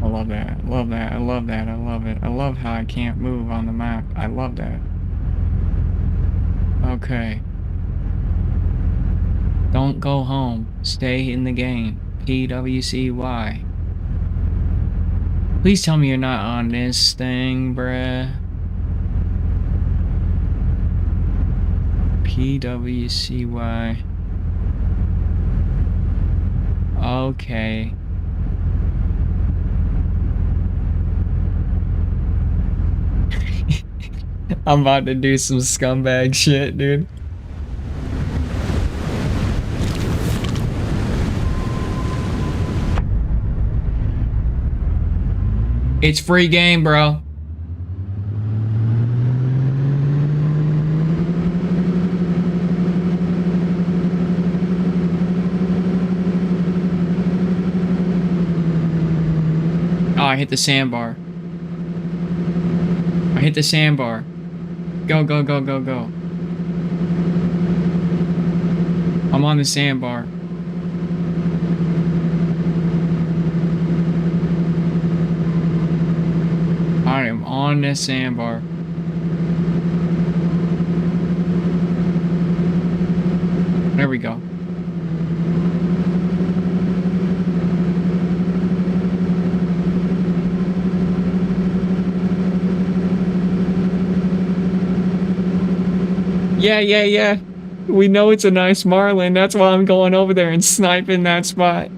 I love that. I love that. I love that. I love it. I love how I can't move on the map. I love that. Okay. Don't go home. Stay in the game. PWCY. Please tell me you're not on this thing, bruh. PWCY. Okay. I'm about to do some scumbag shit, dude. It's free game, bro. I hit the sandbar. I hit the sandbar. Go, go, go, go, go. I'm on the sandbar. I am on the sandbar. There we go. Yeah. We know it's a nice marlin. That's why I'm going over there and sniping that spot.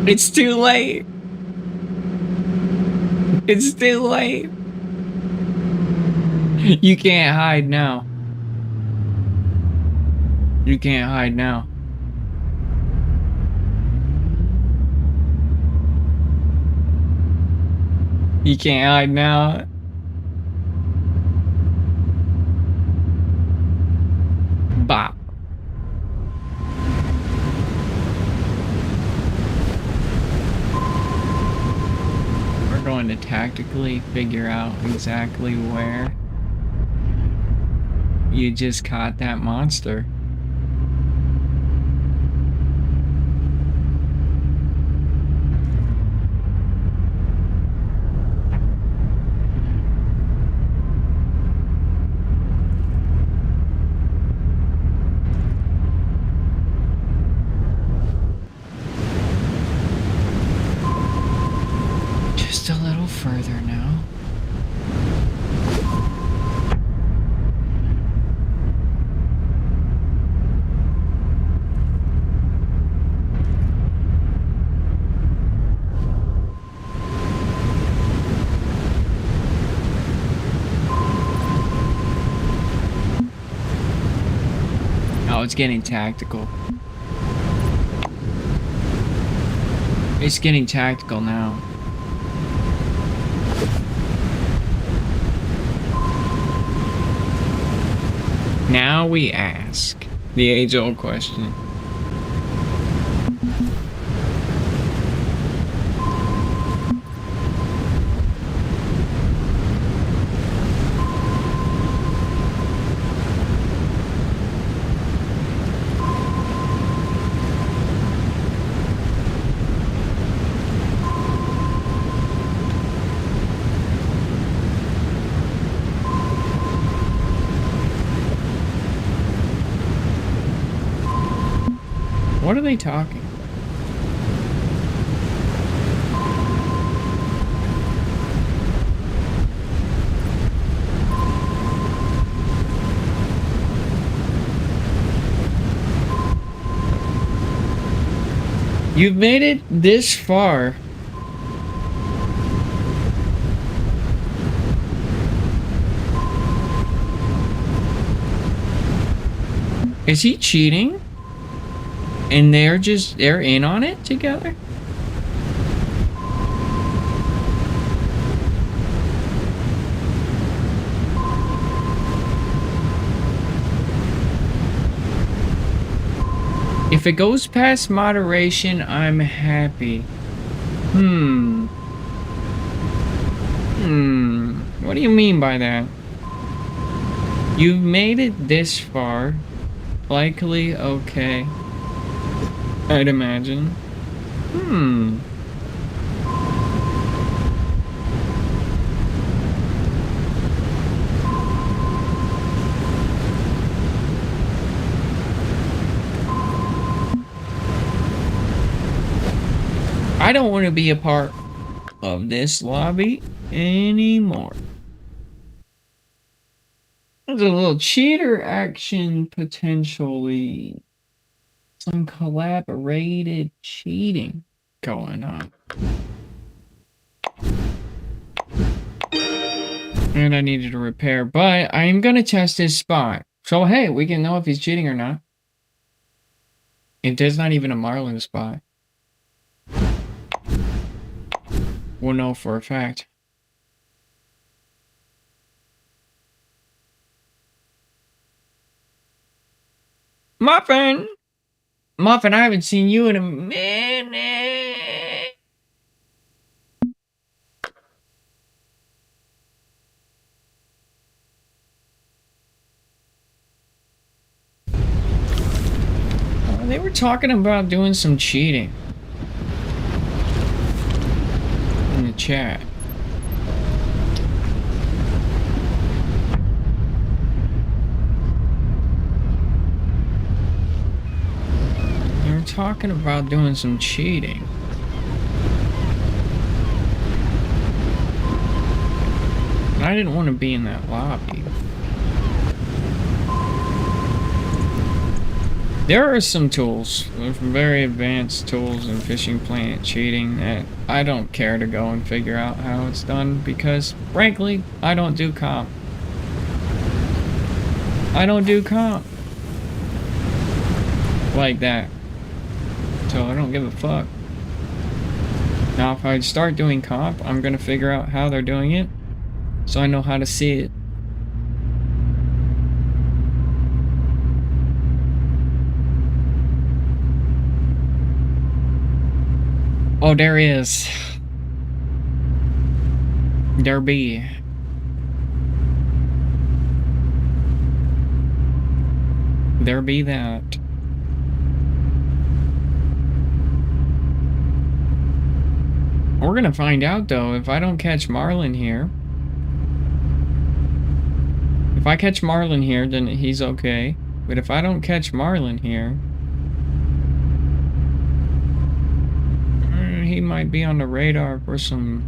It's too late. It's too late. You can't hide now. You can't hide now. You can't hide now. Bop. We're going to tactically figure out exactly where you just caught that monster. Just a little further now. Oh, it's getting tactical. It's getting tactical now. Now we ask the age-old question. What are they talking? You've made it this far. Is he cheating? And they're in on it together? If it goes past moderation, I'm happy. What do you mean by that? You've made it this far. Likely okay. I'd imagine. I don't want to be a part of this lobby anymore. There's a little cheater action potentially. Some collaborated cheating going on. And I needed a repair, but I am gonna test his spot. So hey, we can know if he's cheating or not. There's not even a Marlin spot. We'll know for a fact. Muffin! Muffin, I haven't seen you in a minute. They were talking about doing some cheating in the chat. They were talking about doing some cheating. And I didn't want to be in that lobby. There are some tools, very advanced tools in Fishing Planet cheating that I don't care to go and figure out how it's done because, frankly, I don't do comp. I don't do comp like that. So I don't give a fuck. Now, if I start doing comp, I'm gonna figure out how they're doing it so I know how to see it. Oh, there is. There be. There be that. We're gonna find out though if I don't catch Marlin here. If I catch Marlin here, then he's okay. But if I don't catch Marlin here, he might be on the radar for some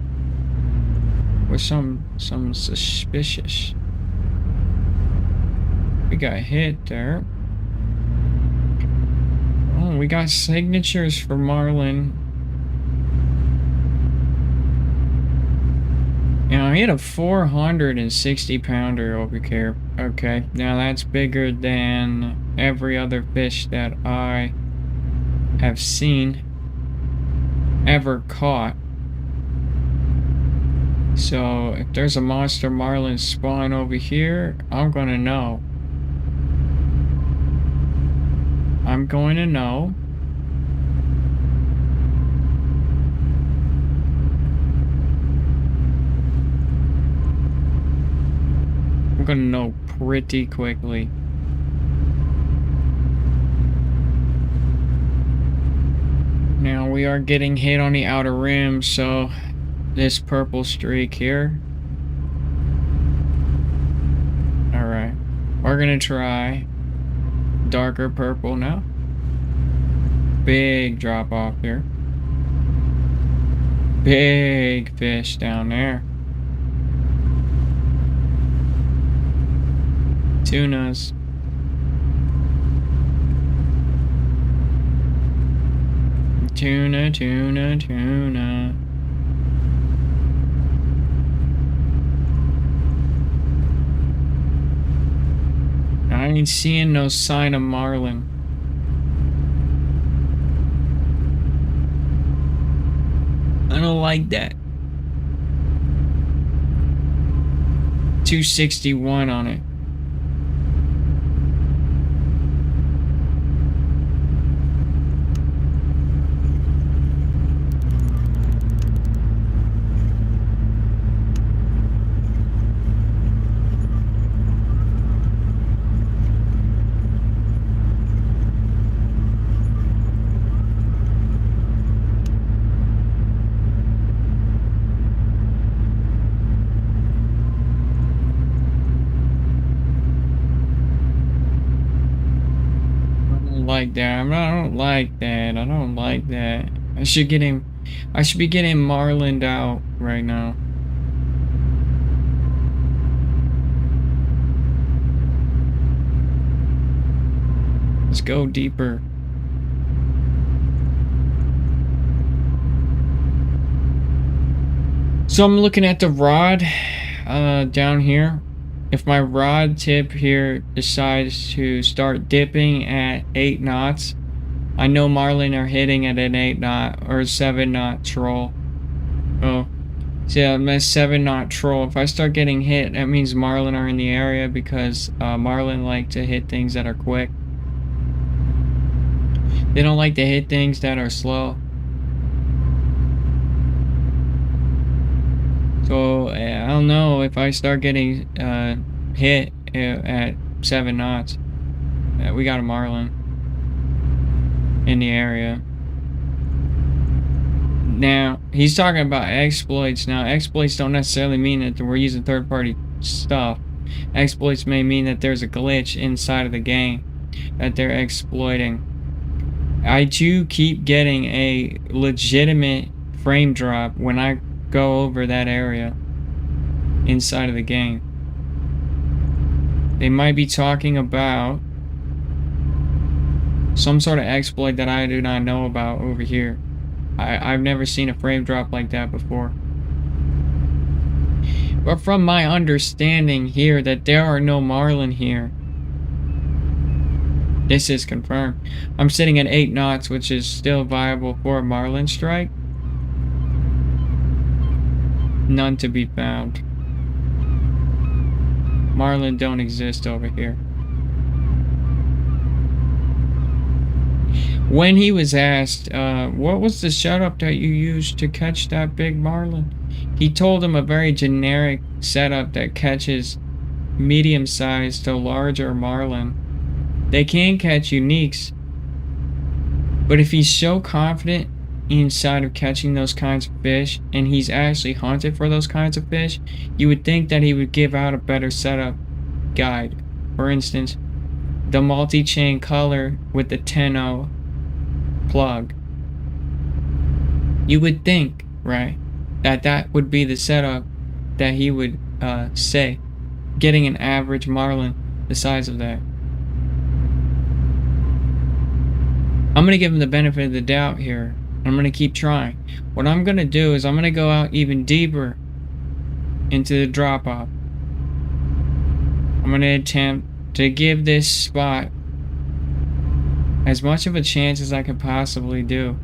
suspicious. We got hit there. Oh, we got signatures for Marlin. Now, he had a 460 pounder over here. Okay, now that's bigger than every other fish that I have seen ever caught. So if there's a monster Marlin spawn over here, I'm gonna know. I'm going to know. I'm gonna know pretty quickly. Now we are getting hit on the outer rim, so this purple streak here. Alright, we're gonna try darker purple now. Big drop off here. Big fish down there. Tunas. Tuna, tuna, tuna. I ain't seeing no sign of Marlin. I don't like that. 261 on it. Like that. I don't like that. I don't like that. I should be getting Marlined out right now. Let's go deeper. So I'm looking at the rod. down here. If my rod tip here decides to start dipping at 8 knots, I know marlin are hitting at an 8 knot or 7 knot troll. Oh, so yeah, my 7 knot troll. If I start getting hit, that means marlin are in the area because marlin like to hit things that are quick. They don't like to hit things that are slow. So I don't know if I start getting hit at 7 knots. We got a marlin in the area. Now, he's talking about exploits. Now, exploits don't necessarily mean that we're using third-party stuff. Exploits may mean that there's a glitch inside of the game that they're exploiting. I do keep getting a legitimate frame drop when I go over that area inside of the game. They might be talking about some sort of exploit that I do not know about over here. I've never seen a frame drop like that before. But from my understanding here that there are no marlin here. This is confirmed. I'm sitting at 8 knots, which is still viable for a marlin strike. None to be found. Marlin don't exist over here. When he was asked, what was the setup that you used to catch that big marlin? He told him a very generic setup that catches medium-sized to larger marlin. They can catch uniques, but if he's so confident inside of catching those kinds of fish, and he's actually hunted for those kinds of fish, you would think that he would give out a better setup guide. For instance, the multi-chain color with the 10-0 plug. You would think, right, that would be the setup that he would say, getting an average marlin the size of that. I'm going to give him the benefit of the doubt here. I'm going to keep trying. What I'm going to do is I'm going to go out even deeper into the drop-off. I'm going to attempt to give this spot as much of a chance as I could possibly do.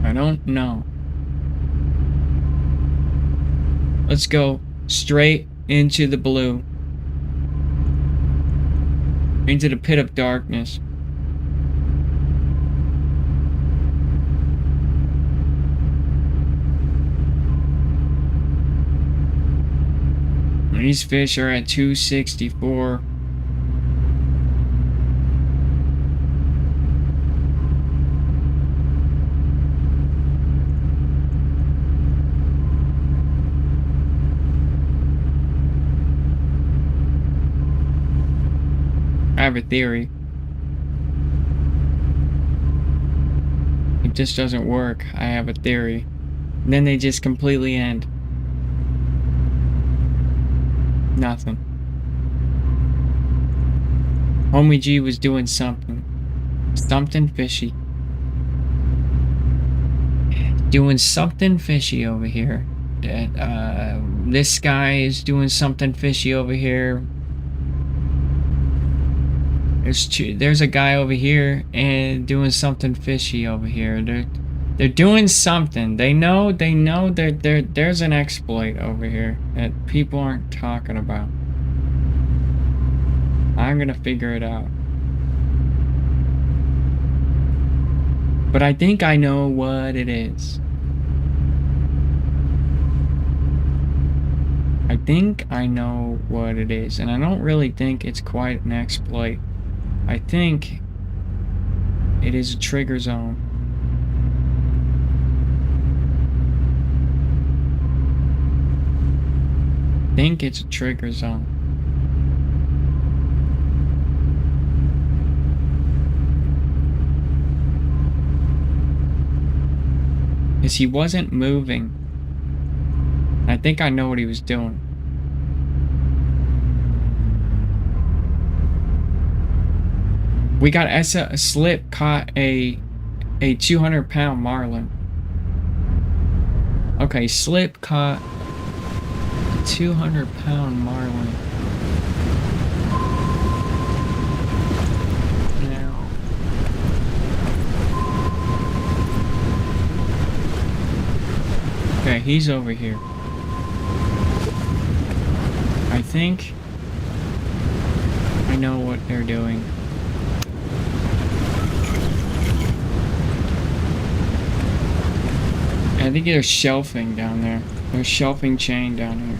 I don't know. Let's go straight into the blue. Into the pit of darkness. These fish are at 264. I have a theory. If this doesn't work, I have a theory. And then they just completely end. Nothing. Homie G was doing something. Something fishy. Doing something fishy over here. This guy is doing something fishy over here. There's a guy over here and doing something fishy over here. They're doing something. They know there's an exploit over here that people aren't talking about. I'm gonna figure it out. But I think I know what it is. I think I know what it is, and I don't really think it's quite an exploit. I think it is a trigger zone. I think it's a trigger zone. Because he wasn't moving. I think I know what he was doing. We got a slip caught a 200-pound marlin. Okay, slip caught a 200-pound marlin. Now, okay, he's over here. I think I know what they're doing. I think there's shelving down there. There's shelving chain down here.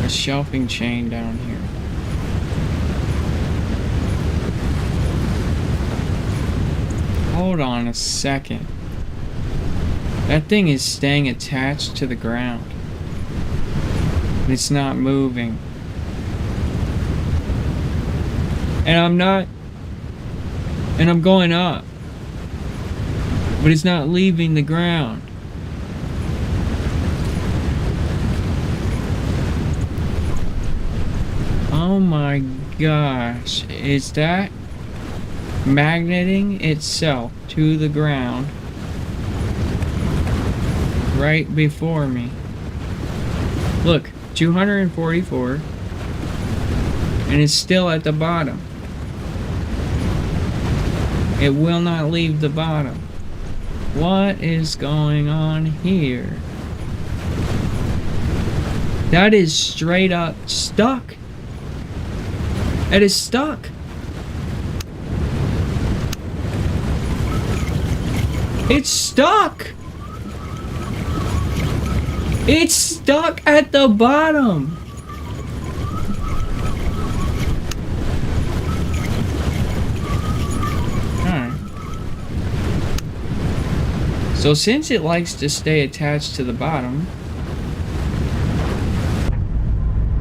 There's shelving chain down here. Hold on a second. That thing is staying attached to the ground. It's not moving. And I'm going up. But it's not leaving the ground. Oh my gosh. Is that magneting itself to the ground right before me? Look, 244, and it's still at the bottom. It will not leave the bottom. What is going on here? That is straight up stuck. It is stuck. It's stuck. It's stuck at the bottom. Alright. So since it likes to stay attached to the bottom,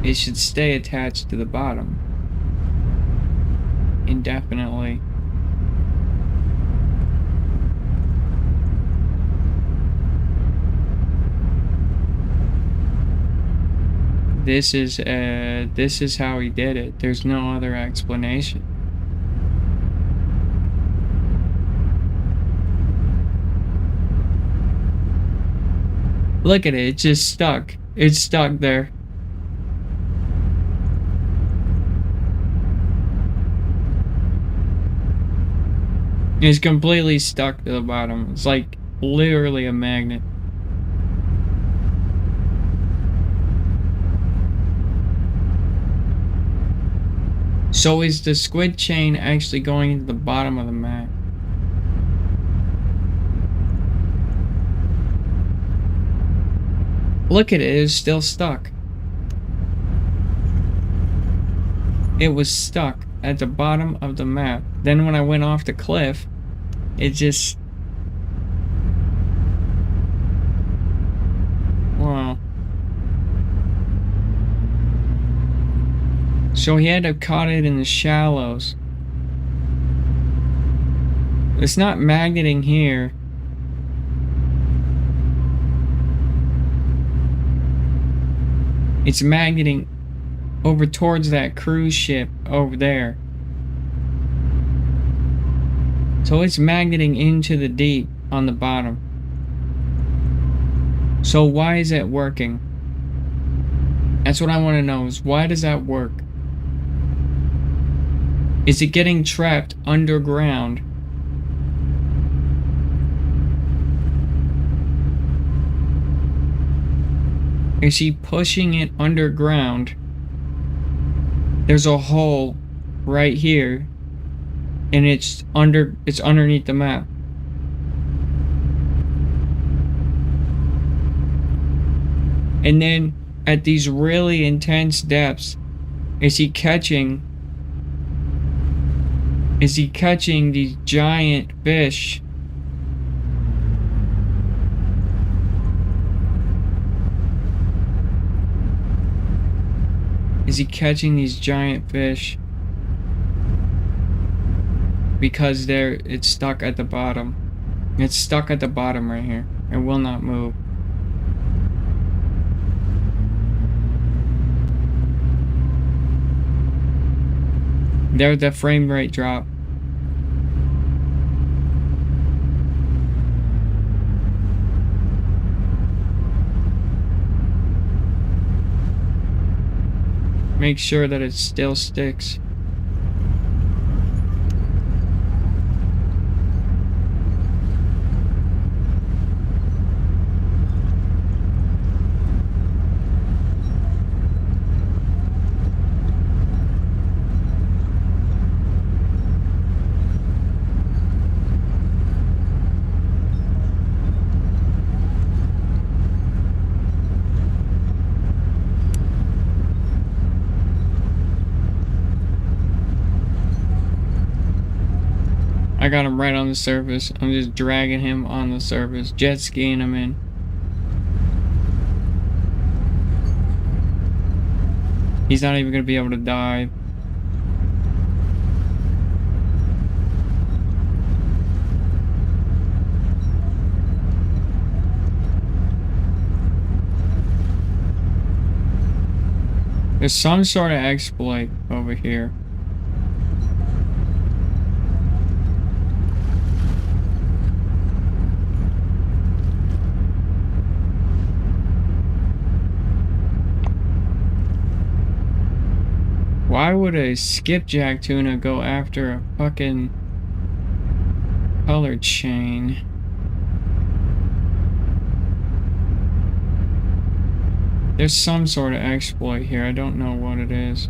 it should stay attached to the bottom indefinitely. This is how he did it. There's no other explanation. Look at it, it's just stuck. It's stuck there. It's completely stuck to the bottom. It's like literally a magnet. So is the squid chain actually going into the bottom of the map? Look at it, it is still stuck. It was stuck at the bottom of the map. Then when I went off the cliff, it just... Wow. So he had to have caught it in the shallows. It's not magneting here. It's magneting over towards that cruise ship over there. So it's magneting into the deep on the bottom. So why is it working? That's what I want to know, is why does that work? Is it getting trapped underground? Is he pushing it underground? There's a hole right here, and it's underneath the map. And then at these really intense depths, is he catching these giant fish? Is he catching these giant fish? because it's stuck at the bottom. It's stuck at the bottom right here. It will not move. There's the frame rate drop. Make sure that it still sticks. I got him right on the surface. I'm just dragging him on the surface, jet skiing him in. He's not even gonna be able to dive. There's some sort of exploit over here. Why would a skipjack tuna go after a fucking colored chain? There's some sort of exploit here. I don't know what it is.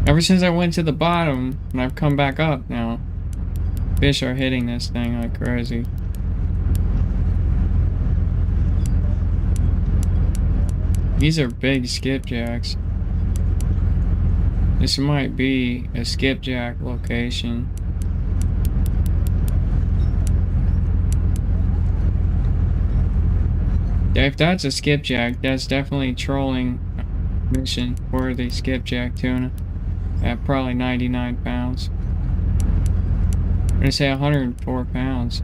Ever since I went to the bottom, and I've come back up now, fish are hitting this thing like crazy. These are big skipjacks. This might be a skipjack location. If that's a skipjack, that's definitely trolling mission for the skipjack tuna. At probably 99 pounds. I'm gonna say 104 pounds.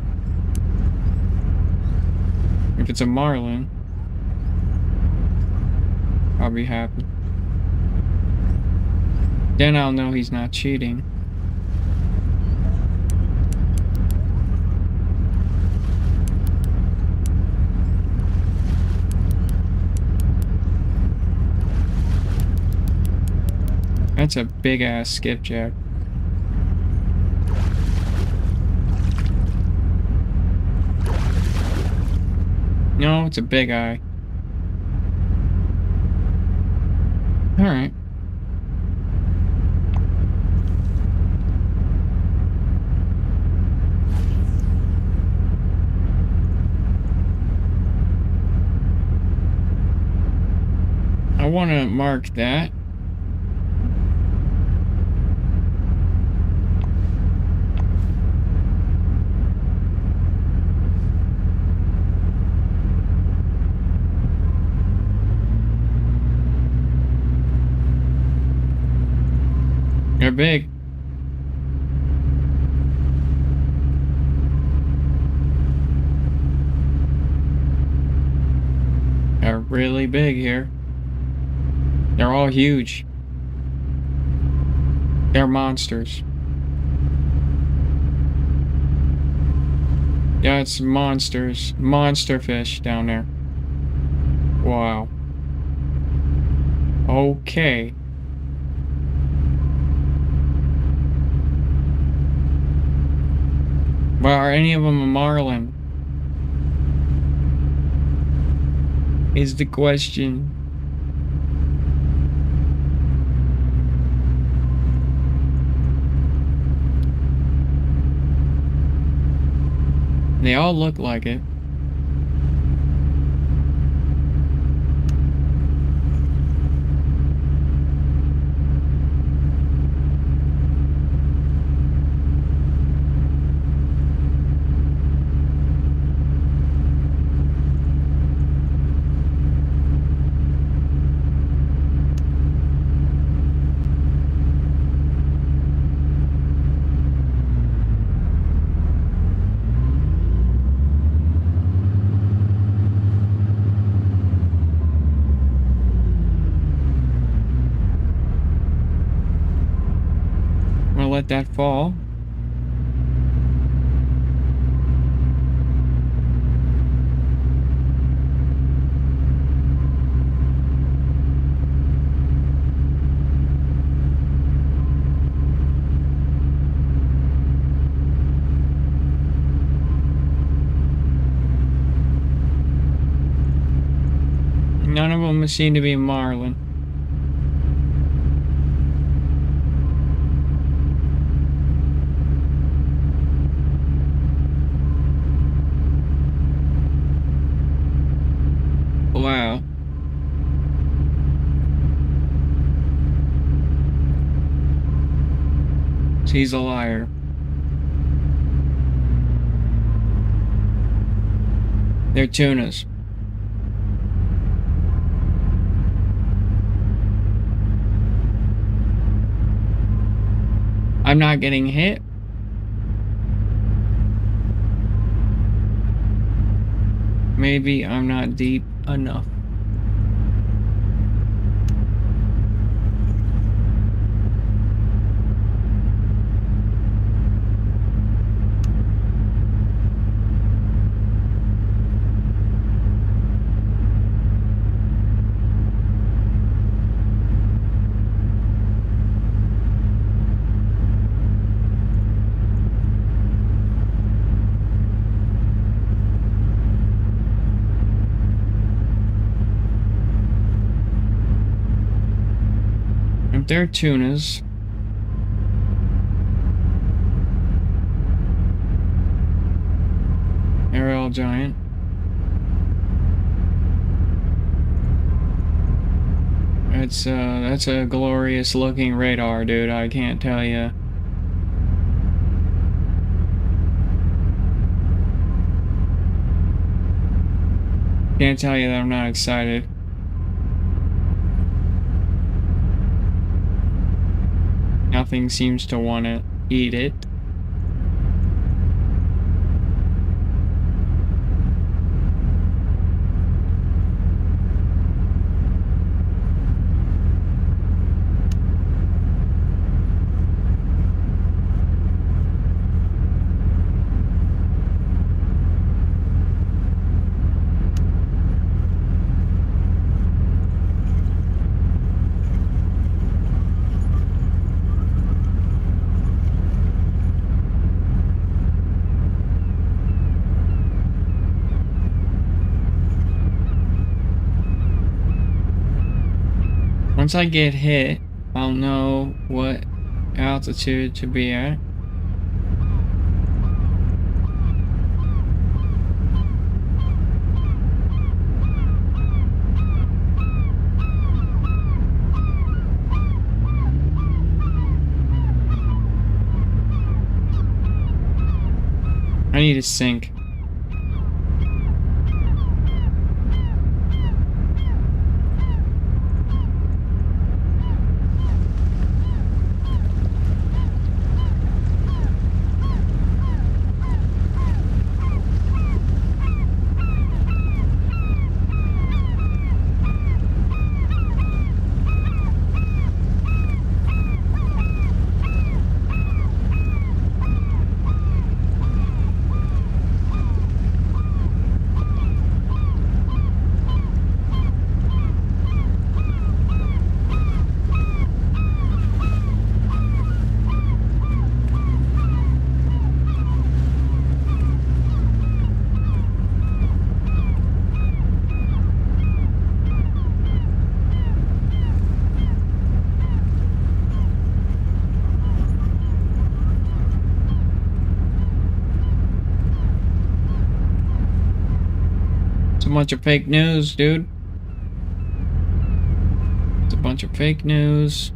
If it's a marlin, I'll be happy. Then I'll know he's not cheating. That's a big ass skipjack. No, it's a big eye. Alright. I want to mark that. They're big. They're really big here. They're all huge. They're monsters. Yeah, it's monsters. Monster fish down there. Wow. Okay. Well, are any of them a marlin? Is the question. They all look like it. let that fall. None of them seem to be marlin. Wow. He's a liar. They're tunas. I'm not getting hit. Maybe I'm not deep enough. If they're tunas, Ariel giant. That's a glorious looking radar, dude. I can't tell you. Can't tell you that I'm not excited. Nothing seems to want to eat it. Once I get hit, I'll know what altitude to be at. I need to sink. It's a bunch of fake news, dude. It's a bunch of fake news.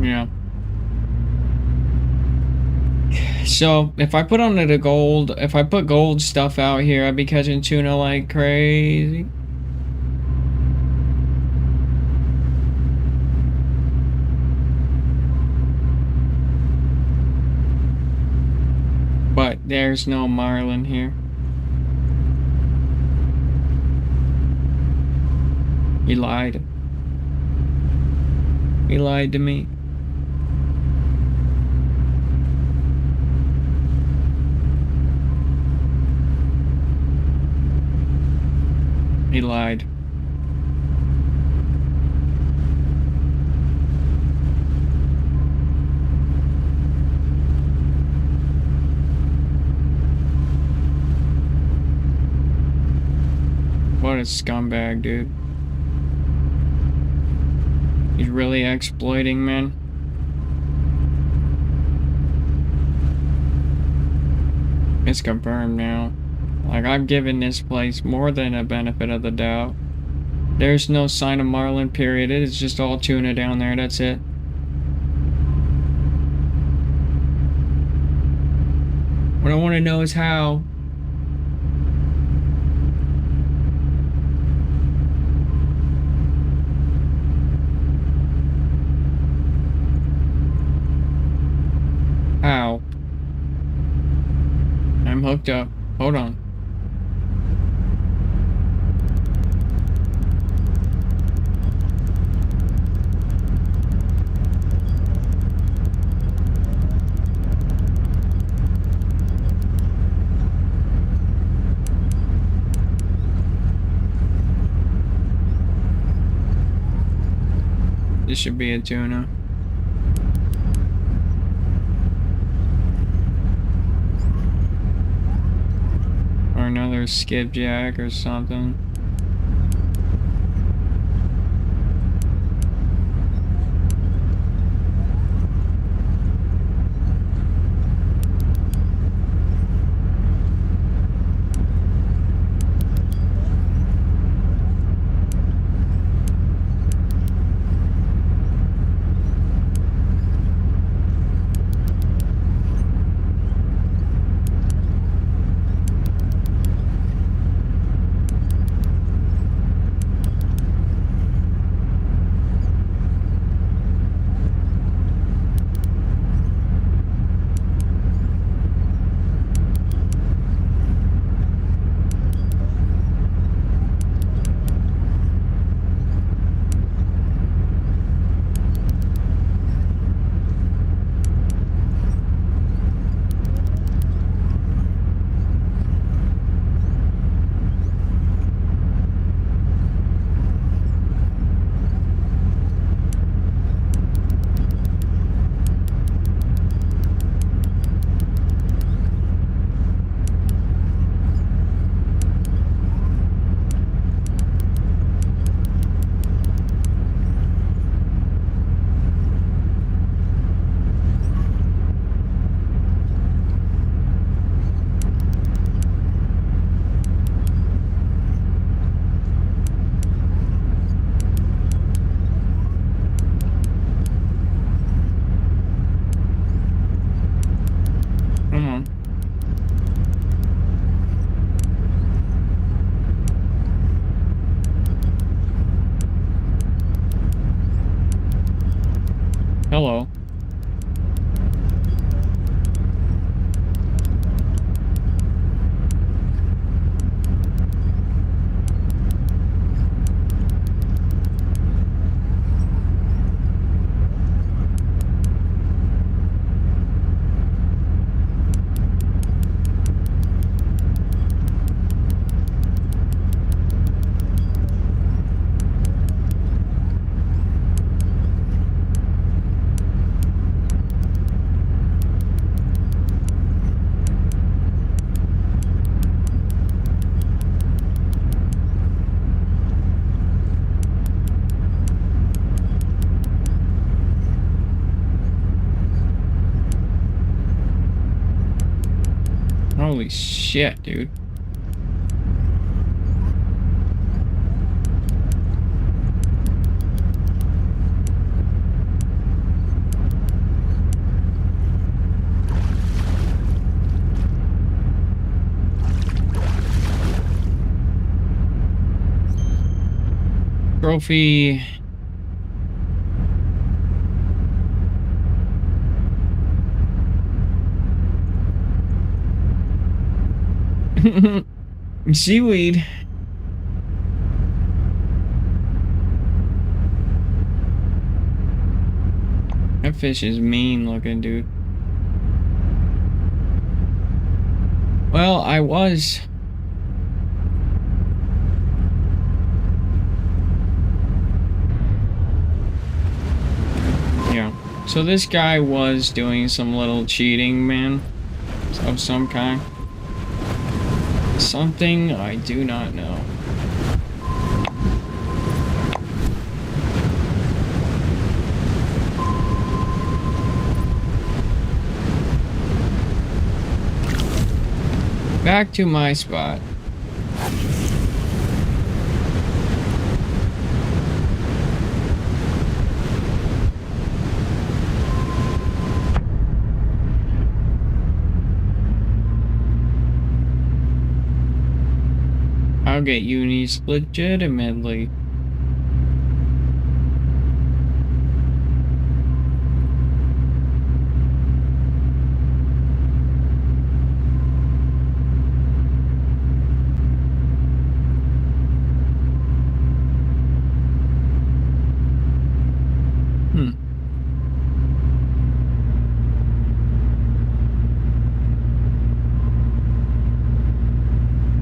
Yeah. So, if I put on the gold, if I put gold stuff out here, I'd be catching tuna like crazy. But there's no marlin here. He lied. He lied to me. He lied. What a scumbag, dude. He's really exploiting, man. It's confirmed now. Like, I've given this place more than a benefit of the doubt. There's no sign of marlin, period. It is just all tuna down there, that's it. What I want to know is how. How? I'm hooked up. Hold on. This should be a tuna. Or another skipjack or something. Come on. Hello. Holy shit, dude. Trophy. Seaweed. That fish is mean looking, dude. Well, I was. Yeah. So this guy was doing some little cheating, man. Of some kind. Something I do not know. Back to my spot. I'll get unis legitimately.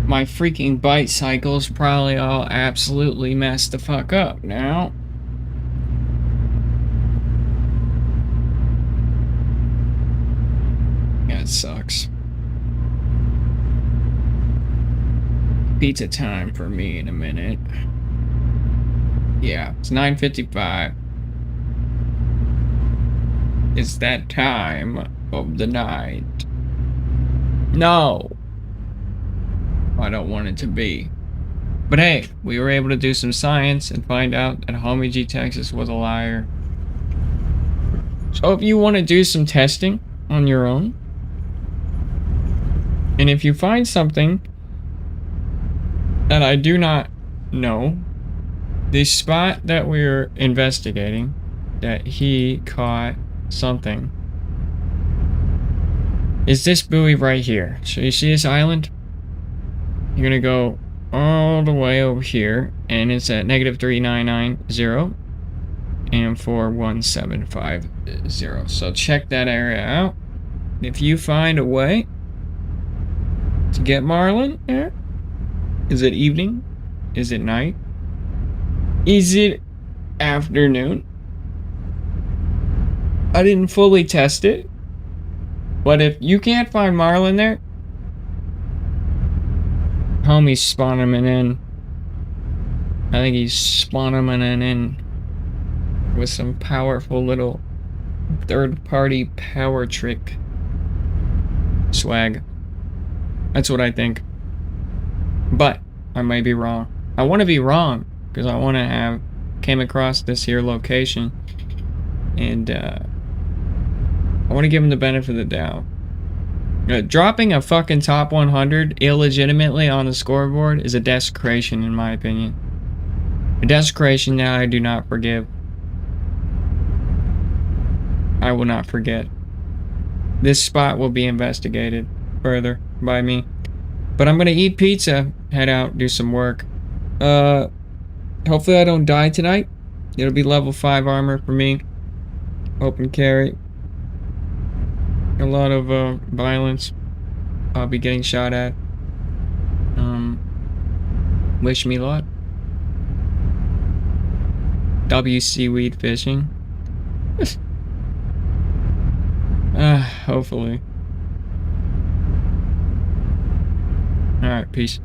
My freaking bite cycle's probably all absolutely messed the fuck up now. Yeah, it sucks. Pizza time for me in a minute. Yeah, it's 9:55. It's that time of the night. No! I don't want it to be. But hey, we were able to do some science and find out that Homie G Texas was a liar. So if you want to do some testing on your own, and if you find something that I do not know, the spot that we're investigating, that he caught something, is this buoy right here. So you see this island? You're gonna go all the way over here, and it's at -3990 and 41750. So check that area out. If you find a way to get marlin there, is it evening? Is it night? Is it afternoon? I didn't fully test it, but if you can't find marlin there, homie's spawning in. I think he's spawning in with some powerful little third-party power trick swag. That's what I think. But I might be wrong. I want to be wrong because I want to have came across this here location, and I want to give him the benefit of the doubt. Dropping a fucking top 100 illegitimately on the scoreboard is a desecration, in my opinion. A desecration that I do not forgive. I will not forget. This spot will be investigated further by me. But I'm gonna eat pizza, head out, do some work. Hopefully I don't die tonight. It'll be level 5 armor for me. Open carry. A lot of violence. I'll be getting shot at. Wish me luck. W seaweed fishing. Hopefully. Alright, peace.